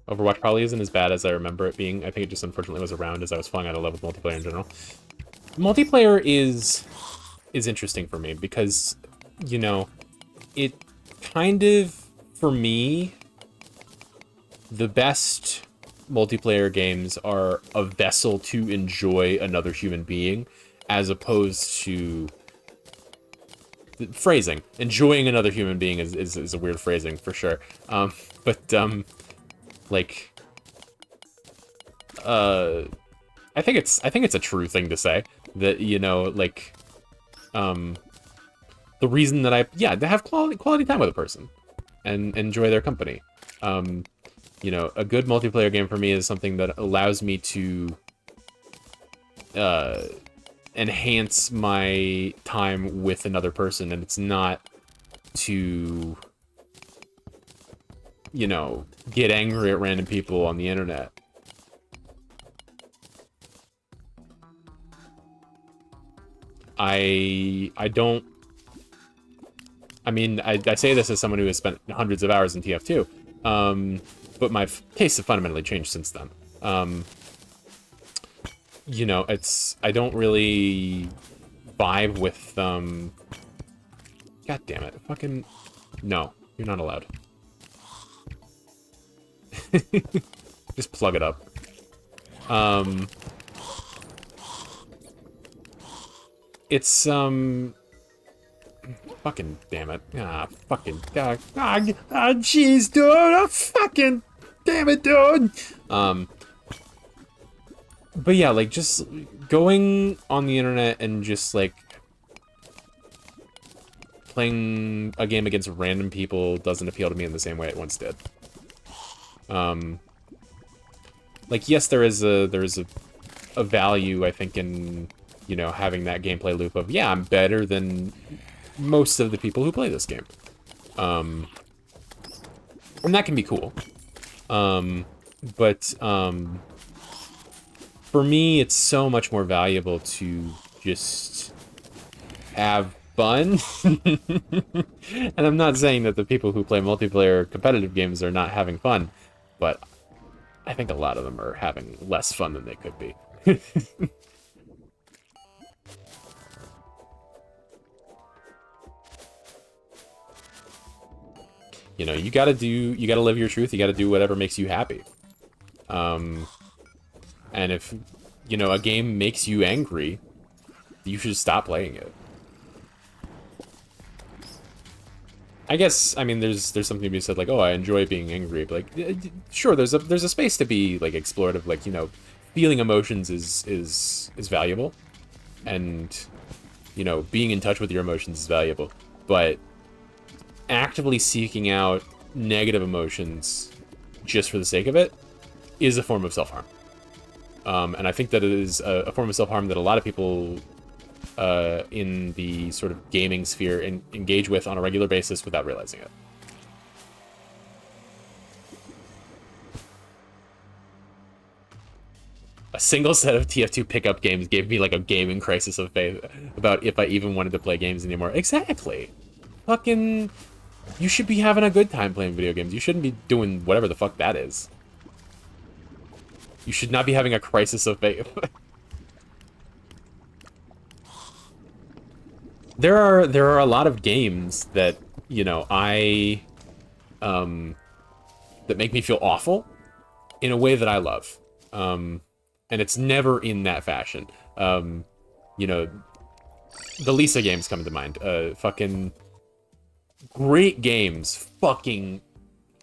Overwatch probably isn't as bad as I remember it being. I think it just unfortunately was around as I was falling out of love with multiplayer in general. Multiplayer is interesting for me because, you know, it kind of, for me, the best multiplayer games are a vessel to enjoy another human being, as opposed to phrasing. Enjoying another human being is a weird phrasing for sure. Like, I think it's a true thing to say that, you know, like, the reason that to have quality time with a person and enjoy their company. You know, a good multiplayer game for me is something that allows me to enhance my time with another person, and it's not to, you know, get angry at random people on the internet. I don't... I mean, I say this as someone who has spent hundreds of hours in TF2, but my tastes have fundamentally changed since then. You know, I don't really vibe with, God damn it, fucking... No, you're not allowed. Just plug it up. It's, fucking damn it. Jeez, dude. Oh, fucking damn it, dude. But yeah, like, just going on the internet and just, like, playing a game against random people doesn't appeal to me in the same way it once did. Like, yes, there is a value, I think, in, you know, having that gameplay loop of, yeah, I'm better than most of the people who play this game. And that can be cool. But for me, it's so much more valuable to just have fun. And I'm not saying that the people who play multiplayer competitive games are not having fun, but I think a lot of them are having less fun than they could be. You know, you gotta live your truth, you gotta do whatever makes you happy. And if, you know, a game makes you angry, you should stop playing it. I guess, I mean, there's something to be said, like, oh, I enjoy being angry, but, like, sure, there's a space to be, like, explorative, like, you know, feeling emotions is valuable, and, you know, being in touch with your emotions is valuable, but actively seeking out negative emotions just for the sake of it is a form of self-harm. And I think that it is a form of self-harm that a lot of people in the sort of gaming sphere engage with on a regular basis without realizing it. A single set of TF2 pickup games gave me like a gaming crisis of faith about if I even wanted to play games anymore. Exactly. Fucking... You should be having a good time playing video games. You shouldn't be doing whatever the fuck that is. You should not be having a crisis of faith. There are a lot of games that, you know, that make me feel awful in a way that I love. And it's never in that fashion. You know, the Lisa games come to mind. Fucking great games, fucking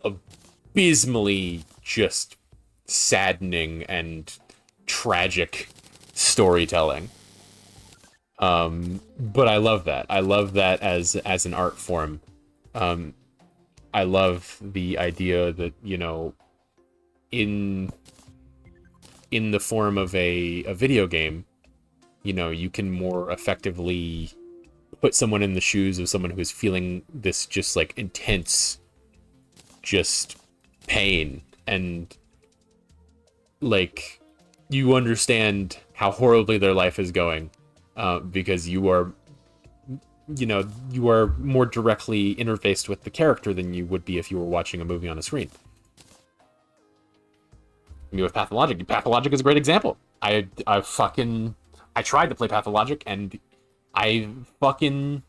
abysmally just saddening and tragic storytelling. But I love that. I love that as an art form. I love the idea that, you know, in the form of a video game, you know, you can more effectively put someone in the shoes of someone who's feeling this just like intense just pain, and like you understand how horribly their life is going, because you are, you know, you are more directly interfaced with the character than you would be if you were watching a movie on a screen. I mean, with Pathologic is a great example. I tried to play Pathologic, and I fucking...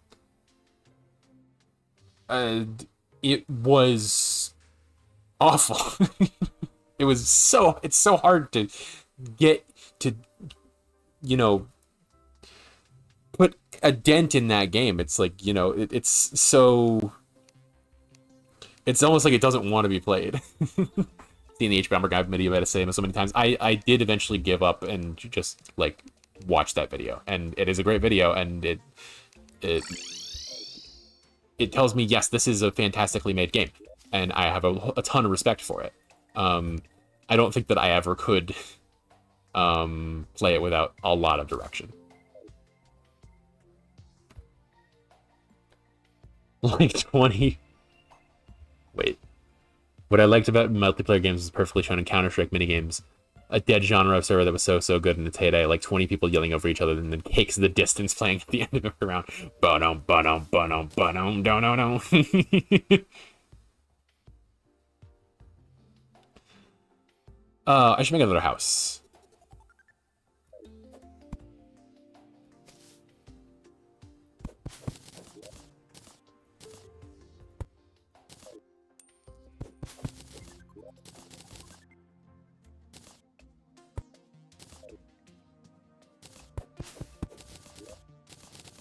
it was awful. It's so hard to get to, you know, put a dent in that game. It's like, you know, it's almost like it doesn't want to be played. Seeing the H. Bomber Guide video, I had to say so many times. I did eventually give up and just, like, watch that video. And it is a great video, and it tells me, yes, this is a fantastically made game. And I have a ton of respect for it. I don't think that I ever could play it without a lot of direction. Like 20... Wait. What I liked about multiplayer games is perfectly shown in Counter-Strike minigames. a dead genre of server that was so good in its heyday, like 20 people yelling over each other and then Takes the Distance playing at the end of every round. Ba-dum, ba-dum, ba-dum, ba-dum, no. I should make another house.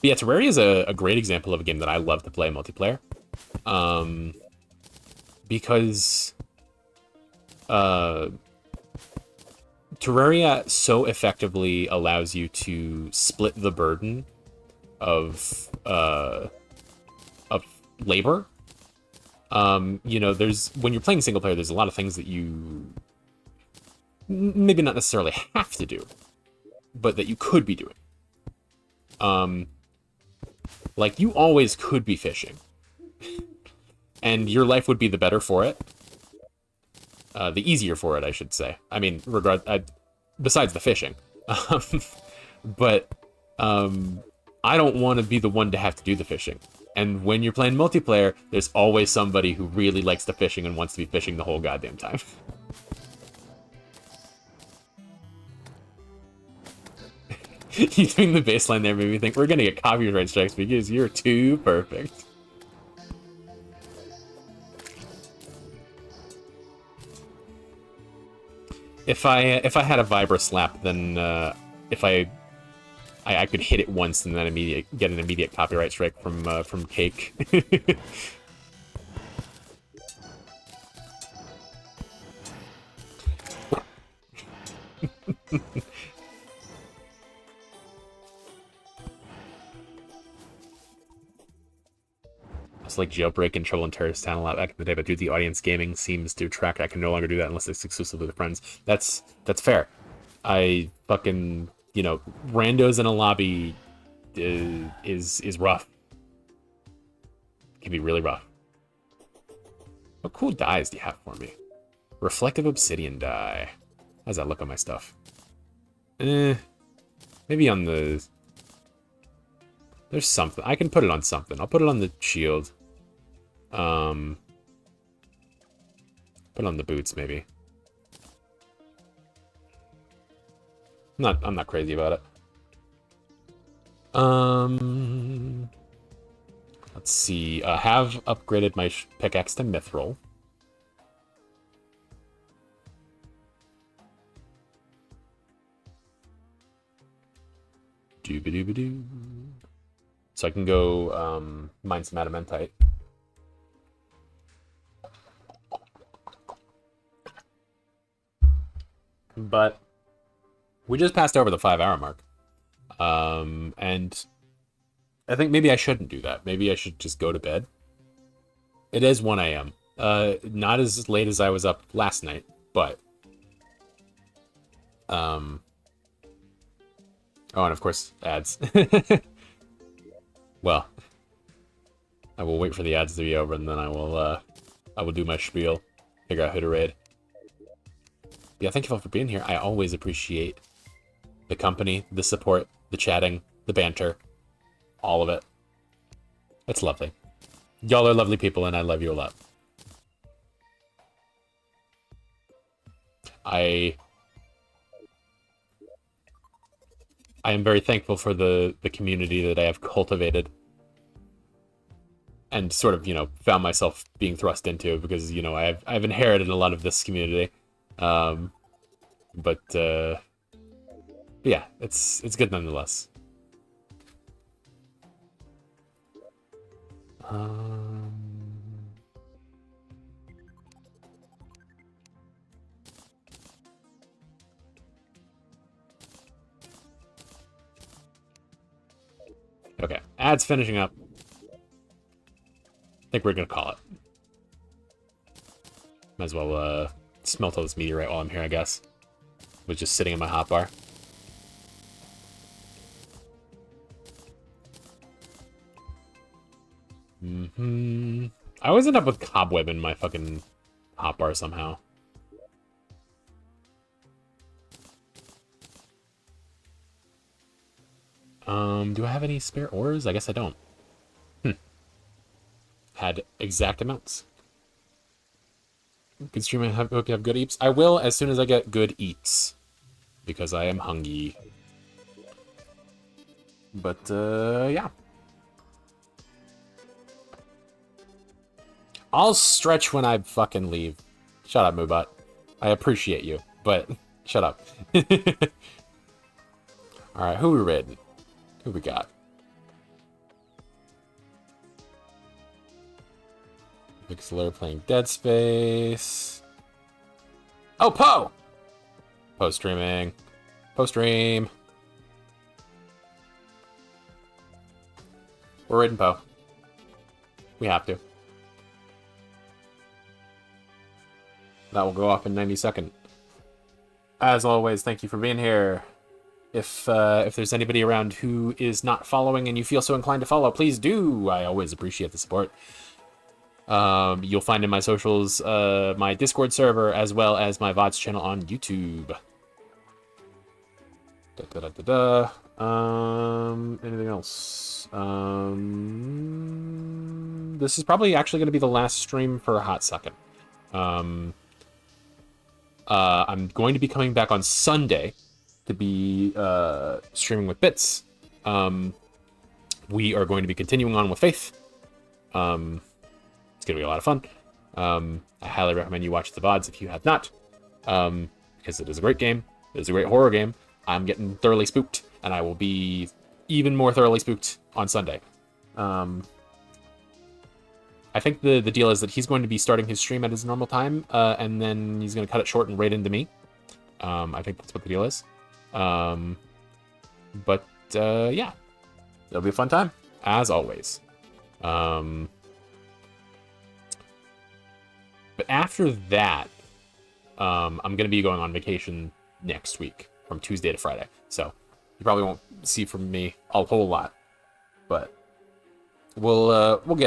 But yeah, Terraria is a great example of a game that I love to play multiplayer. Because Terraria so effectively allows you to split the burden of labor. You know, when you're playing single player, there's a lot of things that you maybe not necessarily have to do, but that you could be doing. Like, you always could be fishing. And your life would be the better for it. The easier for it, I should say. I mean, besides the fishing. But I don't want to be the one to have to do the fishing. And when you're playing multiplayer, there's always somebody who really likes the fishing and wants to be fishing the whole goddamn time. You doing the baseline there made me think we're gonna get copyright strikes because you're too perfect. If I had a Vibra slap, then if I could hit it once and then get an immediate copyright strike from Cake. It's like jailbreak and Trouble in Terrorist Town a lot back in the day, but due to the audience gaming seems to track, I can no longer do that unless it's exclusively with friends. That's fair. I fucking, you know, randos in a lobby is rough. It can be really rough. What cool dyes do you have for me? Reflective obsidian dye. How's that look on my stuff? Maybe on the... There's something. I can put it on something. I'll put it on the shield. Put it on the boots, maybe. I'm not crazy about it. Let's see. Have upgraded my pickaxe to mithril. Dooba-dooba-doo. So I can go mine some adamantite. But we just passed over the 5-hour mark. And I think maybe I shouldn't do that. Maybe I should just go to bed. It is 1 a.m. Not as late as I was up last night, but... Oh, and of course, ads. Well, I will wait for the ads to be over, and then I will do my spiel, figure out who to raid. Yeah, thank you all for being here. I always appreciate the company, the support, the chatting, the banter, all of it. It's lovely. Y'all are lovely people, and I love you a lot. I am very thankful for the community that I have cultivated and sort of, you know, found myself being thrust into because, you know, I've inherited a lot of this community. But yeah, it's good nonetheless. Okay, ads finishing up. I think we're gonna call it. Might as well smelt all this meteorite while I'm here, I guess. Was just sitting in my hotbar. I always end up with cobweb in my fucking hotbar somehow. Do I have any spare ores? I guess I don't. Had exact amounts. Good stream. I hope you have good eats. I will as soon as I get good eats. Because I am hungry. But, yeah. I'll stretch when I fucking leave. Shut up, Moobot. I appreciate you, but shut up. Alright, who we raiding? Who we got? Pixeler playing Dead Space. Oh, Poe! Poe streaming. Poe stream. We're raiding Poe. We have to. That will go off in 90 seconds. As always, thank you for being here. If there's anybody around who is not following and you feel so inclined to follow, please do. I always appreciate the support. You'll find in my socials my Discord server as well as my VODs channel on YouTube. Anything else? This is probably actually going to be the last stream for a hot second. I'm going to be coming back on Sunday to be streaming with Bits. We are going to be continuing on with Faith. It's going to be a lot of fun. I highly recommend you watch the VODs if you have not, because it is a great game. It is a great horror game. I'm getting thoroughly spooked, and I will be even more thoroughly spooked on Sunday. I think the deal is that he's going to be starting his stream at his normal time, and then he's going to cut it short and right into me. I think that's what the deal is. But yeah, it'll be a fun time, as always. But after that, I'm going to be going on vacation next week from Tuesday to Friday. So you probably won't see from me a whole lot, but we'll get it.